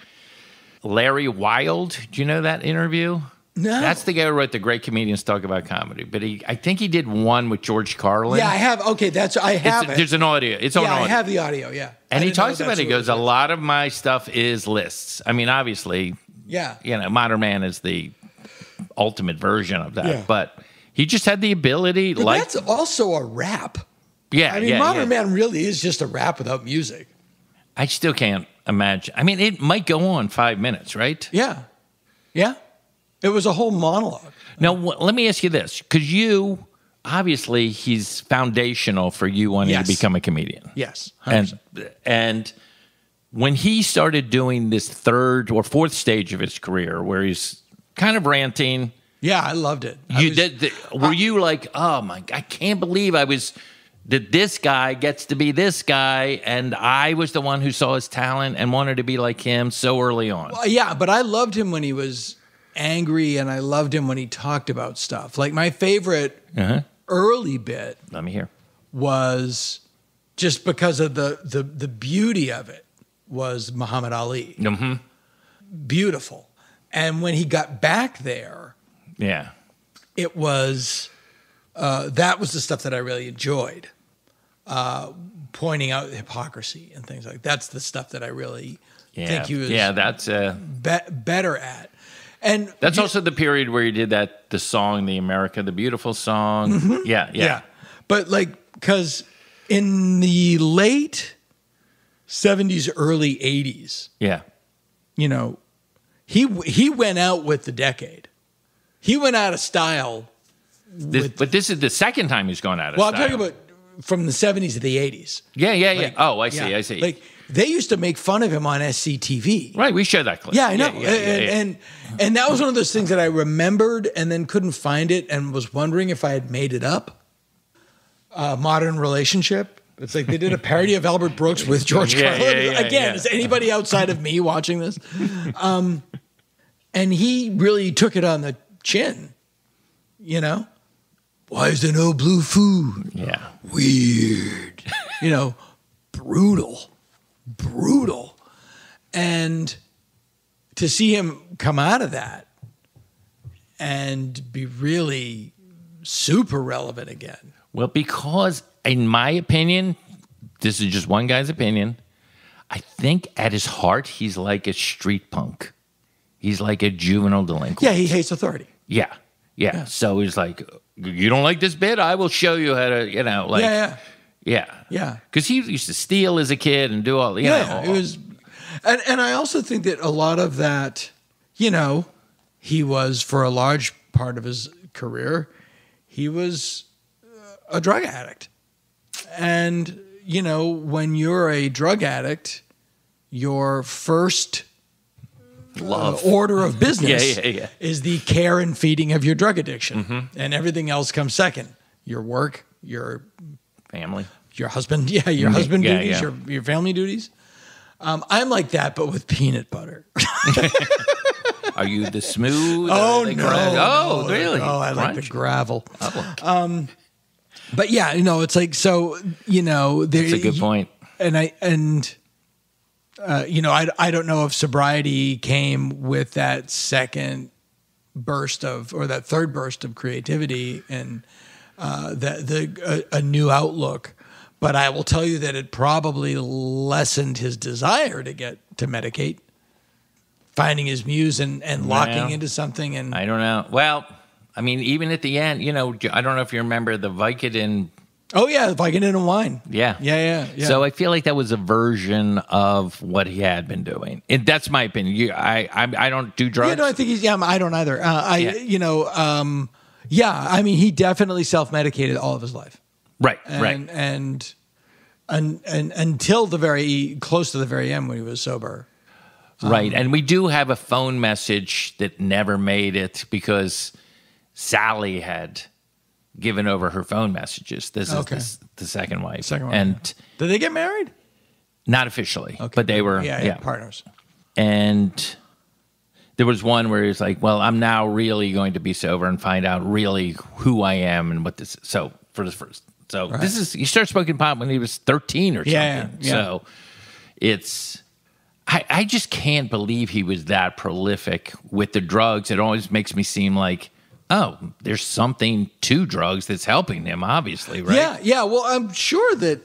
Larry Wilde. Do you know that interview? No. That's the guy who wrote The Great Comedians Talk About Comedy. But I think he did one with George Carlin. Yeah, I have. Okay, I have it. There's an audio. It's on audio. I have the audio, yeah. And he talks about it. He goes, a lot of my stuff is lists. I mean, obviously, Modern Man is the ultimate version of that. Yeah. But he just had the ability. But that's also a rap. Yeah, I mean, Modern Man really is just a rap without music. I still can't imagine. I mean, it might go on 5 minutes, right? Yeah. It was a whole monologue. Now, let me ask you this, because obviously, he's foundational for you wanting to become a comedian. Yes, 100%. And when he started doing this third or fourth stage of his career, where he's kind of ranting. Yeah, I loved it. Were you like, oh my, I can't believe that this guy gets to be this guy, and I was the one who saw his talent and wanted to be like him so early on. Well, yeah, but I loved him when he was angry, and I loved him when he talked about stuff. Like my favorite early bit. Let me hear. Was just because of the beauty of it was Muhammad Ali. Mm-hmm. Beautiful. And when he got back there, it was that was the stuff that I really enjoyed. Pointing out hypocrisy and things like that's the stuff that I really think he was that's better at. And that's also the period where he did the song, the America the Beautiful song. Mm-hmm. Yeah. But because in the late 70s, early 80s, he went out with the decade. He went out of style. But this is the second time he's gone out of style. Well, I'm talking about from the 70s to the 80s. Yeah. Oh, I see. Like, they used to make fun of him on SCTV. Right, we showed that clip. Yeah, I know. And that was one of those things that I remembered and then couldn't find it and was wondering if I had made it up. Modern Relationship. It's like they did a parody of Albert Brooks with George Carlin. Again, is anybody outside of me watching this? And he really took it on the chin, Why is there no blue food? Yeah. Weird. Brutal. And to see him come out of that and be really super relevant again. Well, because in my opinion, this is just one guy's opinion, I think at his heart, he's like a street punk. He's like a juvenile delinquent. Yeah, he hates authority. Yeah. So he's like, you don't like this bit? I will show you how to, Yeah. Because he used to steal as a kid and do all, it was, and I also think that a lot of that, he was, for a large part of his career, he was a drug addict. And, when you're a drug addict, your first order of business is the care and feeding of your drug addiction. And everything else comes second. Your work, your family, your husband, your husband duties, your family duties. I'm like that, but with peanut butter. Are you the smooth? Oh, no. Oh, really? Oh, I like the gravel. Oh. But it's like, so, that's a good point. And I don't know if sobriety came with that second burst that third burst of creativity and a new outlook. But I will tell you that it probably lessened his desire to medicate, finding his muse and locking into something. And I don't know. Well, I mean, even at the end, I don't know if you remember the Vicodin. Oh, yeah, Vicodin and wine. Yeah. So I feel like that was a version of what he had been doing. That's my opinion. I don't do drugs. Yeah, no, I think I don't either. I mean, he definitely self-medicated all of his life. Right. And until close to the very end when he was sober. Right. And we do have a phone message that never made it because Sally had given over her phone messages. This is the second wife. And did they get married? Not officially, but they were partners. And there was one where he was like, well, I'm now really going to be sober and find out really who I am and what this is. So for the first. So this is, he started smoking pot when he was 13 or something. Yeah. So it's, I just can't believe he was that prolific with the drugs. It always makes me seem like, oh, there's something to drugs that's helping him, obviously, right? Yeah. Well, I'm sure that,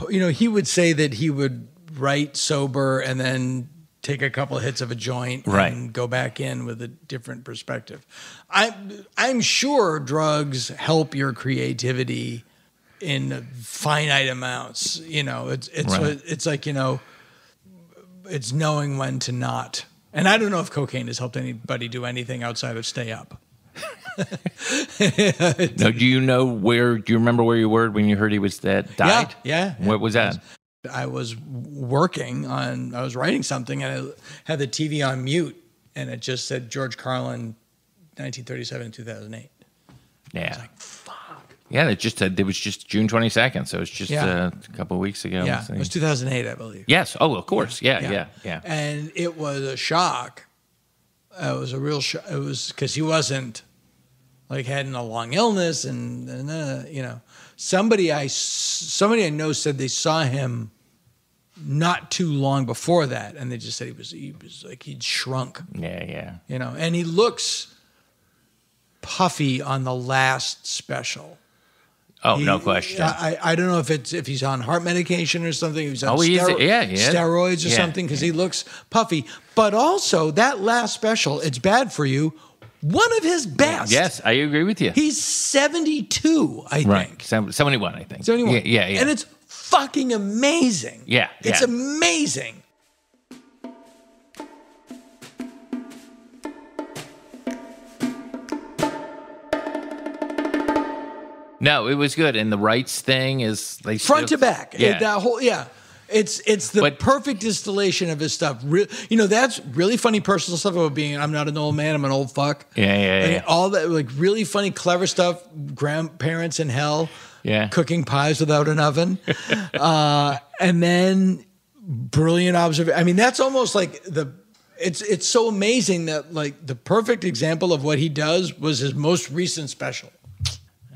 he would say that he would write sober and then take a couple of hits of a joint and go back in with a different perspective. I'm sure drugs help your creativity in finite amounts. It's like, it's knowing when to not. And I don't know if cocaine has helped anybody do anything outside of stay up. No, do you remember where you were when you heard he was died? Yeah. What was that? I was I was writing something and I had the TV on mute and it just said George Carlin, 1937 and 2008. Yeah. I was like, fuck. Yeah, it was just June 22nd, so it's just a couple of weeks ago. Yeah, it was 2008, I believe. Yes. Oh, of course. Yeah. And it was a shock. It was a real shock. It was because he wasn't hadn't a long illness and somebody I know said they saw him not too long before that, and they just said he was like he'd shrunk. Yeah. And he looks puffy on the last special. Oh, no question. I don't know if he's on heart medication or something. If he's on steroids or something because he looks puffy. But also that last special, It's Bad For You, one of his best. Yes, I agree with you. He's 72, I think. Right, 71, I think. 71. Yeah. And it's fucking amazing. Yeah. It's amazing. No, it was good. And the rights thing is like front to back. Yeah. That whole It's the perfect distillation of his stuff. That's really funny personal stuff about being I'm not an old man, I'm an old fuck. Yeah. All that like really funny, clever stuff. Grandparents in hell. Yeah. Cooking pies without an oven. And then brilliant observation. I mean, that's almost like it's so amazing that like the perfect example of what he does was his most recent special.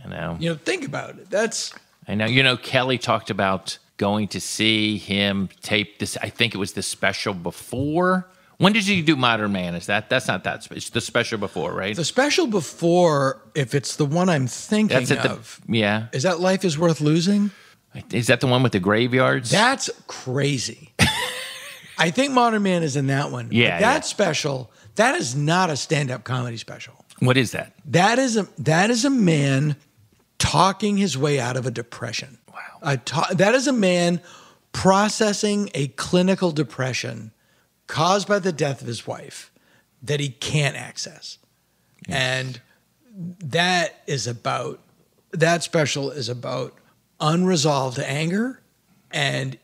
I know. Think about it. I know. Kelly talked about going to see him tape this. I think it was the special before. When did you do Modern Man? That's not that. It's the special before, right? The special before, if it's the one I'm thinking of. Yeah. Is that Life Is Worth Losing? Is that the one with the graveyards? That's crazy. I think Modern Man is in that one. Yeah. But that special, that is not a stand-up comedy special. What is that? That is a man talking his way out of a depression. Wow. That is a man processing a clinical depression caused by the death of his wife that he can't access. And that special is about unresolved anger and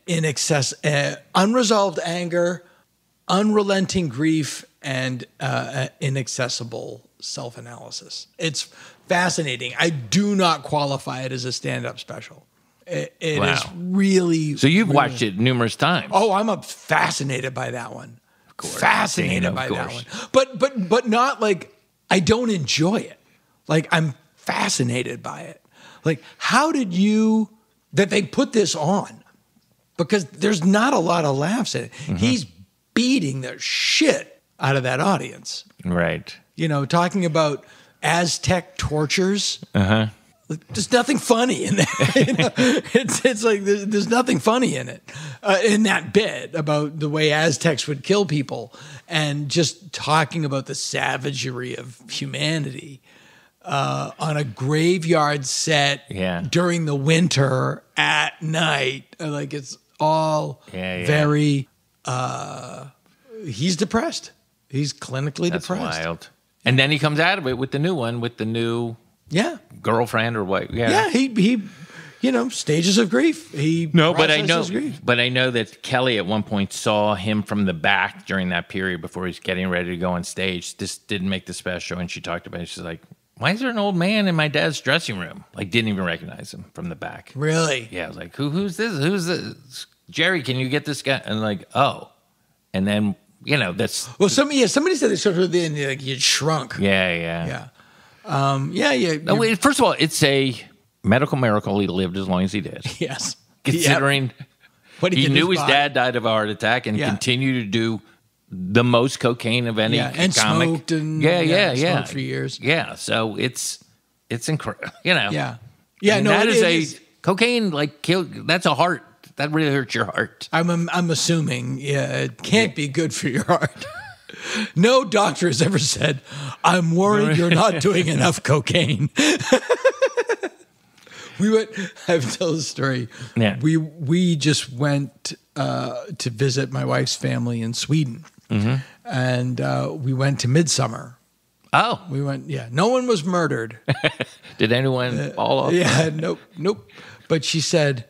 unresolved anger, unrelenting grief, and inaccessible self-analysis. It's fascinating. I do not qualify it as a stand-up special. It is really. So you've watched it numerous times. Oh, I'm fascinated by that one. Of course. Fascinated by that one. But not like I don't enjoy it. Like I'm fascinated by it. Like how did that they put this on? Because there's not a lot of laughs in it. Mm-hmm. He's beating the shit out of that audience. Right. Talking about Aztec tortures. Uh-huh. There's nothing funny in that. It's like there's nothing funny in it, in that bit about the way Aztecs would kill people, and just talking about the savagery of humanity on a graveyard set during the winter at night. Like it's all very. He's depressed. He's clinically depressed. That's wild. And then he comes out of it with the new one, with the new girlfriend or what? Yeah. He stages of grief. But I know that Kelly at one point saw him from the back during that period before he's getting ready to go on stage. This didn't make the special, and she talked about it. She's like, "Why is there an old man in my dad's dressing room?" Like, didn't even recognize him from the back. Really? Yeah. I was like, "Who's this? Who's this? Jerry, can you get this guy?" And like, oh, and then. That's somebody said they sort of then like you'd shrunk. Yeah. No, wait, first of all, it's a medical miracle he lived as long as he did. Yes, considering he knew his dad died of a heart attack and continued to do the most cocaine of any and comic. Smoked and smoked for years. Yeah, so it's incredible. Yeah. That is cocaine like kill. That's a heart. That really hurts your heart. I'm assuming, it can't be good for your heart. No doctor has ever said, "I'm worried you're not doing enough cocaine." I've told the story. Yeah. We just went to visit my wife's family in Sweden, and we went to Midsummer. Oh, we went. Yeah, no one was murdered. Did anyone fall off? Yeah, nope. But she said,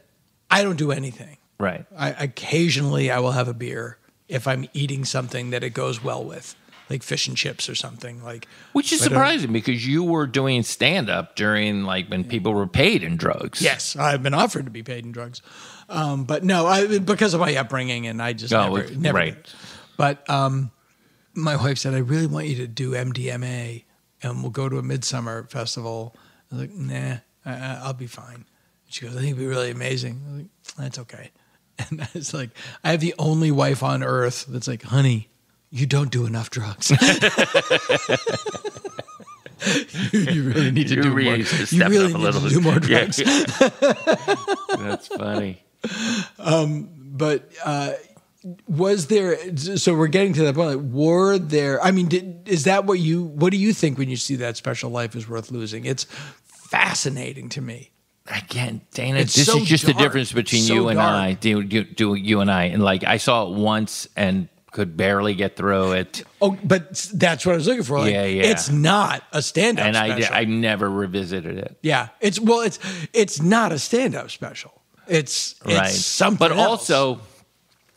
I don't do anything. Right. Occasionally I will have a beer if I'm eating something that it goes well with, like fish and chips or something. Which is surprising because you were doing stand-up during when people were paid in drugs. Yes, I've been offered to be paid in drugs. But no, because of my upbringing, and I just never right. did. But my wife said, I really want you to do MDMA, and we'll go to a Midsummer festival. I was like, nah, I'll be fine. She goes, I think it'd be really amazing. I was like, that's okay. And I was like, I have the only wife on earth that's like, honey, you don't do enough drugs. You really need to do more. Need to step you really up a need little. to do more drugs. That's funny. But was there? So we're getting to that point. Like, were there? I mean, is that what you? What do you think when you see that Special Life is Worth Losing? It's fascinating to me. Again, Dana, It's this so is just dark. the difference between So you and dark. I. You and I, and like I saw it once and could barely get through it. Oh, but that's what I was looking for. Like, Yeah. It's not a stand-up And special. I never revisited it. Yeah, it's not a stand-up special. It's Right. something But else. also,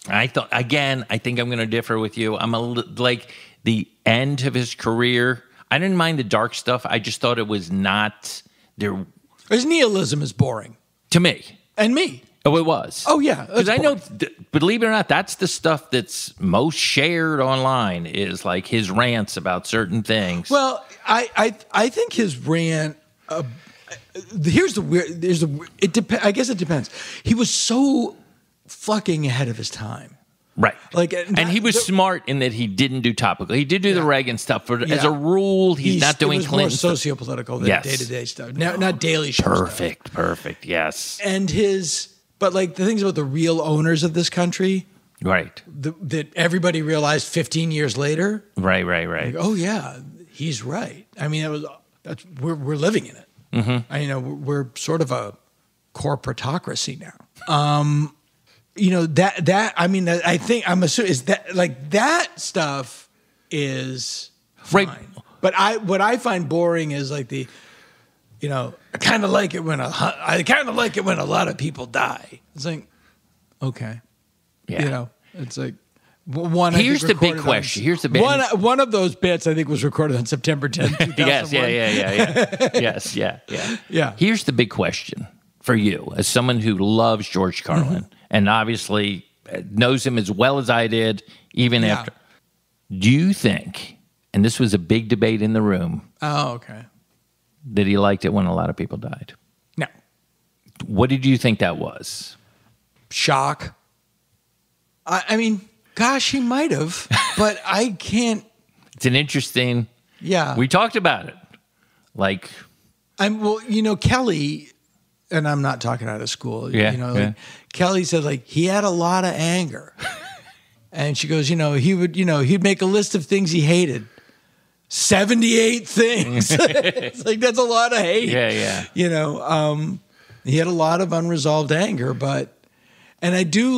I think I'm going to differ with you. I'm like the end of his career. I didn't mind the dark stuff. I just thought it was not there. His nihilism is boring To me. and me. Oh, it was. Oh yeah, Because I know, believe it or not, that's the stuff that's most shared online is like his rants about certain things. Well, I think his rant. Here's the weird. I guess it depends. He was so fucking ahead of his time. Right. Like, and he was smart in that he didn't do topical. He did do the Reagan stuff, but as a rule, he's not doing it was Clinton more stuff. socio-political than Yes. day-to-day stuff. Not Daily Show stuff. Perfect. Yes. And but like the things about the real owners of this country, Right. that everybody realized 15 years later. Right. Like, oh yeah, he's right. I mean, we're living in it. Mm-hmm. We're sort of a corporatocracy now. I think I'm assuming is that like that stuff is fine. Right. But what I find boring is like I kind of like it when a lot of people die. It's like, okay, Yeah. it's like one. I Here's think the big recorded question. on- Here's the big one of those bits I think was recorded on September 10th, 2001. Yes. Yeah. Yes. Yeah. Yeah. Here's the big question for you, as someone who loves George Carlin and obviously knows him as well as I did, even after. Do you think, and this was a big debate in the room, Oh, okay. that he liked it when a lot of people died? No. What did you think that was? Shock. I mean, gosh, he might have, but I can't. It's an interesting. Yeah. We talked about it. Like, Kelly, and I'm not talking out of school. Yeah, Kelly said he had a lot of anger, and she goes, he'd make a list of things he hated. 78 things. It's like that's a lot of hate. Yeah. He had a lot of unresolved anger, and I do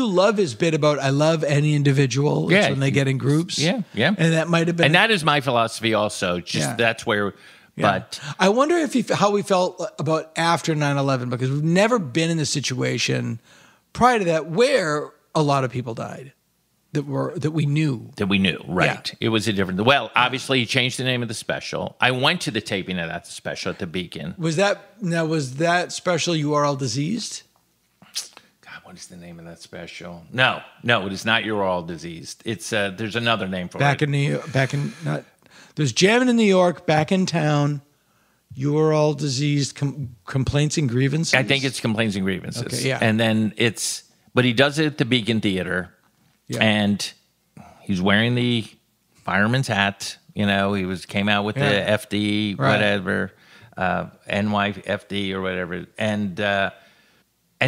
love his bit about I love any individual. It's when they get in groups. Yeah. And that might have been. And that is my philosophy also. That's where. Yeah. But I wonder how we felt about after 9/11, because we've never been in a situation prior to that where a lot of people died that we knew. Right. Yeah. It was a different. Well, obviously, he changed the name of the special. I went to the taping of that special at the Beacon. Was that special You Are All Diseased? God, what is the name of that special? No, it is not You're All Diseased. It's there's another name for it. There's Jamming in New York, Back in Town, You Are All Diseased, Complaints and Grievances. I think it's Complaints and Grievances. Okay, yeah. And then but he does it at the Beacon Theater, and he's wearing the fireman's hat. He came out with the FD, whatever, NYFD or whatever, and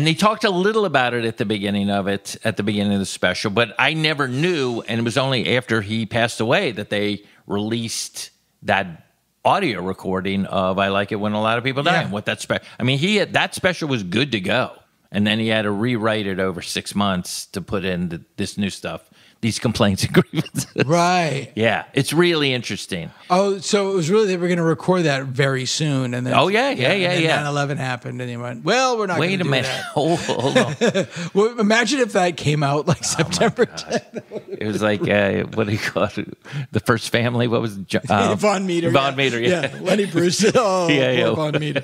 they talked a little about it at the beginning of the special, but I never knew, and it was only after he passed away that they released that audio recording of I Like It When a Lot of People Die. Yeah. And what that special, I mean, that special was good to go. And then he had to rewrite it over 6 months to put in this new stuff, these complaints and grievances. Right. Yeah, it's really interesting. Oh, so it was really they were going to record that very soon, and then Oh, yeah. And then 9/11 happened, and they went, "Well, we're not going to Wait a do minute. that." Hold on. Well, imagine if that came out September 10th. It was like, what do you call it? The First Family? What was it? Von Meter. Von Meter, yeah. Lenny Bruce. Oh, Yeah. poor Von Meter.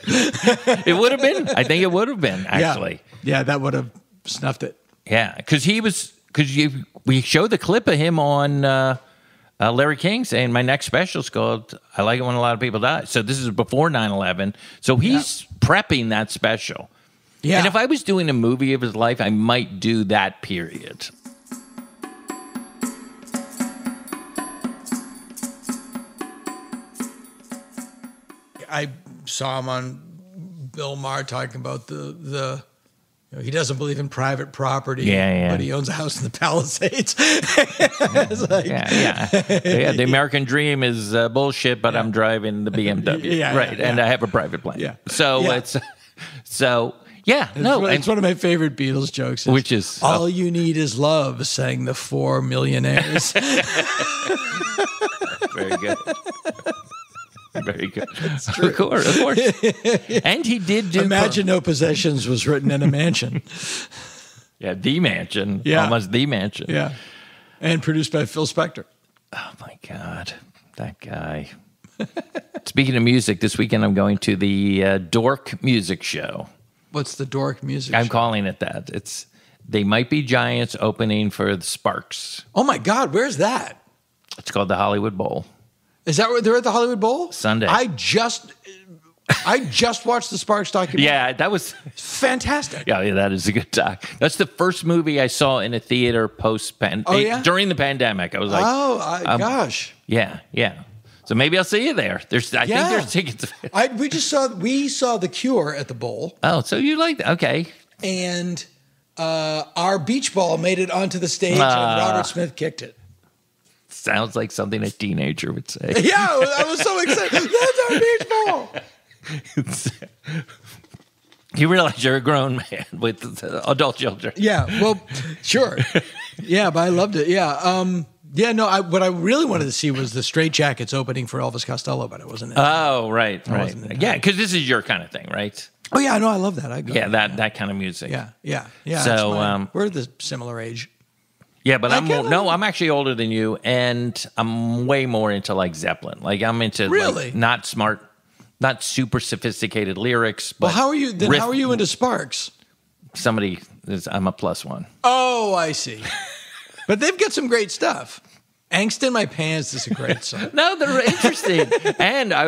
It would have been. I think it would have been, actually. Yeah, that would have snuffed it. Yeah, because we showed the clip of him on Larry King saying, my next special is called I Like It When a Lot of People Die. So this is before 9/11. So he's prepping that special. Yeah. And if I was doing a movie of his life, I might do that period. I saw him on Bill Maher talking about the he doesn't believe in private property, but he owns a house in the Palisades. It's like, The American dream is bullshit, but I'm driving the BMW, and I have a private plane. Yeah. So it's it's one of my favorite Beatles jokes. Which is all you need is love, sang the 4 millionaires. Very good. Very good. Of course. And he did do... Imagine No Possessions was written in a mansion. The mansion. Yeah. Almost the mansion. Yeah. And produced by Phil Spector. Oh, my God. That guy. Speaking of music, this weekend I'm going to the Dork Music Show. What's the Dork Music Show? I'm calling it that. It's They Might Be Giants opening for the Sparks. Oh, my God. Where's that? It's called the Hollywood Bowl. Is that where they're at the Hollywood Bowl? Sunday. I just watched the Sparks documentary. Yeah, that was fantastic. Yeah, that is a good doc. That's the first movie I saw in a theater during the pandemic. I was like, gosh. Yeah. So maybe I'll see you there. I think there's tickets. We saw The Cure at the Bowl. Oh, so you like that? Okay. And our beach ball made it onto the stage, and Robert Smith kicked it. Sounds like something a teenager would say. Yeah, I was so excited. That's our beach ball. You realize you're a grown man with adult children. Yeah, well, sure. Yeah, but I loved it. Yeah. What I really wanted to see was the Straight Jackets opening for Elvis Costello, but it wasn't in Oh, right. Yeah, because this is your kind of thing, right? Oh, yeah, no, I love that. That kind of music. Yeah. So we're the similar age. Yeah, but I'm actually older than you, and I'm way more into like Zeppelin. Like I'm into not smart, not super sophisticated lyrics. But how are you? How are you into Sparks? I'm a +1. Oh, I see. But they've got some great stuff. Angst in My Pants is a great song. No, they're interesting. And I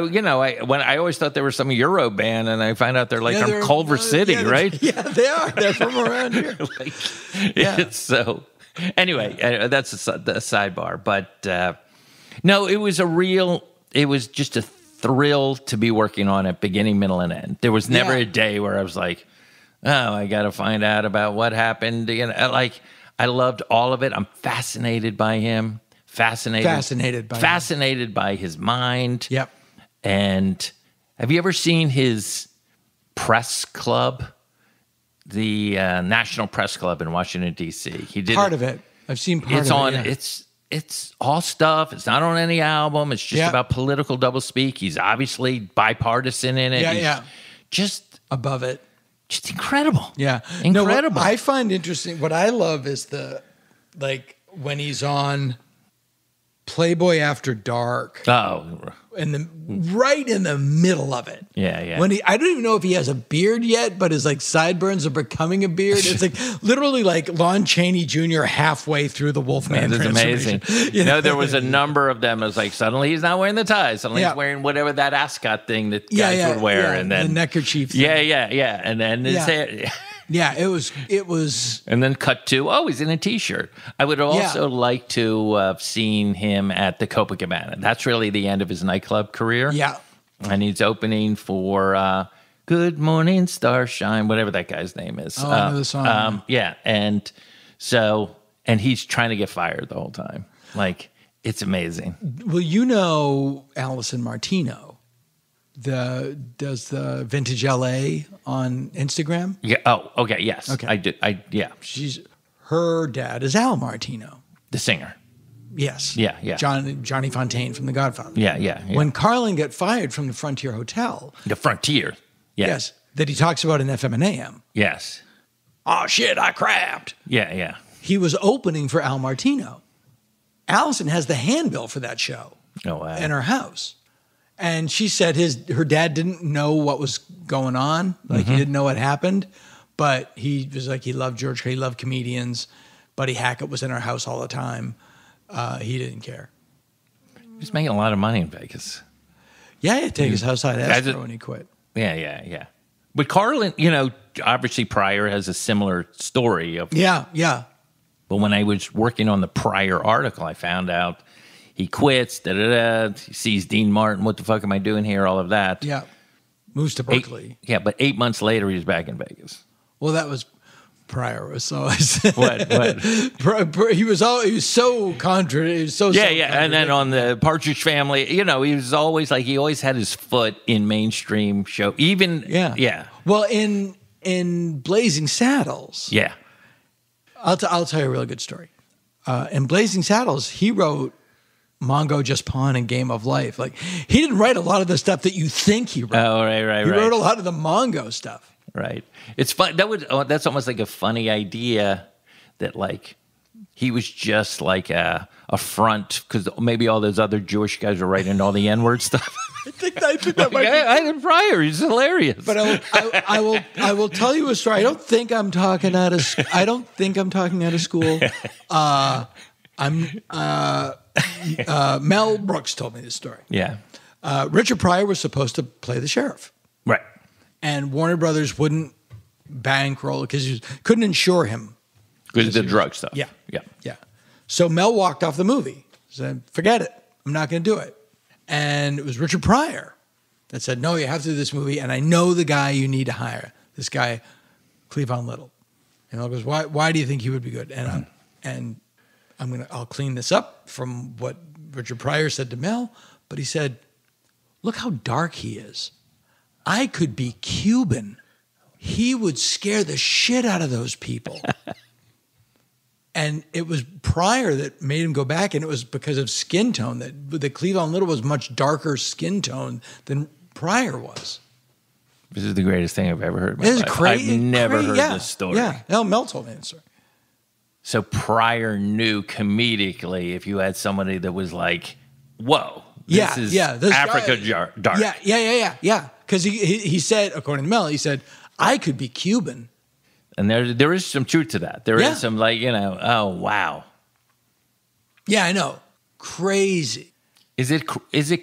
always thought they were some Euro band, and I find out they're from Culver City, right? Yeah, they are. They're from around here. It's so. Anyway, that's the sidebar. But no, it was just a thrill to be working on it, beginning, middle, and end. There was never a day where I was like, oh, I got to find out about what happened. I loved all of it. I'm fascinated by him. Fascinated by his mind. Yep. And have you ever seen his press club? The National Press Club in Washington, D.C. He did part of it. I've seen part of it. It's all stuff. It's not on any album. It's just about political doublespeak. He's obviously bipartisan in it. He's just above it. Just incredible. Yeah. Incredible. No, what I find interesting, what I love is when he's on Playboy After Dark. Oh. Right in the middle of it. Yeah. When I don't even know if he has a beard yet, but his sideburns are becoming a beard. It's literally like Lon Chaney Jr. halfway through the Wolfman. That's amazing. There was a number of them. It was like suddenly he's not wearing the tie. Suddenly he's wearing whatever that ascot thing that guys would wear, and then the neckerchief thing. Yeah. And then his hair. Yeah, it was. And then cut to, he's in a T-shirt. I would also like to have seen him at the Copacabana. That's really the end of his nightclub career. Yeah. And he's opening for Good Morning Starshine, whatever that guy's name is. Oh, I know the song. And he's trying to get fired the whole time. It's amazing. Well, Allison Martino. Does the Vintage LA on Instagram? Yeah. Oh, okay. Yes. Okay. I do. Her dad is Al Martino, the singer. Yes. Yeah. Johnny Fontaine from The Godfather. Yeah. When Carlin got fired from the Frontier Hotel. The Frontier. Yes. That he talks about in FM and AM. Yes. Oh shit! I crapped. Yeah. He was opening for Al Martino. Allison has the handbill for that show. Oh wow. In her house. And she said her dad didn't know what was going on. He didn't know what happened. But he was he loved George, he loved comedians. Buddy Hackett was in our house all the time. He didn't care. He's making a lot of money in Vegas. Yeah, he'd take his house out escrow when he quit. Yeah. But Carlin, obviously Pryor has a similar story of. Yeah. But when I was working on the Pryor article, I found out he quits, he sees Dean Martin, what the fuck am I doing here, all of that. Yeah. moves to Berkeley. But 8 months later, he was back in Vegas. Well, that was Pryor. So What? he was so contrary. He was so And then on the Partridge Family, he was always he always had his foot in mainstream show. Even Well, in Blazing Saddles, I'll tell you a really good story. In Blazing Saddles, he wrote Mongo Just Pawn and Game of Life. He didn't write a lot of the stuff that you think he wrote. Oh, right. He wrote a lot of the Mongo stuff. Right. It's fun. That's almost like a funny idea that he was just like a front because maybe all those other Jewish guys are writing all the N-word stuff. I think that might be. I did Pryor. He's hilarious. But I will tell you a story. I don't think I'm talking out of school. Mel Brooks told me this story. Yeah. Richard Pryor was supposed to play the sheriff. Right. And Warner Brothers wouldn't bankroll it because you couldn't insure him. Because of the drug stuff. Yeah. So Mel walked off the movie. Said, forget it. I'm not going to do it. And it was Richard Pryor that said, no, you have to do this movie. And I know the guy you need to hire. This guy, Cleavon Little. And Mel goes, why do you think he would be good? And I'll clean this up from what Richard Pryor said to Mel. But he said, look how dark he is. I could be Cuban. He would scare the shit out of those people. And it was Pryor that made him go back, and it was because of skin tone that Cleavon Little was much darker skin tone than Pryor was. This is the greatest thing I've ever heard. This is crazy. I've never heard this story. Yeah, no, Mel told me this story. So Pryor knew comedically if you had somebody that was like, whoa, this is Africa dark. Yeah. Because he said, according to Mel, he said, I could be Cuban. And there is some truth to that. There is some oh, wow. Yeah, I know. Crazy. Is it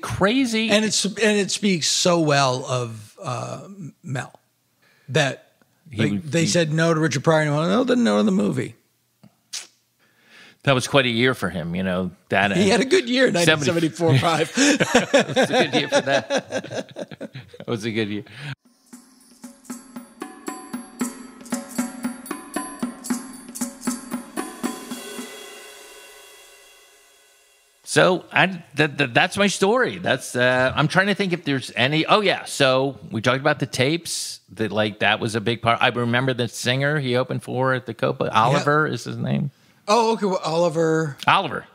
crazy? And it speaks so well of Mel that they said no to Richard Pryor and no to the movie. That was quite a year for him, That he had a good year, 1974-5. It was a good year for that. It was a good year. So that's my story. That's I'm trying to think if there's any. Oh yeah, so we talked about the tapes. That was a big part. I remember the singer he opened for at the Copa. Oliver is his name. Oh, okay. Well, Oliver.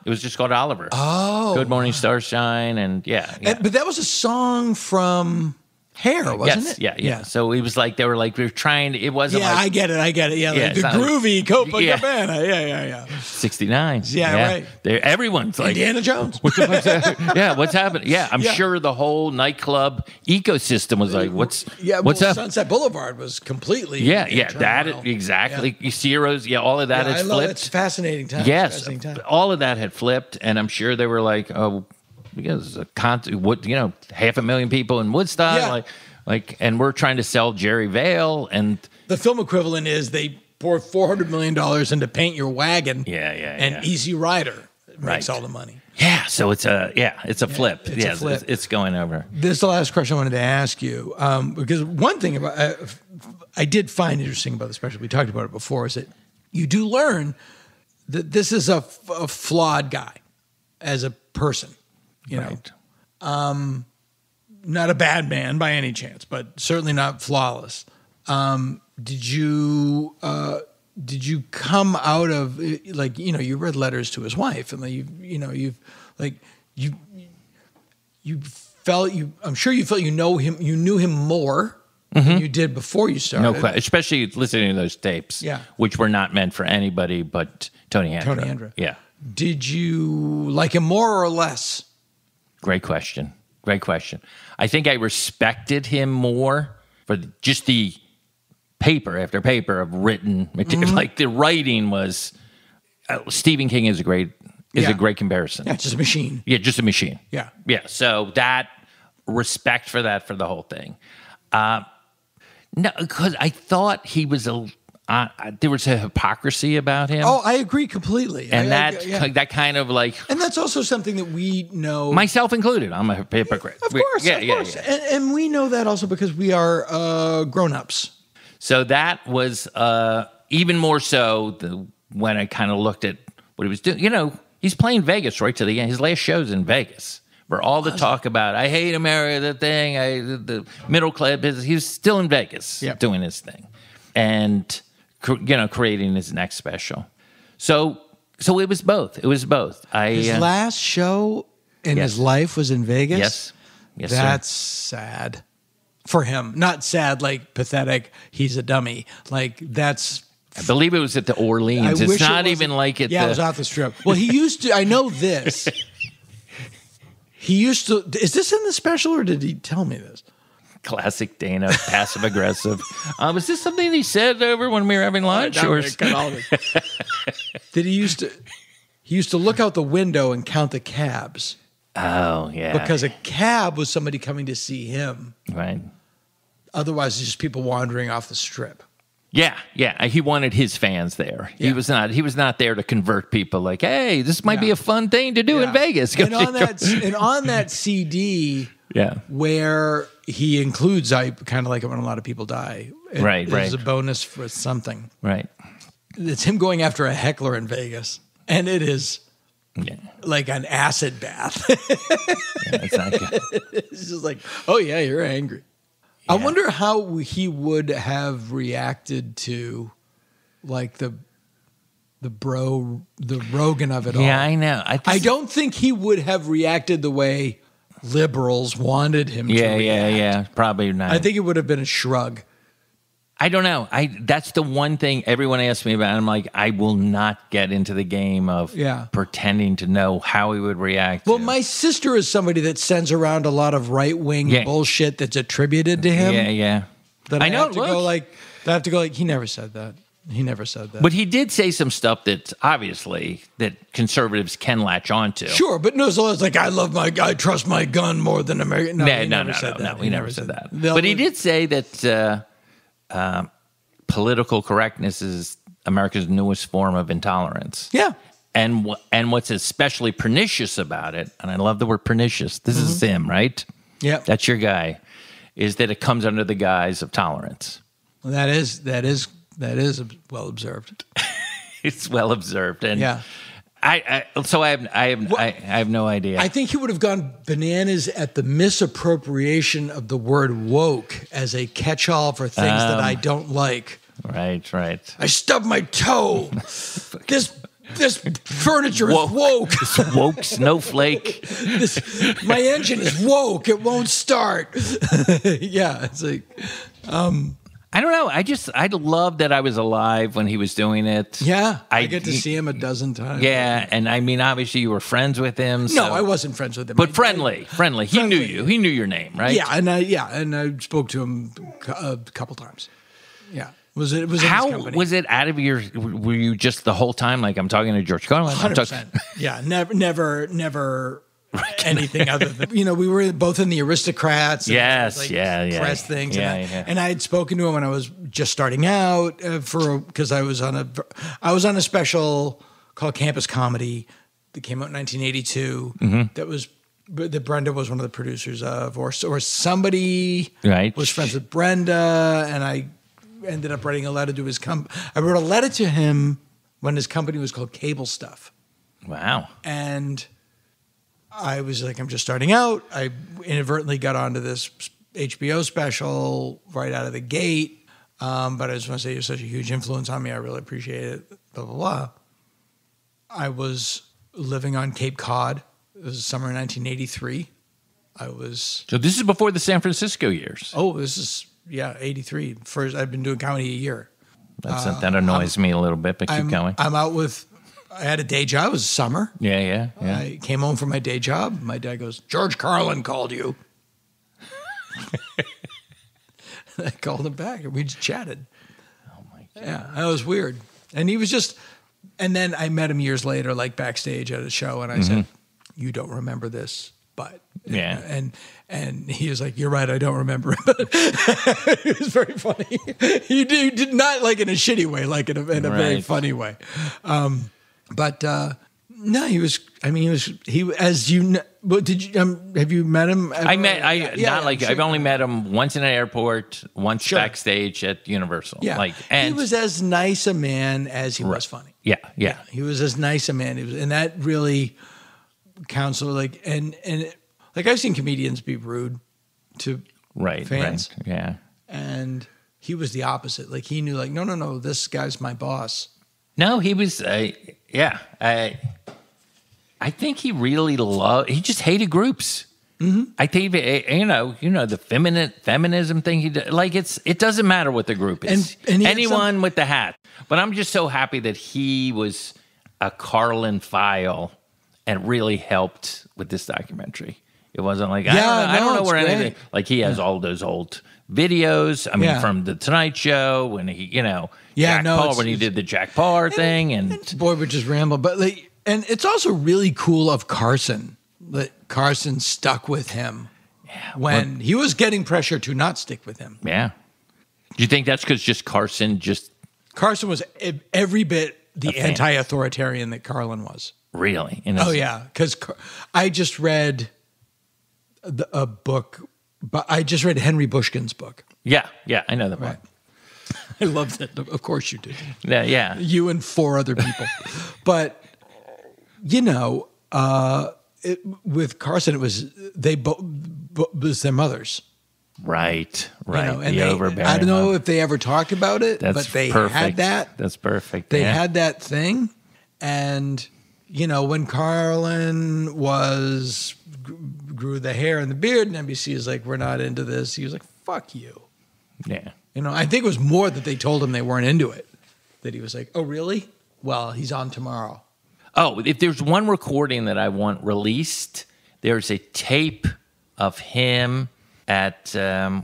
It was just called Oliver. Oh. Good Morning Starshine, and yeah. But that was a song from Hair, wasn't it? Yeah. So it was they were trying. It wasn't. Yeah, I get it. Yeah, the groovy Copacabana. Yeah. 69. Yeah, right. Everyone's like Indiana Jones. What's happening? Yeah, I'm sure the whole nightclub ecosystem was like, what's up? Sunset Boulevard was completely. Exactly. Ciro's, all of that has flipped. It's fascinating time. Yes, all of that had flipped, and I'm sure they were like, oh. Because 500,000 people in Woodstock, and we're trying to sell Jerry Vale, and the film equivalent is they poured $400 million into Paint Your Wagon, and Easy Rider makes all the money. Yeah, so it's a flip. It's a flip. It's going over. This is the last question I wanted to ask you, because one thing I did find interesting about the special, we talked about it before, is that you do learn that this is a flawed guy as a person. Right. Not a bad man by any chance, but certainly not flawless. Did you come out of you read letters to his wife, and I'm sure you felt you knew him more than you did before you started. No question, especially listening to those tapes, which were not meant for anybody but Tony Andra. Yeah. Did you like him more or less? Great question. I think I respected him more for just the paper after paper of written material. The writing was Stephen King is a great comparison. Yeah, just a machine. Yeah, just a machine. Yeah. So that respect for that for the whole thing. No, because I thought he was there was a hypocrisy about him. Oh, I agree completely. And yeah. that kind of like... And that's also something that we know... Myself included. I'm a hypocrite. Of course. Yeah. And we know that also because we are grown-ups. So that was even more so when I kind of looked at what he was doing. You know, he's playing Vegas right to the end. His last show's in Vegas. For all the talk about, I hate America, the middle class business, he was still in Vegas doing his thing. And... creating his next special. So it was both. His last show in his life was in Vegas? Yes, That's sir. sad. For him. Not sad, like pathetic, he's a dummy. Like, that's... I believe it was at the Orleans. It's not even like it. Yeah, it was off the Strip. Well, he used to... I know this. He used to... Is this in the special, or did he tell me this? Classic Dana, passive aggressive. Was this something he said over when we were having lunch? Did he used to look out the window and count the cabs? Oh, yeah. Because a cab was somebody coming to see him. Right. Otherwise, it's just people wandering off the Strip. Yeah. He wanted his fans there. Yeah. He was not there to convert people. Like, hey, this might be a fun thing to do in Vegas. And on that CD, where he includes, I kind of like it when a lot of people die. Right. There's a bonus for something. Right. It's him going after a heckler in Vegas, and it is like an acid bath. It's not good. It's just like, oh yeah, you're angry. I wonder how he would have reacted to, like the Rogan of it all. Yeah, I know. I don't think he would have reacted the way liberals wanted him to react. Yeah. Probably not. I think it would have been a shrug. I don't know. That's the one thing everyone asks me about. I'm like, I will not get into the game of pretending to know how he would react. Well, my sister is somebody that sends around a lot of right-wing bullshit that's attributed to him. Yeah. That I have to go like, he never said that. He never said that. But he did say some stuff that's obviously that conservatives can latch onto. Sure, but no, so it's like, I trust my gun more than American. No, he never said that. He never said that. But he did say that political correctness is America's newest form of intolerance. Yeah. And what's especially pernicious about it, and I love the word pernicious, this is him, right? Yeah. That's your guy, is that it comes under the guise of tolerance. Well, that is well observed. It's well observed. And yeah. I have no idea. I think he would have gone bananas at the misappropriation of the word woke as a catch-all for things that I don't like. Right. I stubbed my toe. This furniture is woke. This woke snowflake. My engine is woke. It won't start. Yeah, it's like... I don't know. I love that I was alive when he was doing it. Yeah, I get to see him a dozen times. Yeah, and I mean, obviously you were friends with him. So. No, I wasn't friends with him. But friendly. He knew you. He knew your name, right? Yeah, and I spoke to him a couple times. Yeah. Was it how was it out of your? Were you just the whole time like I'm talking to George Carlin? 100%. Yeah, never anything other than we were both in the Aristocrats. Yes, press things. Yeah, and I had spoken to him when I was just starting out because I was on a special called Campus Comedy that came out in 1982. Mm-hmm. That Brenda was one of the producers of, or somebody was friends with Brenda, and I ended up writing a letter to his company. I wrote a letter to him when his company was called Cable Stuff. Wow. And I was like, I'm just starting out. I inadvertently got onto this HBO special right out of the gate. But I just want to say you're such a huge influence on me. I really appreciate it. Blah, blah, blah. I was living on Cape Cod. It was summer 1983. So this is before the San Francisco years. Oh, this is... Yeah, 83. First, I've been doing comedy a year. That annoys me a little bit, but keep going. I had a day job. It was summer. Yeah. I came home from my day job. My dad goes, George Carlin called you. I called him back, and we just chatted. Oh, my God. Yeah, that was weird. And he was just... And then I met him years later, like backstage at a show, and I said, you don't remember this, but Yeah. And he was like, "You're right, I don't remember it." It was very funny. He did not like in a shitty way, like in a very funny way. No, he was. I mean, he as you know. But did you have you met him? Ever? I've only met him once in an airport, once backstage at Universal. Yeah, he was as nice a man as he was funny. Yeah. He was as nice a man, and that really counts. Like and like I've seen comedians be rude to fans. Right. Yeah, and he was the opposite. Like he knew, like no, this guy's my boss. No, he was. I think he really he just hated groups. Mm-hmm. I think, the feminism thing he did, like it doesn't matter what the group is. And anyone with the hat. But I'm just so happy that he was a Carlin file and really helped with this documentary. It wasn't like, I don't know where anything, like he has all those old videos. I mean, from the Tonight Show when he, Jack Paul, when he did the Jack Parr thing. And boy, would just ramble. But and it's also really cool of Carson that Carson stuck with him when he was getting pressure to not stick with him. Yeah. Do you think that's because Carson was every bit the anti-authoritarian that Carlin was? Really? Because I just read a book, but I just read Henry Bushkin's book. Yeah, I know that one. I love that. Of course you did. Yeah. You and 4 other people. But, with Carson, it was was their mothers. Right. And I don't know if they ever talked about it, but they had that. That's perfect. They had that thing. And, when Carlin grew the hair and the beard, and NBC is like, we're not into this. He was like, fuck you. Yeah. I think it was more that they told him they weren't into it. That he was like, oh, really? Well, he's on tomorrow. Oh, if there's one recording that I want released, there's a tape of him at a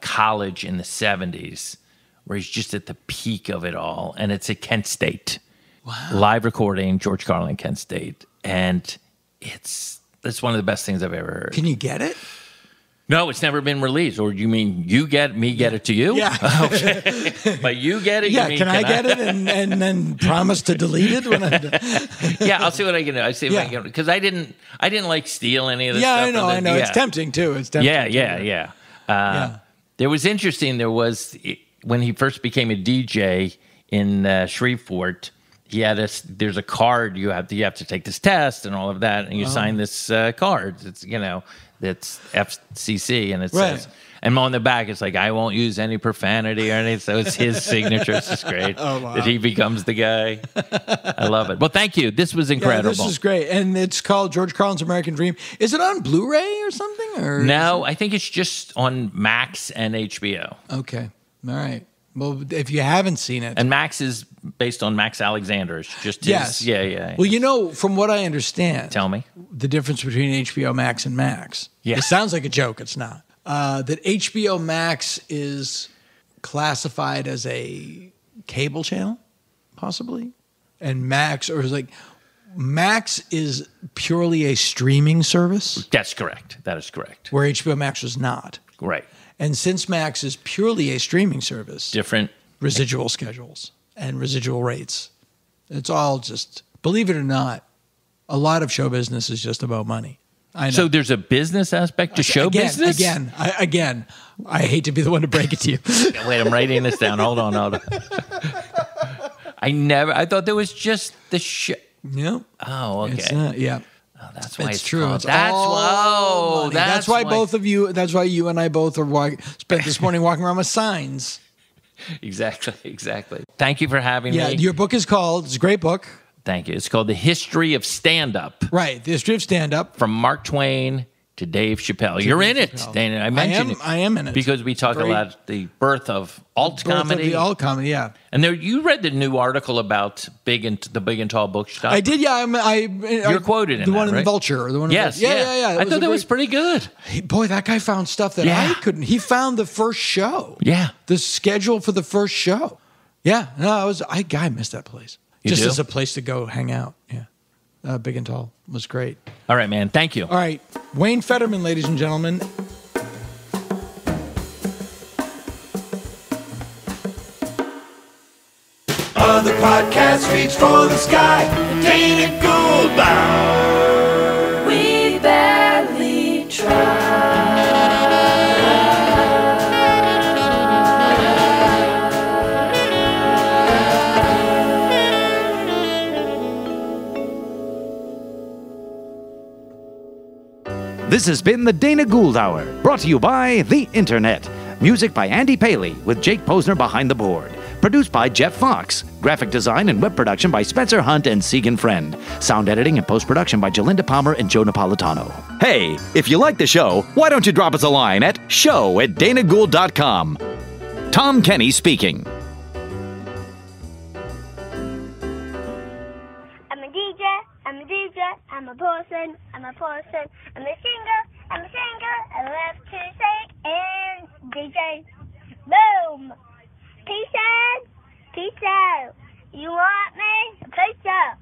college in the 70s where he's just at the peak of it all. And it's at Kent State. Wow. Live recording, George Carlin, Kent State. And it's one of the best things I've ever heard. Can you get it? No, it's never been released. Or you mean you get it to you? Yeah. Okay. But you get it? Yeah, can I get it and then promise to delete it when I'm done? Yeah, I'll see what I can do. I see if I can, because I didn't like steal any of this stuff. Yeah, I know. It's tempting too. It's tempting. Yeah. There was interesting. There was, when he first became a DJ in Shreveport, there's a card you have to take this test and all of that, and you sign this card. It's that's FCC, and it says, and on the back it's like, I won't use any profanity or anything. So it's his signature. It's just great that he becomes the guy. I love it. Well, thank you. This was incredible. This is great, and it's called George Carlin's American Dream. Is it on Blu-ray or something? Or no, I think it's just on Max and HBO. Okay, all right. Well, if you haven't seen it, and Max is based on Max Alexander. It's just his, yeah. Well, from what I understand, tell me the difference between HBO Max and Max. Yeah, it sounds like a joke. It's not. That HBO Max is classified as a cable channel, possibly, and Max is purely a streaming service. That's correct. That is correct. Where HBO Max was not. Right. And since Max is purely a streaming service, different residual schedules and residual rates. It's all just, believe it or not, a lot of show business is just about money. I know. So there's a business aspect to show business? Again, I hate to be the one to break it to you. Wait, I'm writing this down. Hold on. I thought there was just the show. No. Oh, okay. It's not, yeah. Oh, that's why it's true. Called. It's That's why both of you. That's why you and I both are spent this morning walking around with signs. Exactly. Thank you for having me. Yeah, your book is called. It's a great book. Thank you. It's called The History of Stand-Up. Right, The History of Stand-Up. From Mark Twain to Dave Chapelle. You're in it, Dana. I mentioned it. I am in it. Because we talk about the birth of alt comedy. The alt comedy, yeah. And you read the new article about the Big and Tall Bookstop. I did, yeah. You're quoted in the that, one in right? Vulture. The one yes, yeah. I thought that was pretty good. Boy, that guy found stuff that I couldn't. He found the first show. Yeah. The schedule for the first show. Yeah. No, I missed that place. Just as a place to go hang out. Yeah. Big and Tall was great. All right, man. Thank you. All right. Wayne Federman, ladies and gentlemen. Other podcasts reach for the sky. Dana Gould Hour. We barely This has been the Dana Gould Hour, brought to you by the Internet. Music by Andy Paley, with Jake Posner behind the board. Produced by Jeff Fox. Graphic design and web production by Spencer Hunt and Segan Friend. Sound editing and post-production by Jalinda Palmer and Joe Napolitano. Hey, if you like the show, why don't you drop us a line at show@danagould.com. Tom Kenny speaking. I'm a DJ, I'm a person, I'm a singer, I'm a love to sing and DJ. Boom! Peace out. You want me? Peace out.